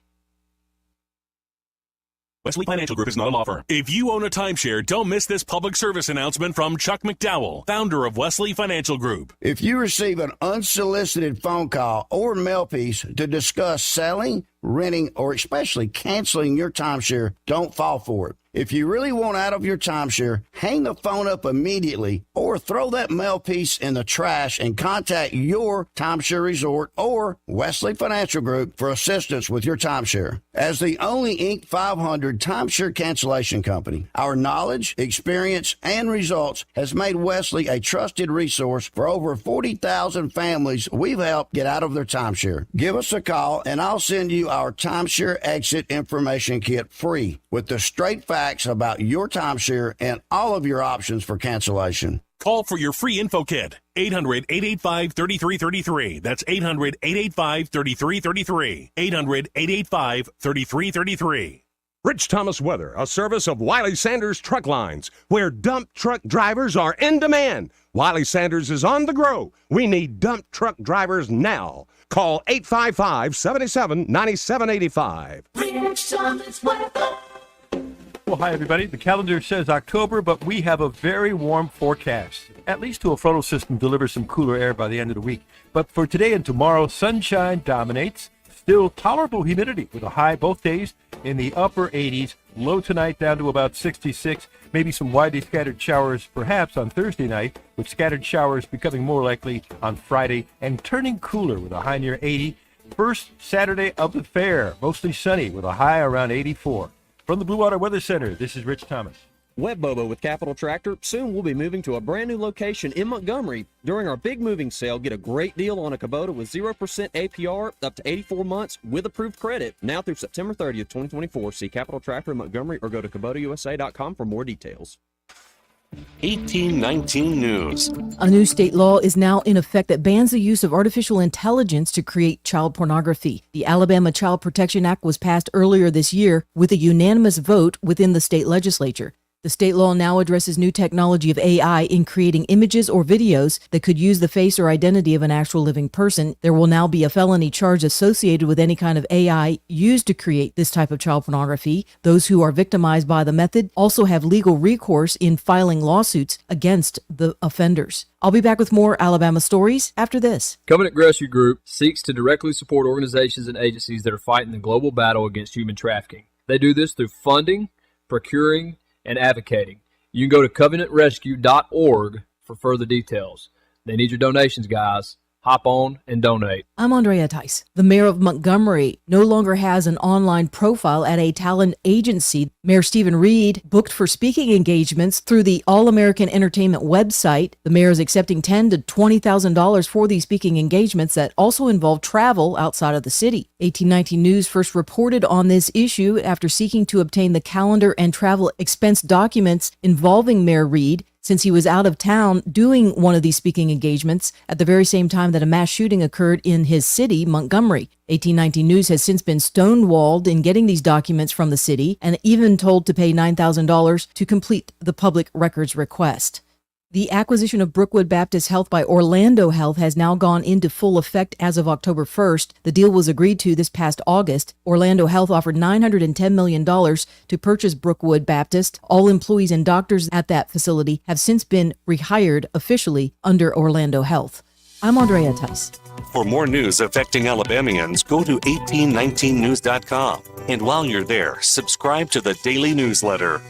Wesley Financial Group is not a law firm. If you own a timeshare, don't miss this public service announcement from Chuck McDowell, founder of Wesley Financial Group. If you receive an unsolicited phone call or mail piece to discuss selling, renting, or especially canceling your timeshare, don't fall for it. If you really want out of your timeshare, hang the phone up immediately or throw that mail piece in the trash and contact your timeshare resort or Wesley Financial Group for assistance with your timeshare. As the only Inc. 500 timeshare cancellation company, our knowledge, experience, and results has made Wesley a trusted resource for over 40,000 families we've helped get out of their timeshare. Give us a call and I'll send you our timeshare exit information kit free with the straight facts about your timeshare and all of your options for cancellation. Call for your free info kit. 800-885-3333. That's 800-885-3333. 800-885-3333. Rich Thomas Weather, a service of Wiley Sanders Truck Lines, where dump truck drivers are in demand. Wiley Sanders is on the grow. We need dump truck drivers now. Call 855-77-9785. Rich Thomas Weather. Well, hi, everybody. The calendar says October, but we have a very warm forecast. At least till a frontal system delivers some cooler air by the end of the week. But for today and tomorrow, sunshine dominates. Still tolerable humidity with a high both days in the upper 80s. Low tonight down to about 66. Maybe some widely scattered showers perhaps on Thursday night, with scattered showers becoming more likely on Friday and turning cooler with a high near 80. First Saturday of the fair, mostly sunny with a high around 84. From the Blue Water Weather Center, this is Rich Thomas. Web Bobo with Capital Tractor. Soon we'll be moving to a brand new location in Montgomery. During our big moving sale, get a great deal on a Kubota with 0% APR up to 84 months with approved credit. Now through September 30th, 2024. See Capital Tractor in Montgomery or go to KubotaUSA.com for more details. 1819 News. A new state law is now in effect that bans the use of artificial intelligence to create child pornography. The Alabama Child Protection Act was passed earlier this year with a unanimous vote within the state legislature. The state law now addresses new technology of AI in creating images or videos that could use the face or identity of an actual living person. There will now be a felony charge associated with any kind of AI used to create this type of child pornography. Those who are victimized by the method also have legal recourse in filing lawsuits against the offenders. I'll be back with more Alabama stories after this. Covenant Rescue Group seeks to directly support organizations and agencies that are fighting the global battle against human trafficking. They do this through funding, procuring, and advocating. You can go to covenantrescue.org for further details. They need your donations, guys. Hop on and donate. I'm Andrea Tice. The mayor of Montgomery no longer has an online profile at a talent agency. Mayor Stephen Reed booked for speaking engagements through the All-American Entertainment website. The mayor is accepting $10,000 to $20,000 for these speaking engagements that also involve travel outside of the city. 1819 News first reported on this issue after seeking to obtain the calendar and travel expense documents involving Mayor Reed, since he was out of town doing one of these speaking engagements at the very same time that a mass shooting occurred in his city, Montgomery. 1819 News has since been stonewalled in getting these documents from the city and even told to pay $9,000 to complete the public records request. The acquisition of Brookwood Baptist Health by Orlando Health has now gone into full effect as of October 1st. The deal was agreed to this past August. Orlando Health offered $910 million to purchase Brookwood Baptist. All employees and doctors at that facility have since been rehired officially under Orlando Health. I'm Andrea Tice. For more news affecting Alabamians, go to 1819news.com. And while you're there, subscribe to the daily newsletter.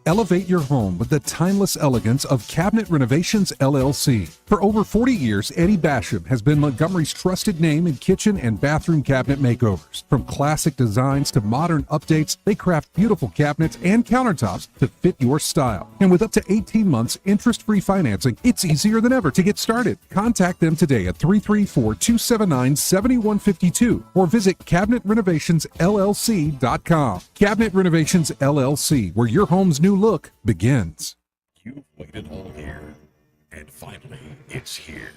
Elevate your home with the timeless elegance of Cabinet Renovations, LLC. For over 40 years, Eddie Basham has been Montgomery's trusted name in kitchen and bathroom cabinet makeovers. From classic designs to modern updates, they craft beautiful cabinets and countertops to fit your style. And with up to 18 months interest-free financing, it's easier than ever to get started. Contact them today at 334-279-7152 or visit CabinetRenovationsLLC.com. Cabinet Renovations, LLC, where your home's new look begins. You've waited all year, and finally, it's here.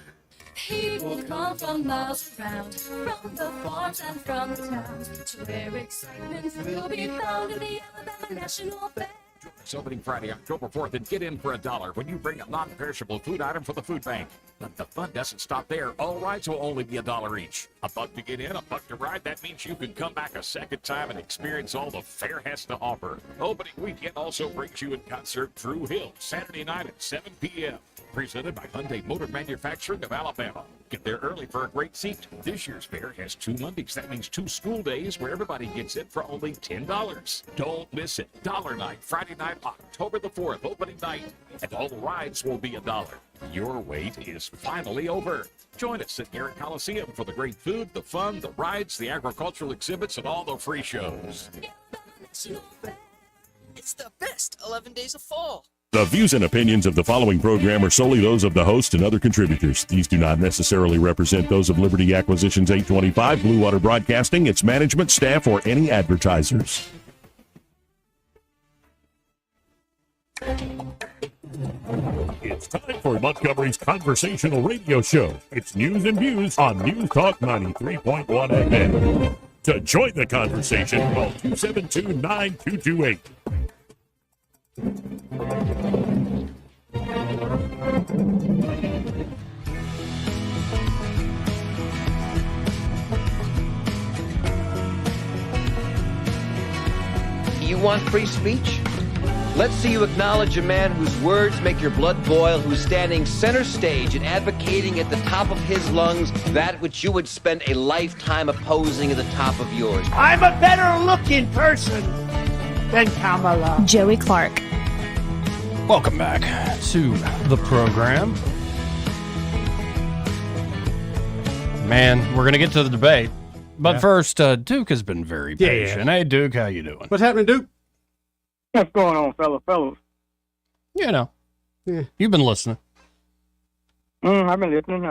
People come from miles around, from the farms and from the towns, to where excitement will be found in the Alabama National Fair. It's opening Friday, October 4th, and get in for $1 when you bring a non-perishable food item for the food bank. But the fun doesn't stop there. All rides will only be $1 each. $1 to get in, $1 to ride. That means you can come back a second time and experience all the fair has to offer. Opening weekend also brings you in concert Drew Hill, Saturday night at 7 p.m. Presented by Hyundai Motor Manufacturing of Alabama. Get there early for a great seat. This year's fair has 2 Mondays. That means 2 school days where everybody gets in for only $10. Don't miss it. Dollar Night, Friday night, October the 4th, opening night. And all the rides will be $1. Your wait is finally over. Join us at Garrett Coliseum for the great food, the fun, the rides, the agricultural exhibits, and all the free shows. It's the best 11 days of fall. The views and opinions of the following program are solely those of the host and other contributors. These do not necessarily represent those of Liberty Acquisitions 825, Blue Water Broadcasting, its management, staff, or any advertisers. It's time for Montgomery's conversational radio show. It's news and views on News Talk 93.1 FM. To join the conversation, call 272-9228. You want free speech? Let's see you acknowledge a man whose words make your blood boil, who's standing center stage and advocating at the top of his lungs that which you would spend a lifetime opposing at the top of yours. I'm a better looking person than Kamala. Joey Clark. Welcome back to the program. Man, we're going to get to the debate. But first, Duke has been very patient. Hey, Duke, how you doing? What's happening, Duke? What's going on, fellas? You know. Yeah. You've been listening. I've been listening.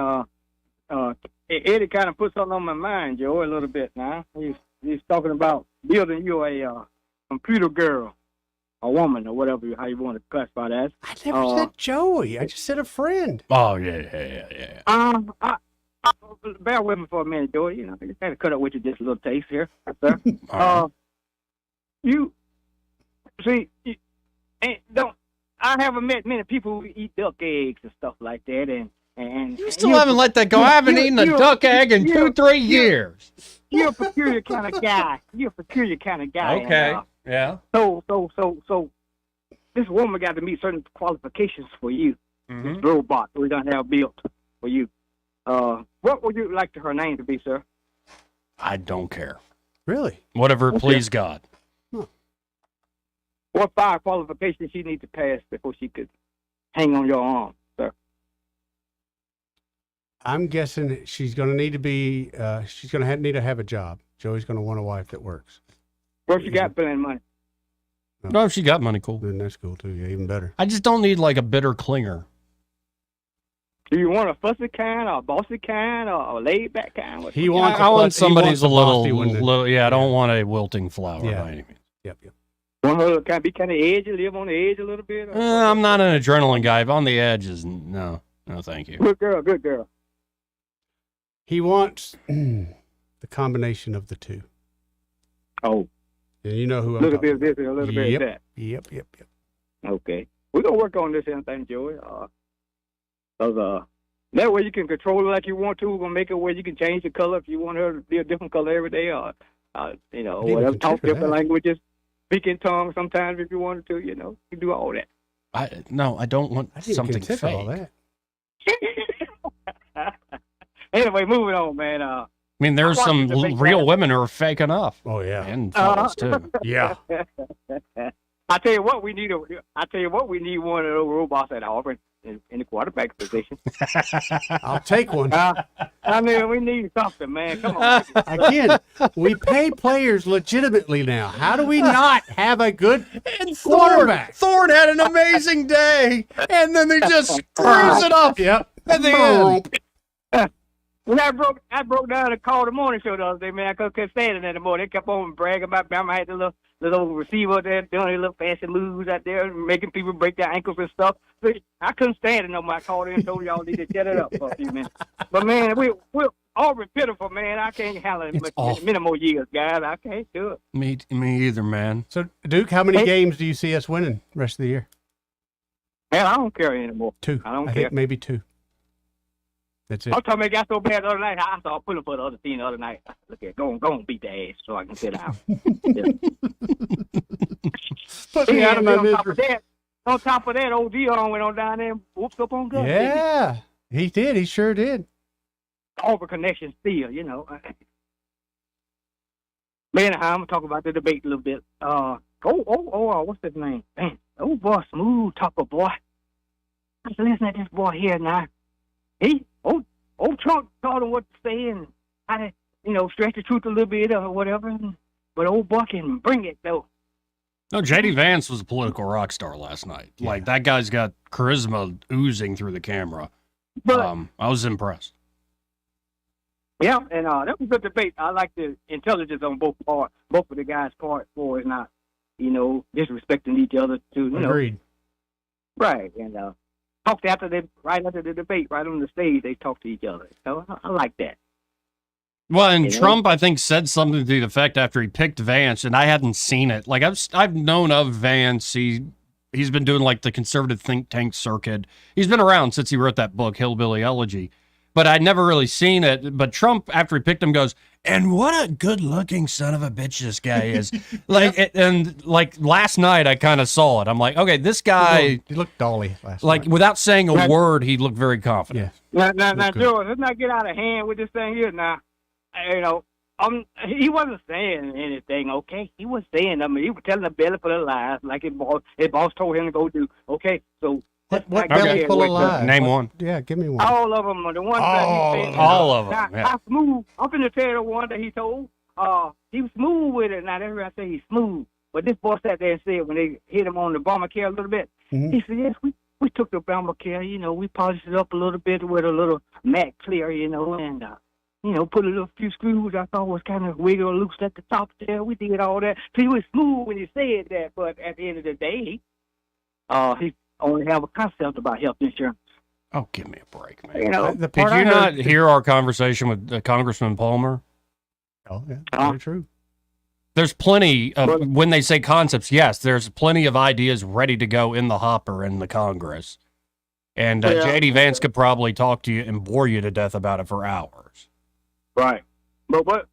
Eddie kind of put something on my mind, Joe, a little bit now. He's talking about building you a computer girl, a woman, or whatever, how you want to classify that. I never said Joey. I just said a friend. Oh, yeah. Bear with me for a minute, Joey. You know, I just had to cut up with you just a little taste here, sir. You see, I haven't met many people who eat duck eggs and stuff like that, and you still haven't let that go. I haven't eaten a duck egg in 2-3 years. You're a peculiar kind of guy. Okay. And, So, this woman got to meet certain qualifications for you. This robot we're gonna have built for you. What would you like her name to be, sir? I don't care. Really? Whatever it please God. What 5 qualifications she needs to pass before she could hang on your arm, sir? I'm guessing she's going to need to be. She's going to need to have a job. Joey's going to want a wife that works. Where she got plenty of money? No, if she got money, cool. Then that's cool too. Yeah, even better. I just don't need like a bitter clinger. Do you want a fussy kind, or a bossy kind, or a laid back kind? He wants. I want somebody who's a little. I don't want a wilting flower by any means. Yep. Want her to be kind of edgy, live on the edge a little bit? I'm not an adrenaline guy. If on the edge is no, thank you. Good girl. He wants the combination of the two. Oh. And you know who a I'm little talking bit of this, a little bit of that. Yep. Okay. We're going to work on this thing, Joey. That way you can control it like you want to. We're going to make it where you can change the color if you want her to be a different color every day, or, whatever, talk different languages, speak in tongues sometimes if you wanted to, you can do all that. I don't want something fake. All that. Anyway, moving on, man. I mean, there's some real women who are fake enough. Oh, yeah. And fellas, too. Yeah. I tell you what, we need one of those robots at Auburn in the quarterback position. I'll take one. I mean, we need something, man. Come on. Again, we pay players legitimately now. How do we not have a good quarterback? Thorne had an amazing day, and then they just screws it up. Yep. At the end. When I broke down and called the morning show the other day, man, I couldn't stand it anymore. They kept on bragging about me. I had the little receiver there doing their little fancy moves out there, making people break their ankles and stuff. But I couldn't stand it no more. I called in and told y'all need to shut it up for a few minutes. But man, we're all pitiful, man. I can't handle it many more years, guys. I can't do it. Me either, man. So, Duke, how many games do you see us winning the rest of the year? Man, I don't care anymore. 2. I don't care. Think maybe 2. That's it. I'm talking about it got so bad the other night. I saw pulling for the other team the other night. Look at go on, beat the ass so I can sit down. Put me out of my misery. On top of that, old Dion went on down there and whooped up on guns. Yeah, he did. He sure did. Auburn connection still, Man, I'm gonna talk about the debate a little bit. What's his name? Man, old boy, smooth talker boy. Just listen to this boy here now. Old Trump taught him what to say and how to, stretch the truth a little bit or whatever. But old boy can bring it though. No, J.D. Vance was a political rock star last night. Yeah. Like, that guy's got charisma oozing through the camera. But, I was impressed. Yeah, and that was a good debate. I like the intelligence on both of the guys' part, for is not, disrespecting each other too. Agreed. Right, and talked right after the debate, right on the stage, they talked to each other. So I like that. Well, and You know? Trump, I think, said something to the effect after he picked Vance, and I hadn't seen it. Like I've known of Vance. He's been doing like the conservative think tank circuit. He's been around since he wrote that book, Hillbilly Elegy. But I'd never really seen it. But Trump, after he picked him, goes, "And what a good-looking son of a bitch this guy is." And last night, I kind of saw it. I'm like, okay, this guy. He looked dolly last Like night. without saying a word, he looked very confident. Yeah. Now, George, let's not get out of hand with this thing here. Now, you know, he wasn't saying anything. Okay, he was saying. I mean, he was telling a belly full of lies, like his boss told him to go do. Okay, so. What belly full of lies? Name one. Yeah, give me one. All of them. The ones that he said. All of them. Now, Yeah. how smooth. I'm finna tell you the one that he told. He was smooth with it. Now, that's where I say he's smooth. But this boy sat there and said when they hit him on the Obamacare a little bit, he said, yes, we took the Obamacare, you know, we polished it up a little bit with a little matte clear, you know, and, you know, put a little few screws I thought was kind of wiggle or loose at the top there. We did all that. So he was smooth when he said that, but at the end of the day, he only have a concept about health insurance. Oh, give me a break, man. You know, Did you not hear our conversation with Congressman Palmer? Oh, yeah, very true. There's plenty of, when they say concepts, yes, there's plenty of ideas ready to go in the hopper in the Congress. And J.D. Vance could probably talk to you and bore you to death about it for hours. Right. But what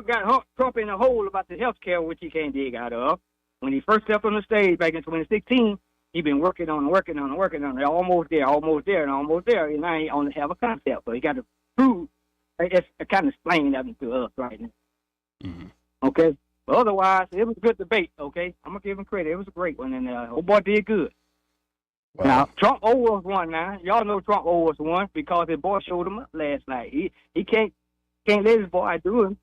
got Trump in a hole about the health care, which he can't dig out of, when he first stepped on the stage back in 2016, he been working on it, almost there. And now he only have a concept, so he got to prove. It's kind of explaining that to us right now. Mm-hmm. Okay? But otherwise, it was a good debate, okay? I'm going to give him credit. It was a great one, and old boy did good. Wow. Now, Trump owes us one now. Y'all know Trump owes us one because his boy showed him up last night. He can't let his boy do him.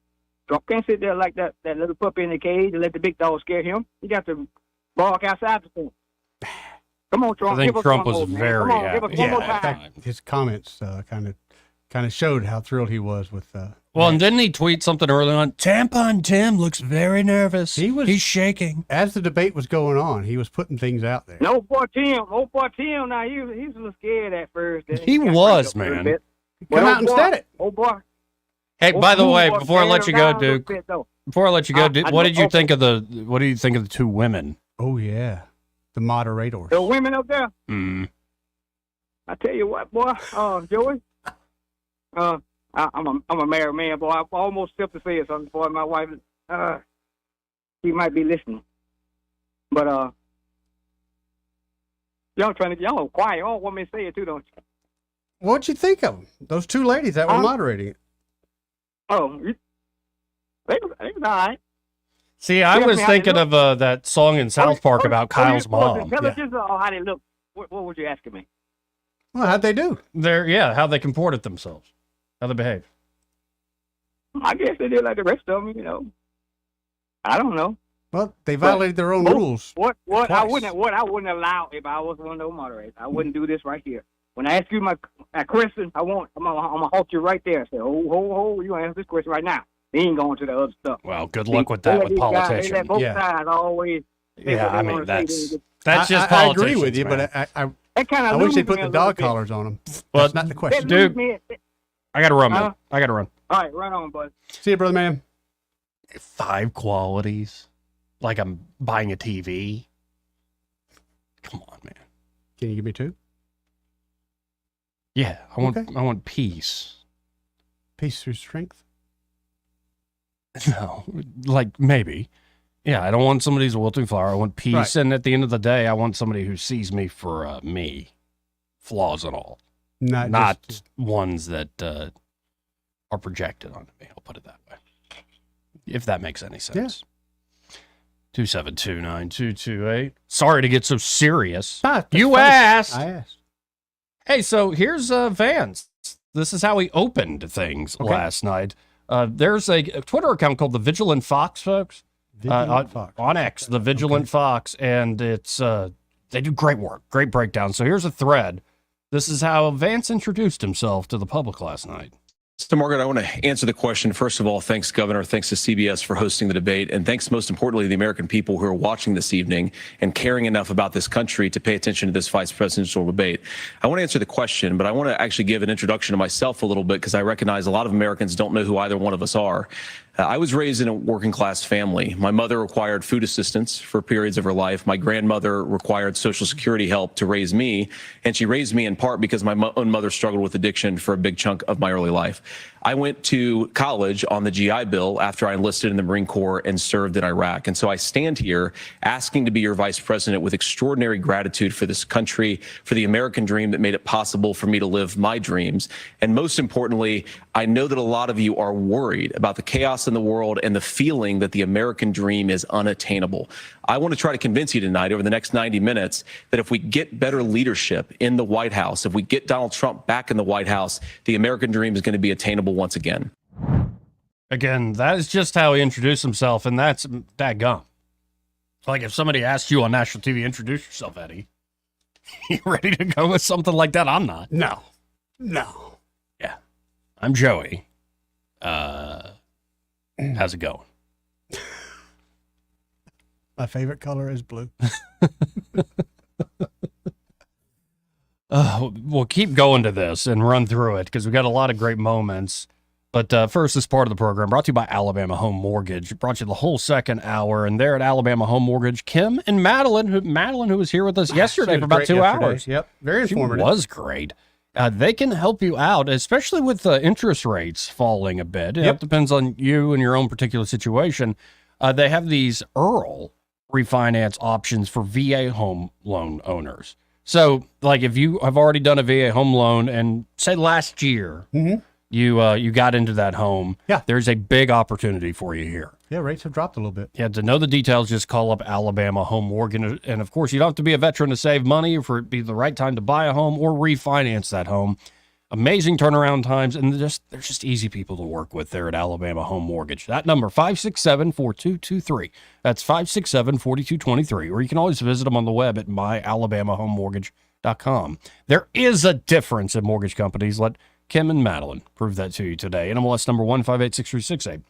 Trump can't sit there like that little puppy in the cage and let the big dog scare him. He got to bark outside the fence. Come on, Trump. I think give us Trump one was more, man. very Come on, happy. give us one more In time. fact, his comments kind of showed how thrilled he was with. Well, and didn't he tweet something early on? Tampon Tim looks very nervous. He's shaking. As the debate was going on, he was putting things out there. No, boy Tim. Now he was a little scared at first. He got was, cranked up a little man. bit. Come But out and said it. Oh boy. Hey, Oh, by the smooth way, boy, before I let you go, stand down a little Duke, bit, though. before I let you go, Duke, I what did you know- think of the two women? Oh yeah, the moderators. The women up there. Mm. I tell you what, boy, Joey. I'm a married man, boy. I almost stepped to say something, boy. My wife, she might be listening, but y'all quiet. Y'all want me to say it too, don't you? What'd you think of them? Those two ladies that were moderating it. Oh, they was all right. See, I Yeah, was I mean, how they thinking look. of that song in South Park about Kyle's mom. Intelligence or how they look? What was you asking me? Well, how'd they do? How they comported themselves, how they behave. I guess they did like the rest of them, you know. I don't know. Well, they violated their own rules. What I twice. wouldn't allow if I was one of those moderators. I wouldn't do this right here. When I ask you my question, I'm gonna halt you right there and say, "Oh, you answer this question right now." They ain't going to the other stuff. Well, good luck with that with They politicians. let both sides always. say Yeah, what they I mean, wanna say. that's just I politics. agree with you, but I That kind I of wish they put the dog collars on them. That's not the question. Dude, I got to run, man. Huh? I got to run. All right, run on, bud. See you, brother, man. 5 qualities, like I'm buying a TV. Come on, man. Can you give me 2? Yeah, I want peace. Peace through strength. No, like maybe. Yeah, I don't want somebody who's a wilting flower. I want peace, Right. and at the end of the day, I want somebody who sees me for me, flaws and all, not ones that are projected onto me. I'll put it that way, if that makes any sense. 272-9228. Sorry to get so serious. You asked. I asked. Hey, so here's Vance. This is how he opened things last night. There's a Twitter account called the Vigilant Fox, folks. Vigilant Fox. On X, the Vigilant Fox, and it's they do great work, great breakdown. So here's a thread. This is how Vance introduced himself to the public last night. So, Margaret, I want to answer the question. First of all, thanks, Governor. Thanks to CBS for hosting the debate. And thanks, most importantly, to the American people who are watching this evening and caring enough about this country to pay attention to this vice presidential debate. I want to answer the question, but I want to actually give an introduction to myself a little bit because I recognize a lot of Americans don't know who either one of us are. I was raised in a working class family. My mother required food assistance for periods of her life. My grandmother required Social Security help to raise me. And she raised me in part because my own mother struggled with addiction for a big chunk of my early life. I went to college on the GI Bill after I enlisted in the Marine Corps and served in Iraq. And so I stand here asking to be your vice president with extraordinary gratitude for this country, for the American dream that made it possible for me to live my dreams. And most importantly, I know that a lot of you are worried about the chaos in the world and the feeling that the American dream is unattainable. I want to try to convince you tonight over the next 90 minutes that if we get better leadership in the White House, if we get Donald Trump back in the White House, the American dream is going to be attainable once again. Again, that is just how he introduced himself, and that's dadgum. Like if somebody asked you on national TV, introduce yourself, Eddie. You ready to go with something like that? I'm not. No. Yeah. I'm Joey. How's it going? My favorite color is blue. We'll keep going to this and run through it because we got a lot of great moments. But first, this part of the program brought to you by Alabama Home Mortgage. It brought you the whole second hour. And there at Alabama Home Mortgage, Kim and Madeline, who was here with us yesterday for about 2 hours. Yep, very informative. She was great. They can help you out, especially with interest rates falling a bit. It depends on you and your own particular situation. They have these EARL refinance options for VA home loan owners. So, like if you have already done a VA home loan and say last year you got into that home, there's a big opportunity for you here. Yeah, rates have dropped a little bit. Yeah, to know the details, just call up Alabama Home Mortgage. And of course, you don't have to be a veteran to save money for it to be the right time to buy a home or refinance that home. Amazing turnaround times, and they're just easy people to work with there at Alabama Home Mortgage. That number, 567-4223. That's 567-4223. Or you can always visit them on the web at myalabamahomemortgage.com. There is a difference in mortgage companies. Let Kim and Madeline prove that to you today. NMLS number 1586368,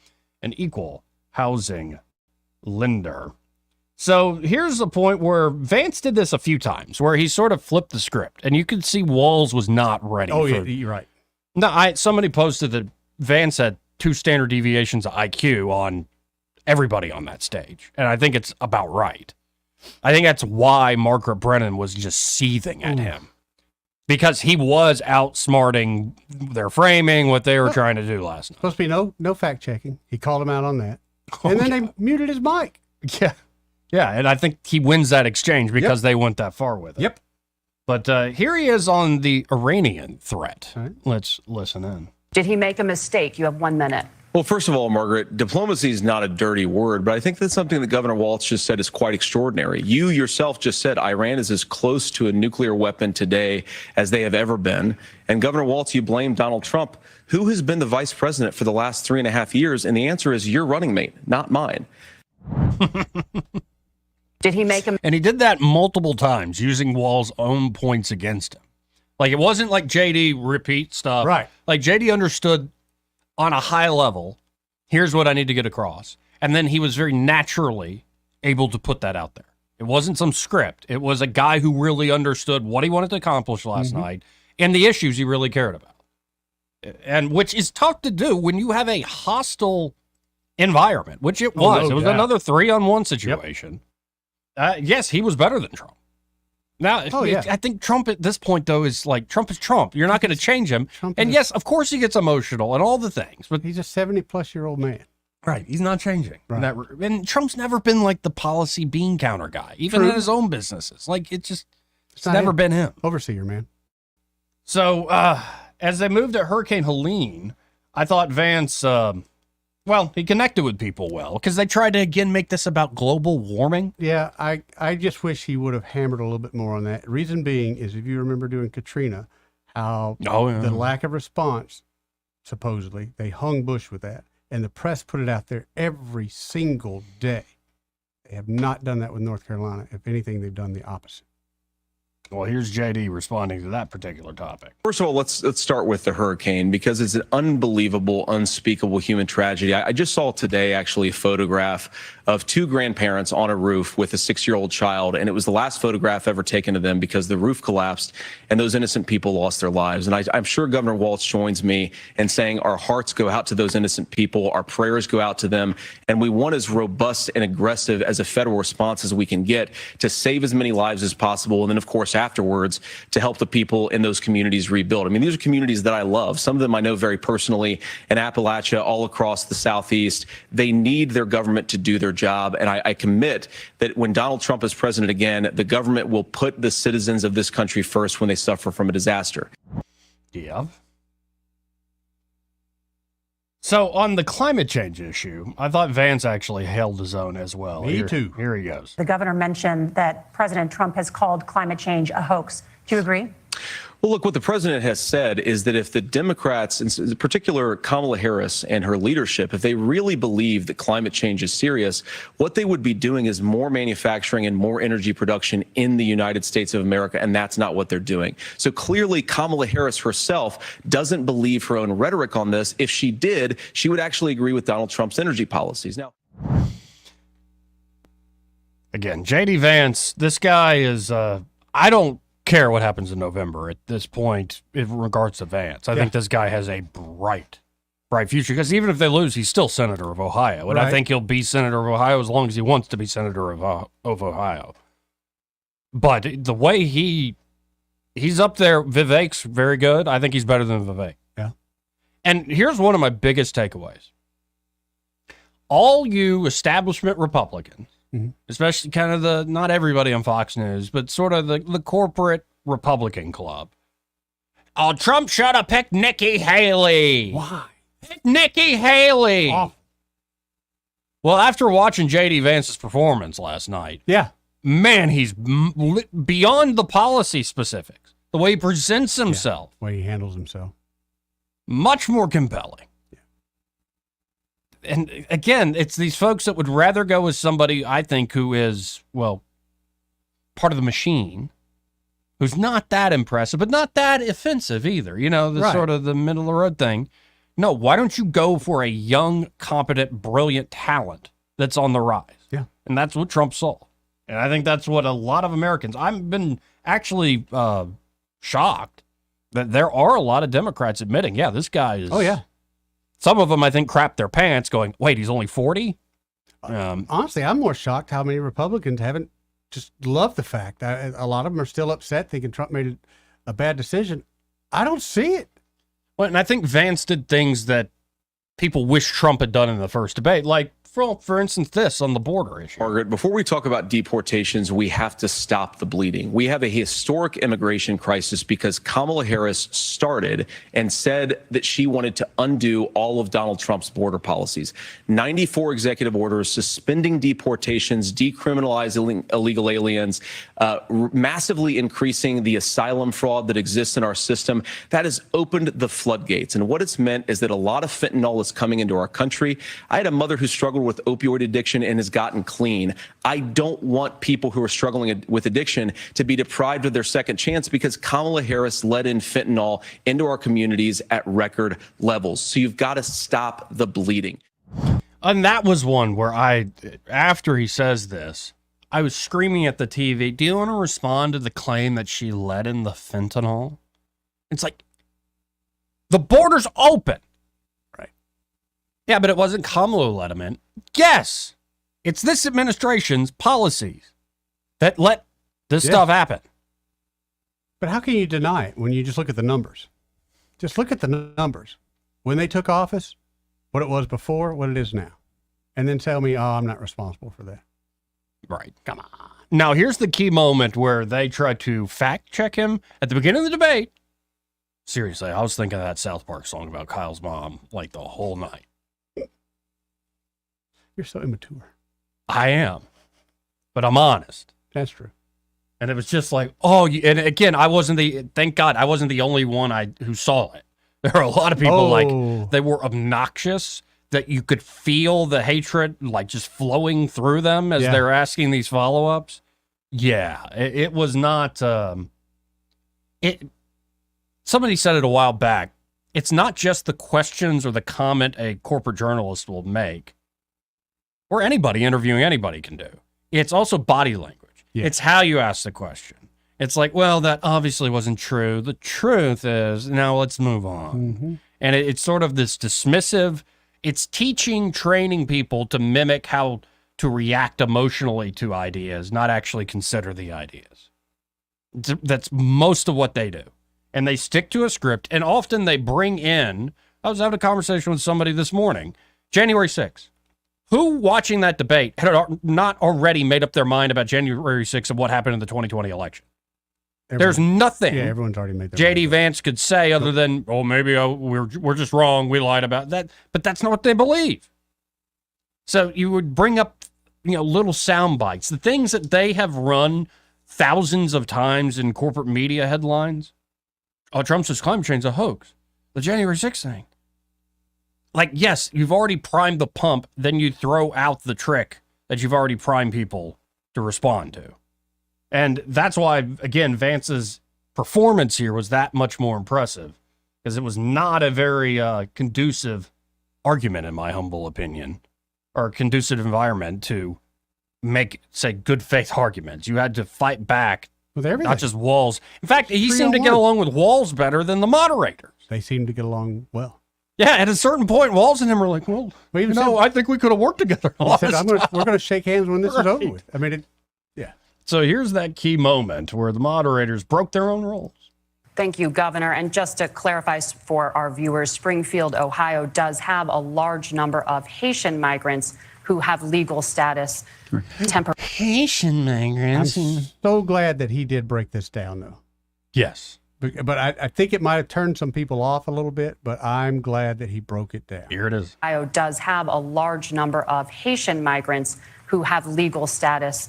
an equal housing lender. So here's the point where Vance did this a few times, where he sort of flipped the script, and you could see Walz was not ready. Oh, yeah, you're right. No, somebody posted that Vance had 2 standard deviations of IQ on everybody on that stage, and I think it's about right. I think that's why Margaret Brennan was just seething at him, because he was outsmarting their framing, what they were trying to do last night. Supposed to be no fact checking. He called him out on that, and then they muted his mic. Yeah. Yeah, and I think he wins that exchange because they went that far with it. Yep. But here he is on the Iranian threat. Right. Let's listen in. Did he make a mistake? You have 1 minute. Well, first of all, Margaret, diplomacy is not a dirty word, but I think that's something that Governor Walz just said is quite extraordinary. You yourself just said Iran is as close to a nuclear weapon today as they have ever been. And Governor Walz, you blame Donald Trump. Who has been the vice president for the last 3.5 years? And the answer is your running mate, not mine. Did he make him? And he did that multiple times using Walz's own points against him. Like it wasn't like JD repeat stuff. Right. Like JD understood on a high level, here's what I need to get across. And then he was very naturally able to put that out there. It wasn't some script. It was a guy who really understood what he wanted to accomplish last night and the issues he really cared about. And which is tough to do when you have a hostile environment, which it was. It was another 3-on-1 situation. Yep. Yes, he was better than Trump. Now, I think Trump at this point, though, is like, Trump is Trump. You're not going to change him. And yes, of course he gets emotional and all the things. But he's a 70-plus-year-old man. Right. He's not changing. Right. And Trump's never been like the policy bean counter guy, even in his own businesses. Like, it's never been him. Overseer, man. So, as they moved to Hurricane Helene, I thought Vance... he connected with people well because they tried to, again, make this about global warming. Yeah, I just wish he would have hammered a little bit more on that. Reason being is if you remember doing Katrina, how the lack of response, supposedly, they hung Bush with that. And the press put it out there every single day. They have not done that with North Carolina. If anything, they've done the opposite. Well, here's JD responding to that particular topic. First of all, let's start with the hurricane because it's an unbelievable, unspeakable human tragedy. I just saw today actually a photograph of two grandparents on a roof with a 6-year-old child, and it was the last photograph ever taken of them because the roof collapsed and those innocent people lost their lives. And I'm sure Governor Walz joins me in saying our hearts go out to those innocent people, our prayers go out to them, and we want as robust and aggressive as a federal response as we can get to save as many lives as possible, and then, of course, afterwards to help the people in those communities rebuild. I mean, these are communities that I love. Some of them I know very personally in Appalachia, all across the Southeast. They need their government to do their job. And I commit that when Donald Trump is president again, the government will put the citizens of this country first when they suffer from a disaster. Yeah. So on the climate change issue, I thought Vance actually held his own as well. Me too. Here he goes. The governor mentioned that President Trump has called climate change a hoax. Do you agree? Well, look, what the president has said is that if the Democrats, in particular Kamala Harris and her leadership, if they really believe that climate change is serious, what they would be doing is more manufacturing and more energy production in the United States of America, and that's not what they're doing. So clearly, Kamala Harris herself doesn't believe her own rhetoric on this. If she did, she would actually agree with Donald Trump's energy policies. Now, again, JD Vance, this guy is, I don't care what happens in November at this point in regards to Vance. I think this guy has a bright future because even if they lose, he's still senator of Ohio. And I think he'll be senator of Ohio as long as he wants to be senator of Ohio. But the way he's up there, Vivek's very good. I think he's better than Vivek. Yeah. And here's one of my biggest takeaways. All you establishment Republicans, especially kind of not everybody on Fox News, but sort of the corporate Republican club. Oh, Trump should have picked Nikki Haley. Why? Pick Nikki Haley. Oh. Well, after watching J.D. Vance's performance last night, man, he's beyond the policy specifics. The way he presents himself. The way he handles himself. Much more compelling. And again, it's these folks that would rather go with somebody, I think, who is, well, part of the machine, who's not that impressive, but not that offensive either. You know, the sort of the middle of the road thing. No, why don't you go for a young, competent, brilliant talent that's on the rise? Yeah. And that's what Trump saw. And I think that's what a lot of Americans, I've been actually shocked that there are a lot of Democrats admitting, yeah, this guy is. Oh, yeah. Some of them, I think, crap their pants going, wait, he's only 40? Honestly, I'm more shocked how many Republicans haven't just loved the fact. A lot of them are still upset thinking Trump made a bad decision. I don't see it. Well, and I think Vance did things that people wish Trump had done in the first debate, like, for instance, this on the border issue. Margaret, before we talk about deportations, we have to stop the bleeding. We have a historic immigration crisis because Kamala Harris started and said that she wanted to undo all of Donald Trump's border policies. 94 executive orders suspending deportations, decriminalizing illegal aliens, massively increasing the asylum fraud that exists in our system. That has opened the floodgates. And what it's meant is that a lot of fentanyl is coming into our country. I had a mother who struggled with opioid addiction and has gotten clean. I don't want people who are struggling with addiction to be deprived of their second chance because Kamala Harris let in fentanyl into our communities at record levels. So you've got to stop the bleeding. And that was one where after he says this, I was screaming at the TV, do you want to respond to the claim that she let in the fentanyl? It's like, the border's open. Right. Yeah, but it wasn't Kamala who let him in. Yes, it's this administration's policies that let this stuff happen. But how can you deny it when you just look at the numbers? Just look at the numbers. When they took office, what it was before, what it is now. And then tell me, oh, I'm not responsible for that. Right. Come on. Now, here's the key moment where they try to fact check him at the beginning of the debate. Seriously, I was thinking of that South Park song about Kyle's mom like the whole night. You're so immature. I am. But I'm honest. That's true. And it was just like, oh, and again, thank God, I wasn't the only one who saw it. There are a lot of people like, they were obnoxious, that you could feel the hatred like just flowing through them as they're asking these follow-ups. Yeah, it was not Somebody said it a while back. It's not just the questions or the comment a corporate journalist will make, or anybody interviewing anybody can do. It's also body language. Yeah. It's how you ask the question. It's like, well, that obviously wasn't true. The truth is, now let's move on. Mm-hmm. And it's sort of this dismissive, it's training people to mimic how to react emotionally to ideas, not actually consider the ideas. That's most of what they do. And they stick to a script, and often they bring in, I was having a conversation with somebody this morning, January 6th. Who watching that debate had not already made up their mind about January 6th and what happened in the 2020 election? There's nothing everyone's already made their J.D. Vance could say other than, oh, maybe we're just wrong. We lied about that. But that's not what they believe. So you would bring up, little sound bites, the things that they have run thousands of times in corporate media headlines. Oh, Trump says climate change is a hoax. The January 6th thing. Like, yes, you've already primed the pump, then you throw out the trick that you've already primed people to respond to. And that's why, again, Vance's performance here was that much more impressive, because it was not a very conducive argument, in my humble opinion, or a conducive environment to make, say, good faith arguments. You had to fight back, with everything. not just Walls. In fact, he seemed to get along with Walls better than the moderators. They seemed to get along well. Yeah, at a certain point, Walls and him were like, well, I think we could have worked together. He said, we're going to shake hands when this is over with. I mean, yeah. So here's that key moment where the moderators broke their own rules. Thank you, Governor. And just to clarify for our viewers, Springfield, Ohio does have a large number of Haitian migrants who have legal status temporarily. Haitian migrants. I'm so glad that he did break this down, though. Yes. But I think it might have turned some people off a little bit, but I'm glad that he broke it down. Here it is. Ohio does have a large number of Haitian migrants who have legal status,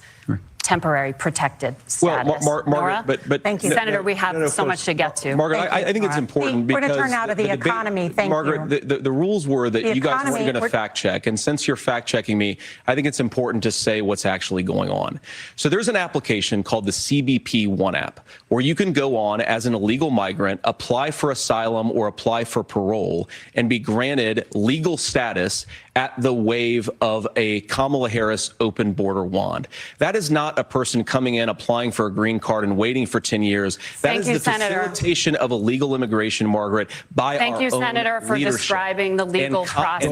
temporary protected status. Well, Margaret, but thank you, Senator. We have so much to get to. Margaret, I think it's important We're because going to turn now to the economy. Thank Margaret, you. the rules were that The you guys economy, weren't going to fact check, and since you're fact checking me, I think it's important to say what's actually going on. So there's an application called the CBP One app, where you can go on as an illegal migrant, apply for asylum or apply for parole, and be granted legal status at the wave of a Kamala Harris open border wand. That is not a person coming in, applying for a green card and waiting for 10 years. That is the facilitation of illegal immigration, Margaret, by our own Thank you, Senator, for leadership. describing the legal process.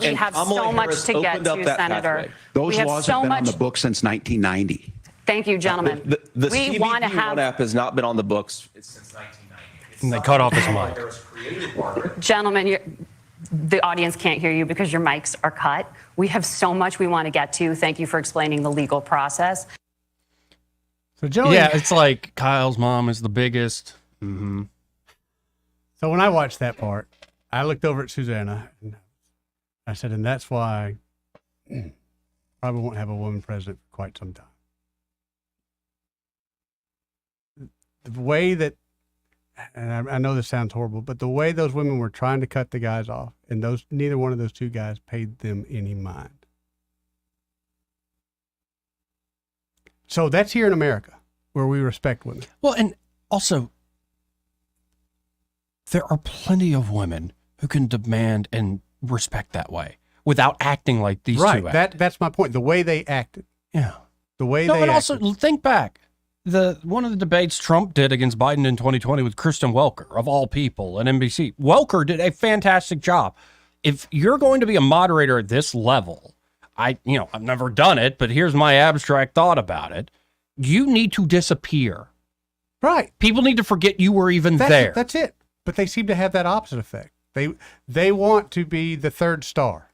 We have so much to get to, Senator. Those We have laws so have been on much. the books since 1990. Thank you, gentlemen. The we CBP want to One have app has not been on the books since 1990. And they cut off his mic. Gentlemen, the audience can't hear you because your mics are cut. We have so much we want to get to. Thank you for explaining the legal process. So, Joey. Yeah, it's like Kyle's mom is the biggest. Mm-hmm. So when I watched that part, I looked over at Susanna and I said, and that's why probably won't have a woman president for quite some time. The way that, and I know this sounds horrible, but the way those women were trying to cut the guys off, and neither one of those two guys paid them any mind. So that's here in America, where we respect women. Well, and also, there are plenty of women who can demand and respect that way without acting like these two act. That's my point. The way they acted. Yeah. The way No, they and acted. also think back. One of the debates Trump did against Biden in 2020 with Kristen Welker, of all people, at NBC. Welker did a fantastic job. If you're going to be a moderator at this level, I've never done it, but here's my abstract thought about it. You need to disappear. Right. People need to forget you were even there. That's it. But they seem to have that opposite effect. They want to be the third star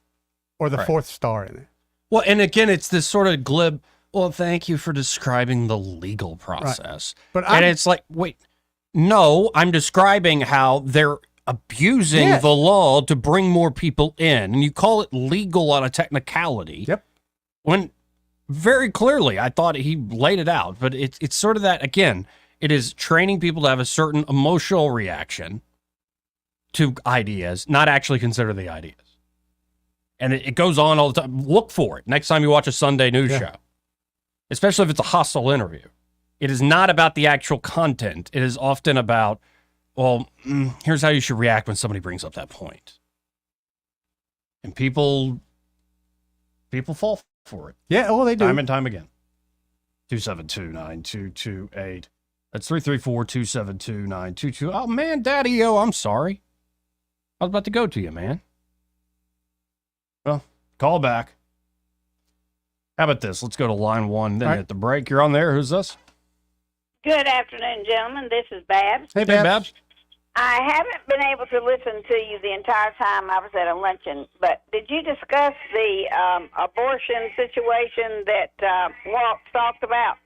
or the fourth star in it. Well, and again, it's this sort of glib, well, thank you for describing the legal process. Right. But it's like, wait, no, I'm describing how they're abusing the law to bring more people in. And you call it legal on a technicality. Yep. When very clearly, I thought he laid it out. But it's sort of that, again, it is training people to have a certain emotional reaction to ideas, not actually consider the ideas. And it goes on all the time. Look for it next time you watch a Sunday news show, especially if it's a hostile interview. It is not about the actual content. It is often about, well, here's how you should react when somebody brings up that point. And people fall for it. Yeah, well, they do. Time and time again. 272-9228. That's 334-272-9228. Oh, man, Daddy-o, I'm sorry. I was about to go to you, man. Well, call back. How about this? Let's go to line one, then hit the break. You're on there. Who's this? Good afternoon, gentlemen. This is Babs. Hey, Babs. I haven't been able to listen to you the entire time I was at a luncheon, but did you discuss the abortion situation that Walt talked about?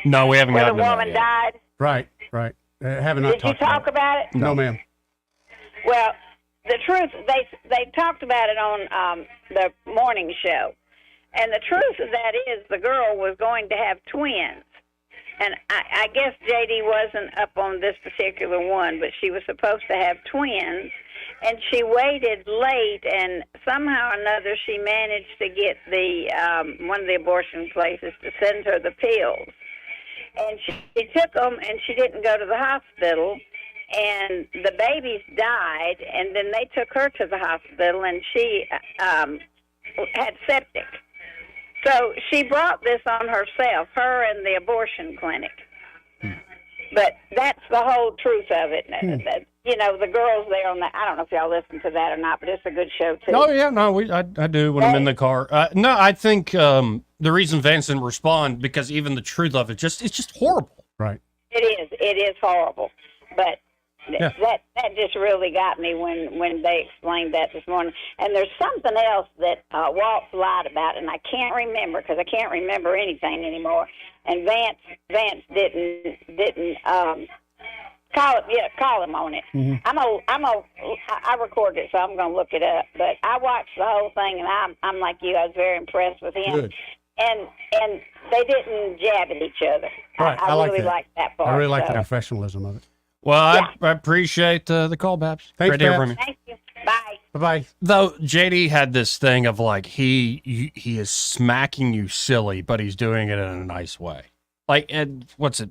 No, we haven't where gotten the to that woman yet. died? Right. Have not Did you talked talk about it? No, ma'am. Well, the truth, they talked about it on the morning show. And the truth of that is the girl was going to have twins. And I guess J.D. wasn't up on this particular one, but she was supposed to have twins. And she waited late, and somehow or another she managed to get the one of the abortion places to send her the pills. And she took them, and she didn't go to the hospital. And the babies died, and then they took her to the hospital, and she had septic. So she brought this on herself, her and the abortion clinic. But that's the whole truth of it. That, you know, the girls there on that, I don't know if y'all listen to that or not, but it's a good show, too. Oh, yeah, no, I do when I'm in the car. No, I think the reason Vance didn't respond, because even the truth of it, it's just horrible. Right. It is horrible. But Yeah. that just really got me when they explained that this morning. And there's something else that Walt lied about, and I can't remember because I can't remember anything anymore. And Vance didn't call him on it. Mm-hmm. I recorded it, so I'm gonna look it up. But I watched the whole thing, and I'm like you. I was very impressed with him. Good. And they didn't jab at each other. Right. I like really that. liked that part. I really like the so. professionalism of it. Well, I appreciate the call, Babs. Thanks, Great to hear Babs. from you. Thank you. Bye. Bye-bye. Though JD had this thing of like he is smacking you silly, but he's doing it in a nice way. Like, and what's it?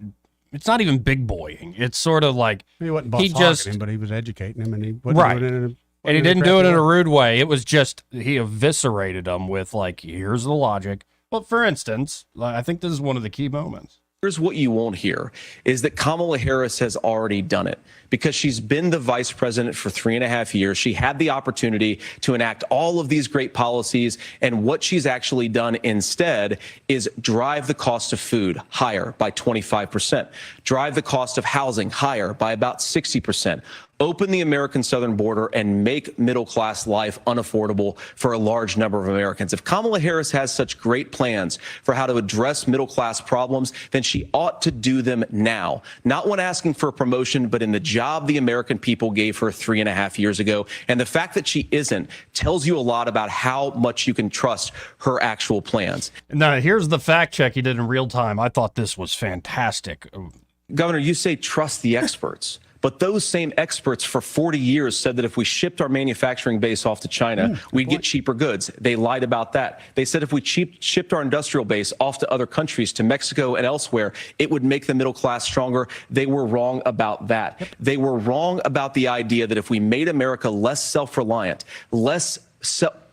It's not even big boying. It's sort of like He wasn't boss hogging him, but he was educating him, and he wasn't right. doing it And he didn't do it in a rude way. It was just he eviscerated them with like, here's the logic. Well, for instance, I think this is one of the key moments. Here's what you won't hear is that Kamala Harris has already done it because she's been the vice president for 3.5 years. She had the opportunity to enact all of these great policies. And what she's actually done instead is drive the cost of food higher by 25%, drive the cost of housing higher by about 60%. Open the American southern border and make middle-class life unaffordable for a large number of Americans. If Kamala Harris has such great plans for how to address middle-class problems, then she ought to do them now. Not when asking for a promotion, but in the job the American people gave her 3.5 years ago. And the fact that she isn't tells you a lot about how much you can trust her actual plans. Now, here's the fact check he did in real time. I thought this was fantastic. Governor, you say trust the experts. But those same experts for 40 years said that if we shipped our manufacturing base off to China, we'd get cheaper goods. They lied about that. They said if we shipped our industrial base off to other countries, to Mexico and elsewhere, it would make the middle class stronger. They were wrong about that. Yep. They were wrong about the idea that if we made America less self-reliant, less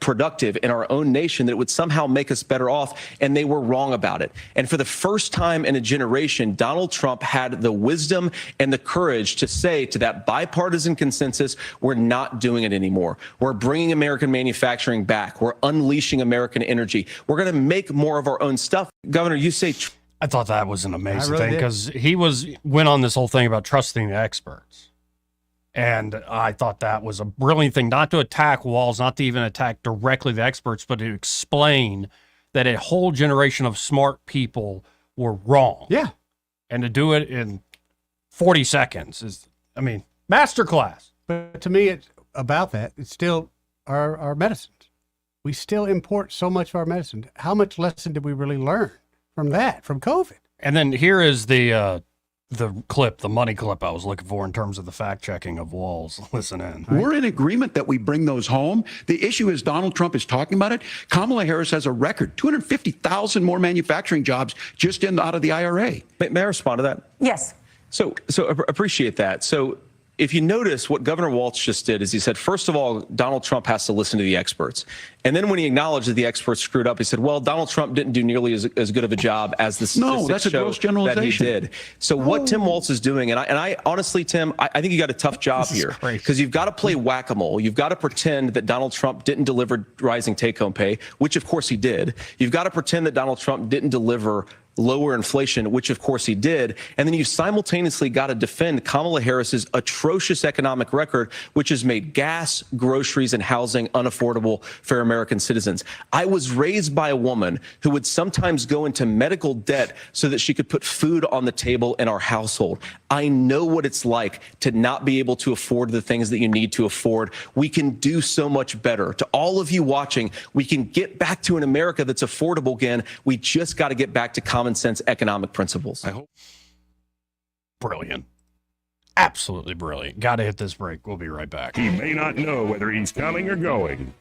productive in our own nation, that it would somehow make us better off, and they were wrong about it. And for the first time in a generation, Donald Trump had the wisdom and the courage to say to that bipartisan consensus, we're not doing it anymore. We're bringing American manufacturing back. We're unleashing American energy. We're going to make more of our own stuff. Governor, you say... I thought that was an amazing thing because he went on this whole thing about trusting the experts. And I thought that was a brilliant thing, not to attack Walls, not to even attack directly the experts, but to explain that a whole generation of smart people were wrong. Yeah. And to do it in 40 seconds is, I mean, masterclass. But to me, it's about that. It's still our medicines. We still import so much of our medicine. How much lesson did we really learn from that, from COVID? And then here is the clip, the money clip I was looking for in terms of the fact checking of Walls. Listen in. We're in agreement that we bring those home. The issue is Donald Trump is talking about it. Kamala Harris has a record, 250,000 more manufacturing jobs just out of the IRA. May I respond to that? Yes. So appreciate that. So if you notice what Governor Walz just did is he said, first of all, Donald Trump has to listen to the experts. And then when he acknowledged that the experts screwed up, he said, well, Donald Trump didn't do nearly as good of a job as the statistics that's a show gross generalization. that he did. So what Tim Walz is doing, and I honestly, Tim, I think you got a tough job here because you've got to play whack-a-mole. You've got to pretend that Donald Trump didn't deliver rising take-home pay, which of course he did. You've got to pretend that Donald Trump didn't deliver lower inflation, which of course he did. And then you simultaneously got to defend Kamala Harris's atrocious economic record, which has made gas, groceries, and housing unaffordable for American citizens. I was raised by a woman who would sometimes go into medical debt so that she could put food on the table in our household. I know what it's like to not be able to afford the things that you need to afford. We can do so much better. To all of you watching, we can get back to an America that's affordable again. We just got to get back to common sense economic principles. I hope. Brilliant. Absolutely brilliant. Got to hit this break. We'll be right back. He may not know whether he's coming or going,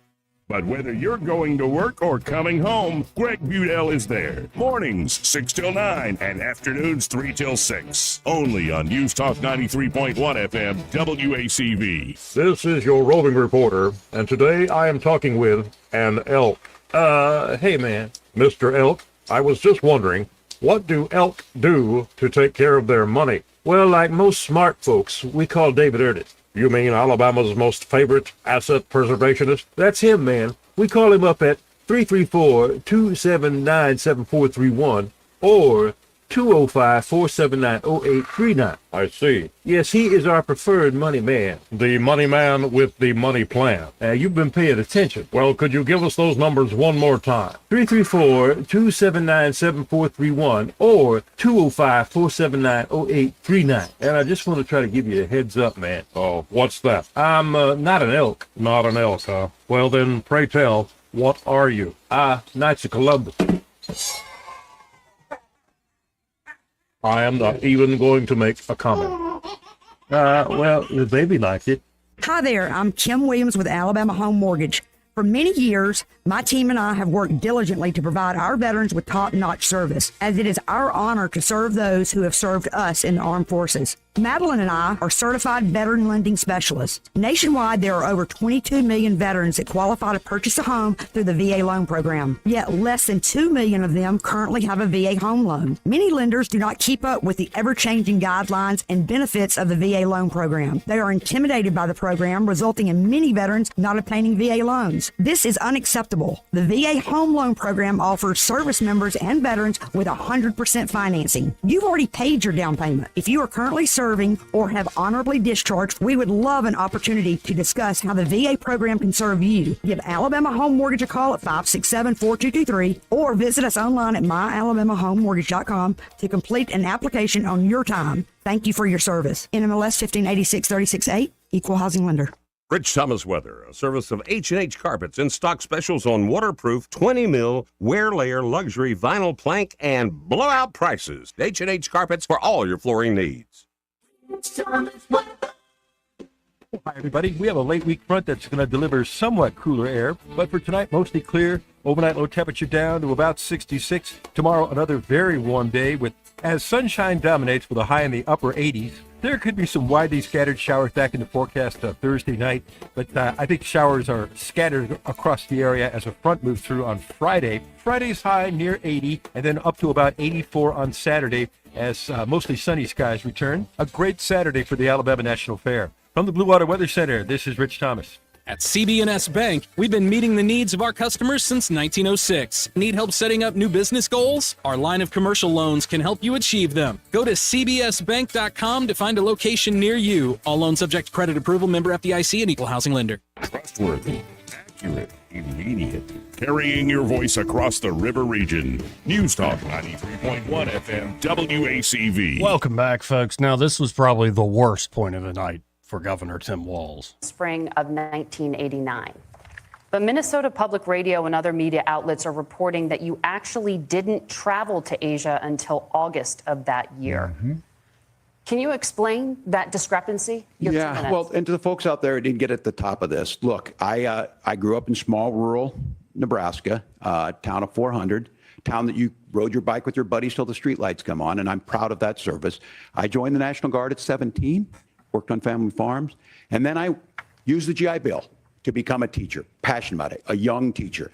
but whether you're going to work or coming home, Greg Budell is there. Mornings 6 till 9 and afternoons 3 till 6. Only on News Talk 93.1 FM WACV. This is your roving reporter, and today I am talking with an elk. Hey man, Mr. Elk, I was just wondering, what do elk do to take care of their money? Well, like most smart folks, we call David Erdit. You mean Alabama's most favorite asset preservationist? That's him, man. We call him up at 334-279-7431 or 205-479-0839. I see. Yes, he is our preferred money man. The money man with the money plan. You've been paying attention. Well, could you give us those numbers one more time? 334-279-7431 or 205-479-0839. And I just want to try to give you a heads up, man. Oh, what's that? I'm not an elk. Not an elk, huh? Well, then, pray tell, what are you? Knights of Columbus. I am not even going to make a comment. Well, the baby liked it. Hi there, I'm Kim Williams with Alabama Home Mortgage. For many years, my team and I have worked diligently to provide our veterans with top-notch service, as it is our honor to serve those who have served us in the armed forces. Madeline and I are certified veteran lending specialists. Nationwide, there are over 22 million veterans that qualify to purchase a home through the VA loan program. Yet less than 2 million of them currently have a VA home loan. Many lenders do not keep up with the ever-changing guidelines and benefits of the VA loan program. They are intimidated by the program, resulting in many veterans not obtaining VA loans. This is unacceptable. The VA home loan program offers service members and veterans with 100% financing. You've already paid your down payment. If you are currently serving or have honorably discharged, we would love an opportunity to discuss how the VA program can serve you. Give Alabama Home Mortgage a call at 567-4223 or visit us online at myalabamahomemortgage.com to complete an application on your time. Thank you for your service. NMLS 1586-368, Equal Housing Lender. Rich Thomas Weather, a service of H&H Carpets, in stock specials on waterproof 20 mil wear layer luxury vinyl plank and blowout prices. H&H Carpets for all your flooring needs. Hi, everybody. We have a late week front that's going to deliver somewhat cooler air, but for tonight, mostly clear. Overnight low temperature down to about 66. Tomorrow, another very warm day as sunshine dominates with a high in the upper 80s. There could be some widely scattered showers back in the forecast Thursday night, but I think showers are scattered across the area as a front moves through on Friday. Friday's high near 80, and then up to about 84 on Saturday as mostly sunny skies return. A great Saturday for the Alabama National Fair. From the Blue Water Weather Center, this is Rich Thomas. At CB&S Bank, we've been meeting the needs of our customers since 1906. Need help setting up new business goals? Our line of commercial loans can help you achieve them. Go to cbsbank.com to find a location near you. All loans subject to credit approval, member FDIC, and equal housing lender. Trustworthy, accurate, immediate. Carrying your voice across the river region. News Talk 93.1 FM WACV. Welcome back, folks. Now, this was probably the worst point of the night for Governor Tim Walz. Spring of 1989. But Minnesota Public Radio and other media outlets are reporting that you actually didn't travel to Asia until August of that year. Can you explain that discrepancy? You have 2 Yeah, minutes. well, and to the folks out there who didn't get at the top of this, look, I grew up in small rural Nebraska, town of 400, town that you rode your bike with your buddies till the streetlights come on, and I'm proud of that service. I joined the National Guard at 17, worked on family farms, and then I used the GI Bill to become a teacher, passionate about it, a young teacher.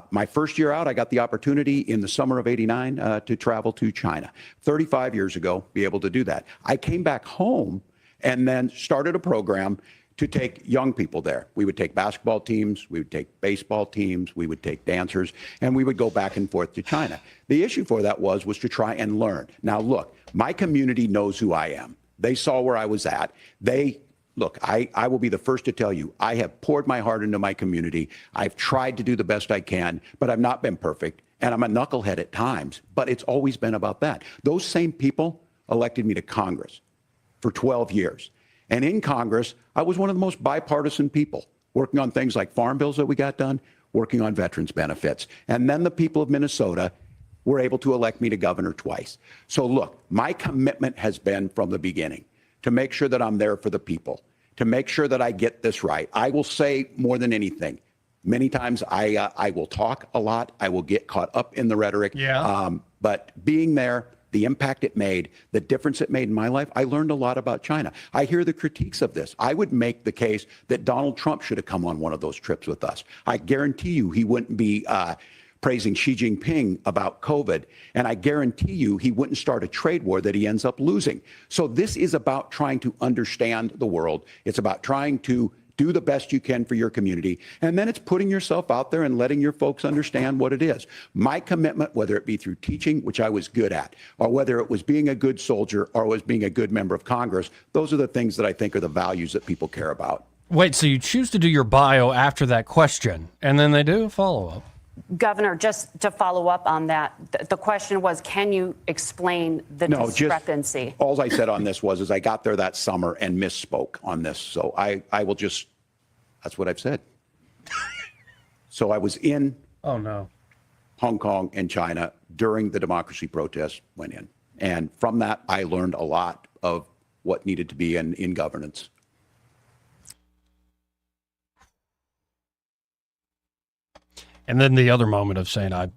My first year out, I got the opportunity in the summer of '89 to travel to China. 35 years ago, be able to do that. I came back home and then started a program to take young people there. We would take basketball teams, we would take baseball teams, we would take dancers, and we would go back and forth to China. The issue for that was to try and learn. Now, look, my community knows who I am. They saw where I was at. Look, I will be the first to tell you, I have poured my heart into my community. I've tried to do the best I can, but I've not been perfect. And I'm a knucklehead at times, but it's always been about that. Those same people elected me to Congress for 12 years. And in Congress, I was one of the most bipartisan people, working on things like farm bills that we got done, working on veterans benefits. And then the people of Minnesota were able to elect me to governor twice. So look, my commitment has been from the beginning to make sure that I'm there for the people, to make sure that I get this right. I will say more than anything, many times I will talk a lot. I will get caught up in the rhetoric. Yeah. But being there, the impact it made, the difference it made in my life, I learned a lot about China. I hear the critiques of this. I would make the case that Donald Trump should have come on one of those trips with us. I guarantee you he wouldn't be praising Xi Jinping about COVID. And I guarantee you he wouldn't start a trade war that he ends up losing. So this is about trying to understand the world. It's about trying to do the best you can for your community. And then it's putting yourself out there and letting your folks understand what it is. My commitment, whether it be through teaching, which I was good at, or whether it was being a good soldier or was being a good member of Congress, those are the things that I think are the values that people care about. Wait, so you choose to do your bio after that question, and then they do a follow-up. Governor, just to follow up on that, the question was, can you explain the discrepancy? All I said on this was I got there that summer and misspoke on this. So I will just, that's what I've said. So I was in Hong Kong and China during the democracy protests went in. And from that, I learned a lot of what needed to be in governance. And then the other moment of saying I've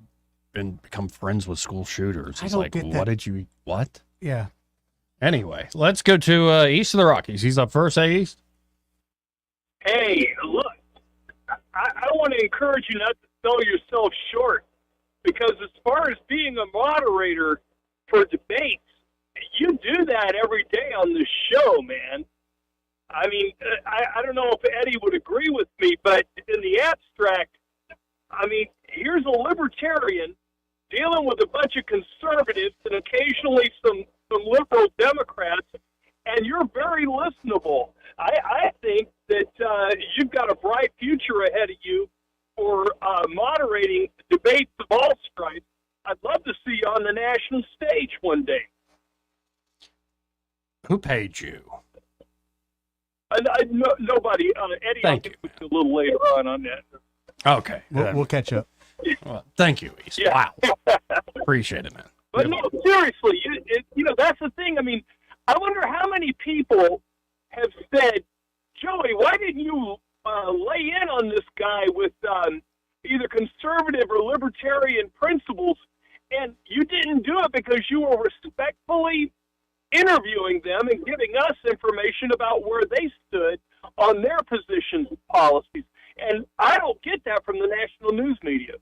become friends with school shooters. It's like, what? Yeah. Anyway, let's go to East of the Rockies. He's up first. Hey, East. Hey, look, I want to encourage you not to sell yourself short, because as far as being a moderator for debates, you do that every day on this show, man. I mean, I don't know if Eddie would agree with me, but in the abstract, I mean, here's a libertarian dealing with a bunch of conservatives and occasionally some liberal Democrats, and you're very listenable. I think that you've got a bright future ahead of you for moderating debates of all stripes. I'd love to see you on the national stage one day. Who paid you? Nobody. Eddie, Thank you. A little later on that. Okay. We'll catch up. Well, thank you, East. Yeah. Wow. Appreciate it, man. But no, seriously, you know, that's the thing. I mean, I wonder how many people have said, Joey, why didn't you lay in on this guy with either conservative or libertarian principles? And you didn't do it because you were respectfully interviewing them and giving us information about where they stood on their positions and policies. And I don't get that from the national news media.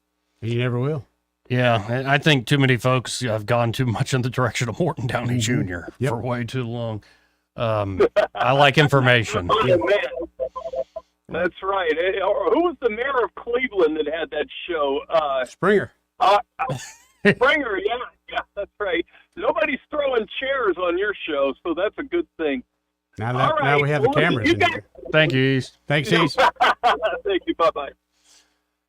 You never will. Yeah, and I think too many folks have gone too much in the direction of Morton Downey Jr. for way too long. I like information. Oh, man. That's right. Who was the mayor of Cleveland that had that show? Springer. Springer, yeah, that's right. Nobody's throwing chairs on your show, so that's a good thing. Now we have the cameras in here. Thank you, East. Thanks, East. Thank you. Bye-bye.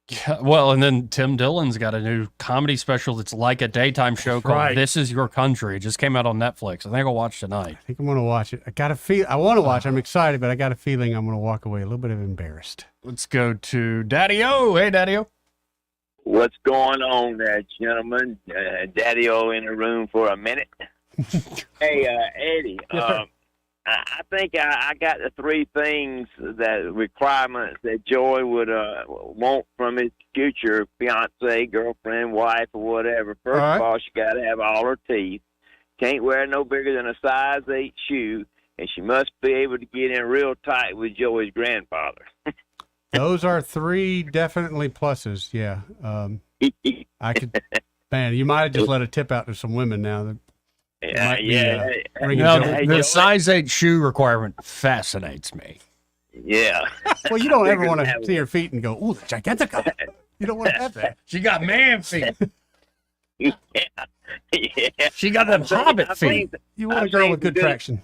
Yeah, well, and then Tim Dillon's got a new comedy special that's like a daytime show called This Is Your Country. It just came out on Netflix. I think I'll watch tonight. I think I'm going to watch it. I want to watch. I'm excited, but I got a feeling I'm going to walk away a little bit embarrassed. Let's go to Daddy-O. Hey, Daddy-O. What's going on there, gentlemen? Daddy-O in the room for a minute. Hey, Eddie. I think I got the three things that requirements that Joey would want from his future fiance, girlfriend, wife, or whatever. First of all, she got to have all her teeth. Can't wear no bigger than a size 8 shoe, and she must be able to get in real tight with Joey's grandfather. Those are 3 definitely pluses. Yeah. I could. Man, you might have just let a tip out to some women now. The size 8 shoe requirement fascinates me. Yeah. Well, you don't ever want to see her feet and go, "Ooh, the gigantica." You don't want to have that. She got man feet. Yeah. She got them hobbit feet. You want a girl with good traction.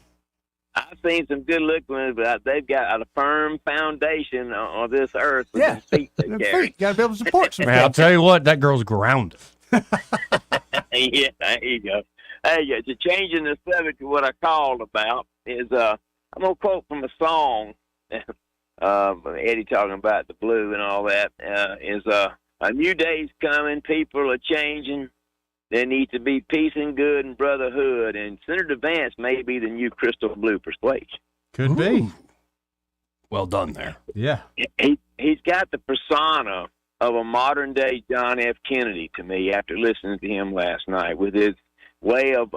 I've seen some good looking ones, but they've got a firm foundation on this earth with Yeah. the feet they carry. Got to be able to support some. Man, I'll tell you what, that girl's grounded. Yeah, there you go. Hey, to changing the subject of what I called about is I'm gonna quote from a song. Eddie talking about the blue and all that is a new day's coming. People are changing. There needs to be peace and good and brotherhood. And Senator Vance may be the new crystal blue persuasion. Could be. Well done there. Yeah. He's got the persona of a modern day John F. Kennedy to me after listening to him last night with his way of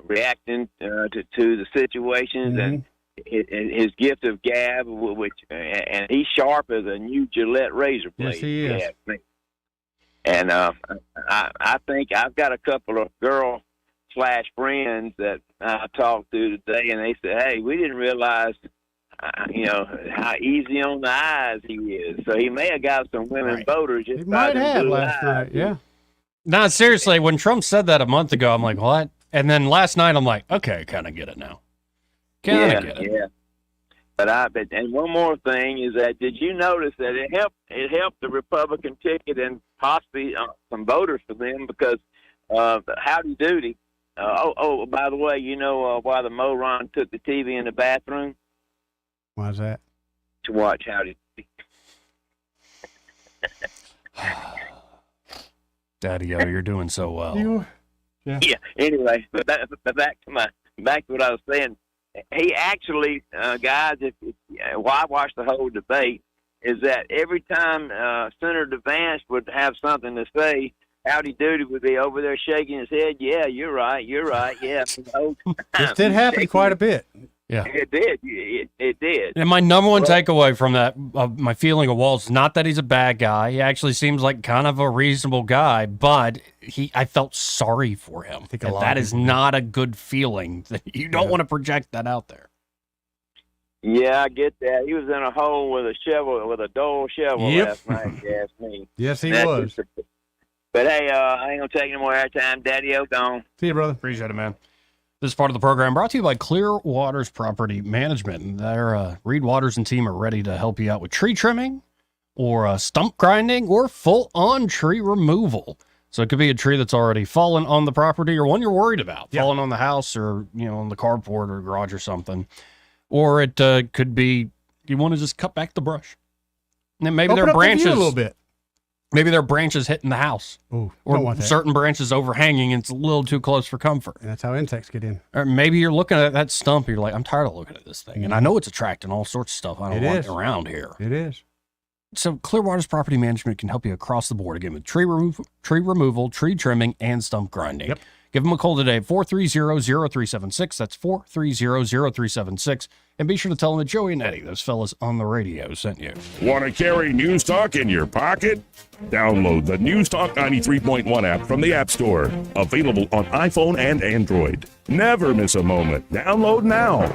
reacting to the situations and his gift of gab, and he's sharp as a new Gillette razor blade. Yes, he is. Yeah. And I think I've got a couple of girl/friends that I talked to today, and they said, "Hey, we didn't realize, how easy on the eyes he is. So he may have got some women voters. Just He might have last night. Yeah. No, seriously, when Trump said that a month ago, I'm like, what? And then last night, I'm like, okay, kind of get it now. Kind of get it. Yeah. But and one more thing is that did you notice that it helped the Republican ticket and possibly some voters for them because Howdy Doody. By the way, you know why the moron took the TV in the bathroom? Why's that? To watch Howdy Doody. Daddy-o, you're doing so well. Yeah. Anyway, but back to what I was saying. He actually, guys, why I watched the whole debate is that every time Senator Vance would have something to say, Howdy Doody would be over there shaking his head. Yeah, you're right. Yeah. This did happen quite a bit. Yeah. It did. It did. And my number one takeaway from that, my feeling of Walt's, not that he's a bad guy. He actually seems like kind of a reasonable guy, but I felt sorry for him. And that is not a good feeling. You don't want to project that out there. Yeah, I get that. He was in a hole with a dull shovel last night, if you ask me. Yes, he was. But hey, I ain't gonna take any more airtime. Daddy-o gone. See you, brother. Appreciate it, man. This part of the program brought to you by Clear Waters Property Management. And their Reed Waters and team are ready to help you out with tree trimming or stump grinding or full-on tree removal. So it could be a tree that's already fallen on the property or one you're worried about, falling on the house or, on the carport or garage or something. Or it could be you want to just cut back the brush. And then maybe Open there are up the view branches. a little bit. Maybe there are branches hitting the house. Ooh, or don't want that. certain branches overhanging and it's a little too close for comfort. And that's how insects get in. Or maybe you're looking at that stump, you're like, I'm tired of looking at this thing. And I know it's attracting all sorts of stuff I don't want around here. It is. So Clearwater's Property Management can help you across the board, again, with tree removal, tree trimming, and stump grinding. Yep. Give them a call today, 430-0376. That's 430-0376. And be sure to tell them that Joey and Eddie, those fellas on the radio, sent you. Want to carry News Talk in your pocket? Download the News Talk 93.1 app from the App Store. Available on iPhone and Android. Never miss a moment. Download now.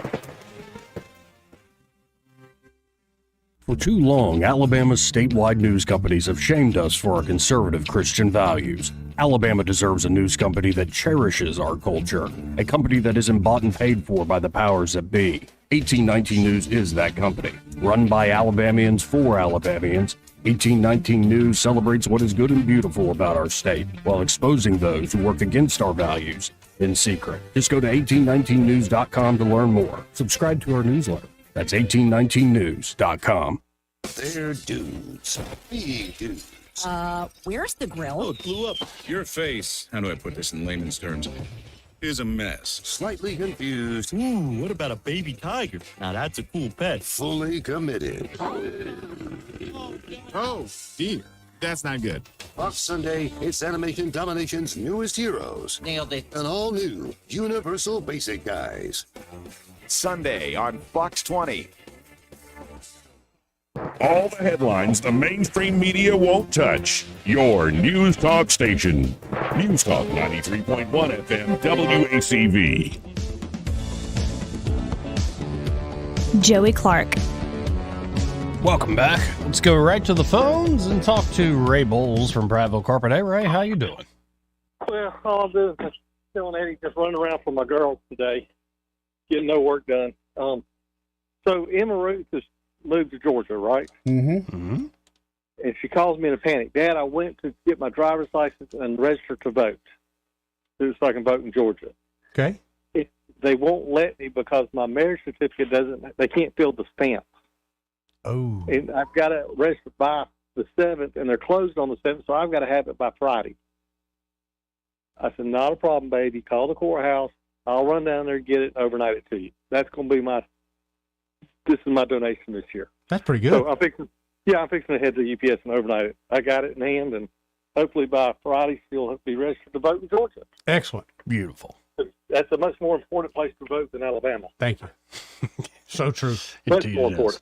For too long, Alabama's statewide news companies have shamed us for our conservative Christian values. Alabama deserves a news company that cherishes our culture, a company that isn't bought and paid for by the powers that be. 1819 News is that company. Run by Alabamians for Alabamians, 1819 News celebrates what is good and beautiful about our state, while exposing those who work against our values in secret. Just go to 1819news.com to learn more. Subscribe to our newsletter. That's 1819news.com. They're dudes. Big dudes. Where's the grill? Oh, it blew up. Your face. How do I put this in layman's terms? is a mess. Slightly confused. Ooh, what about a baby tiger? Now that's a cool pet. Fully committed. Oh, dear. That's not good. Fox Sunday, it's Animation Domination's newest heroes. Nailed it. An all-new Universal Basic Guys. Sunday on Fox 20. All the headlines the mainstream media won't touch. Your News Talk station. News Talk 93.1 FM WACV. Joey Clark. Welcome back. Let's go right to the phones and talk to Ray Bowles from Prattville Carpet. Hey, Ray, how you doing? Well, all I'm doing is telling Eddie just running around for my girls today, getting no work done. So Emma Ruth has moved to Georgia, right? Mm-hmm. And she calls me in a panic. Dad, I went to get my driver's license and register to vote, so I can vote in Georgia. Okay. They won't let me because my marriage certificate they can't fill the stamp. Oh. And I've got to register by the 7th, and they're closed on the 7th, so I've got to have it by Friday. I said, not a problem, baby. Call the courthouse. I'll run down there and get it and overnight it to you. That's going to be this is my donation this year. That's pretty good. So I'm fixing to head to UPS and overnight it. I got it in hand, and hopefully by Friday she'll be registered to vote in Georgia. Excellent. Beautiful. That's a much more important place to vote than Alabama. Thank you. So true. Much more important.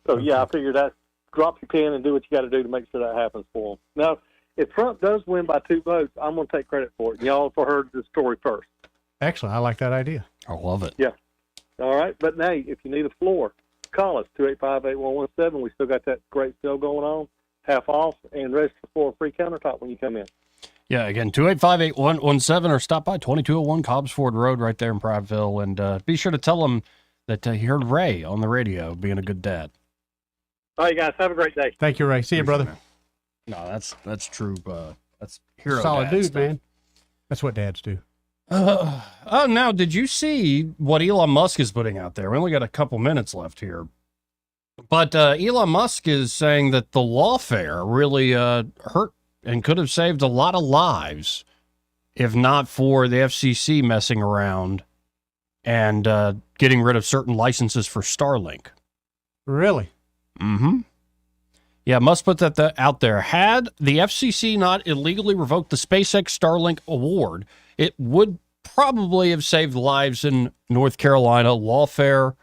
So, yeah, I figured that drop your pen and do what you got to do to make sure that happens for them. Now, if Trump does win by 2 votes, I'm going to take credit for it. And y'all have heard the story first. Excellent. I like that idea. I love it. Yeah. All right. But, hey, if you need a floor, call us, 285-8117. We still got that great sale going on, half off, and register for a free countertop when you come in. Yeah, again, 285-8117 or stop by 2201 Cobbs Ford Road right there in Prattville. And be sure to tell them that you heard Ray on the radio being a good dad. All right, guys, have a great day. Thank you, Ray. See you, brother. No, that's true. That's hero solid dad dude, stuff. man. That's what dads do. Now, did you see what Elon Musk is putting out there? We only got a couple minutes left here. But Elon Musk is saying that the lawfare really hurt and could have saved a lot of lives if not for the FCC messing around and getting rid of certain licenses for Starlink. Really? Mm-hmm. Yeah, Musk put that out there. Had the FCC not illegally revoked the SpaceX Starlink award, it would probably have saved lives in North Carolina. Lawfare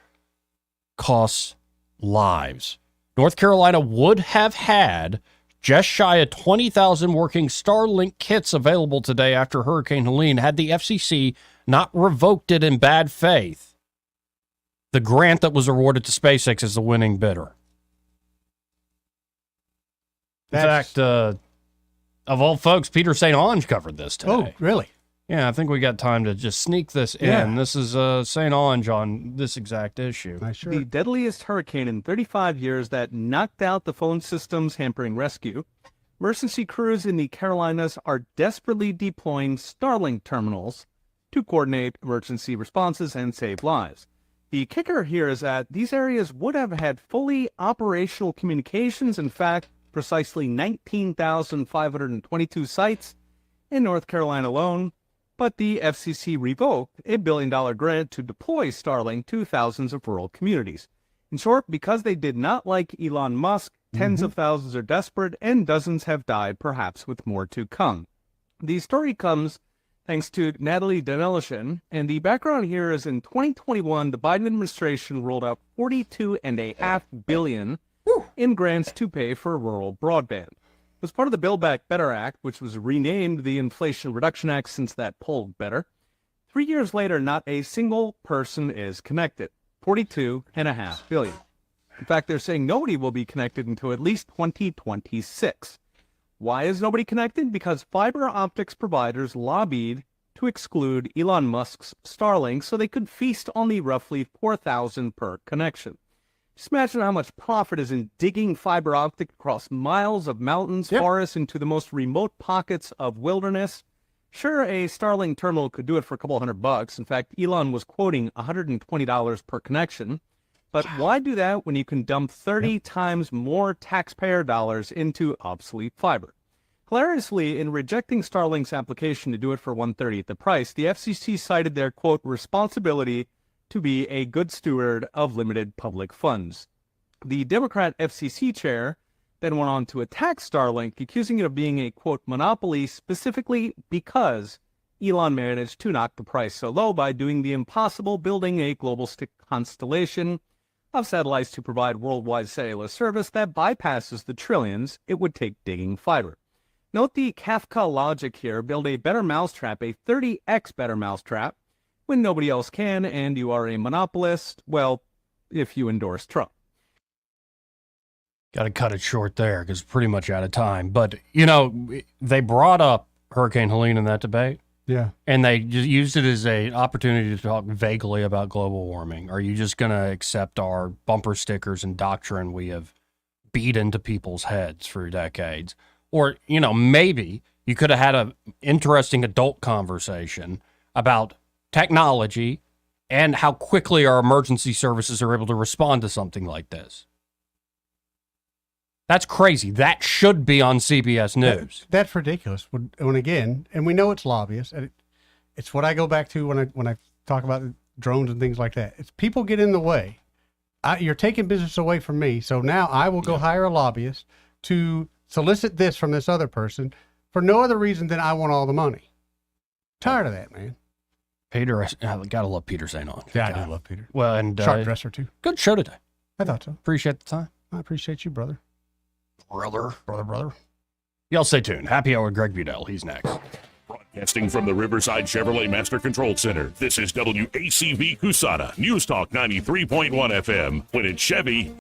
costs lives. North Carolina would have had just shy of 20,000 working Starlink kits available today after Hurricane Helene had the FCC not revoked it in bad faith. The grant that was awarded to SpaceX is the winning bidder. In fact, of all folks, Peter St. Onge covered this today. Oh, really? Yeah, I think we got time to just sneak this in. Yeah. This is St. Onge on this exact issue. The deadliest hurricane in 35 years that knocked out the phone systems hampering rescue. Emergency crews in the Carolinas are desperately deploying Starlink terminals to coordinate emergency responses and save lives. The kicker here is that these areas would have had fully operational communications. In fact, precisely 19,522 sites in North Carolina alone, but the FCC revoked a $1 billion grant to deploy Starlink to thousands of rural communities. In short, because they did not like Elon Musk, tens of thousands are desperate and dozens have died, perhaps with more to come. The story comes thanks to Natalie Danilshin, and the background here is in 2021, the Biden administration rolled out $42.5 billion in grants to pay for rural broadband. It was part of the Build Back Better Act, which was renamed the Inflation Reduction Act since that polled better. 3 years later, not a single person is connected. $42.5 billion. In fact, they're saying nobody will be connected until at least 2026. Why is nobody connected? Because fiber optics providers lobbied to exclude Elon Musk's Starlink so they could feast on the roughly $4,000 per connection. Just imagine how much profit is in digging fiber optic across miles of mountains, forests, into the most remote pockets of wilderness. Sure, a Starlink terminal could do it for a couple $100. In fact, Elon was quoting $120 per connection. But why do that when you can dump 30 times more taxpayer dollars into obsolete fiber? Hilariously, in rejecting Starlink's application to do it for $130 the price, the FCC cited their, quote, responsibility to be a good steward of limited public funds. The Democrat FCC chair then went on to attack Starlink, accusing it of being a, quote, monopoly specifically because Elon managed to knock the price so low by doing the impossible, building a global constellation of satellites to provide worldwide cellular service that bypasses the trillions it would take digging fiber. Note the Kafka logic here. Build a better mousetrap, a 30x better mousetrap, when nobody else can, and you are a monopolist, well, if you endorse Trump. Got to cut it short there because pretty much out of time. But, you know, they brought up Hurricane Helene in that debate. Yeah. And they just used it as an opportunity to talk vaguely about global warming. Are you just going to accept our bumper stickers and doctrine we have beat into people's heads for decades? Or, you know, maybe you could have had an interesting adult conversation about technology and how quickly our emergency services are able to respond to something like this. That's crazy. That should be on CBS News. That's ridiculous. When again, and we know it's lobbyists. And it's what I go back to when I talk about drones and things like that. It's people get in the way. You're taking business away from me, so now I will go hire a lobbyist to solicit this from this other person for no other reason than I want all the money. Tired of that, man. Peter, I gotta love Peter St. On. Yeah, I do love Peter. Well, and sharp dresser too. Good show today. I thought so. Appreciate the time. I appreciate you, brother. Brother. Y'all stay tuned. Happy Hour with Greg Budell. He's next. Broadcasting from the Riverside Chevrolet Master Control Center, this is WACV Cusana, News Talk 93.1 FM. When it's Chevy,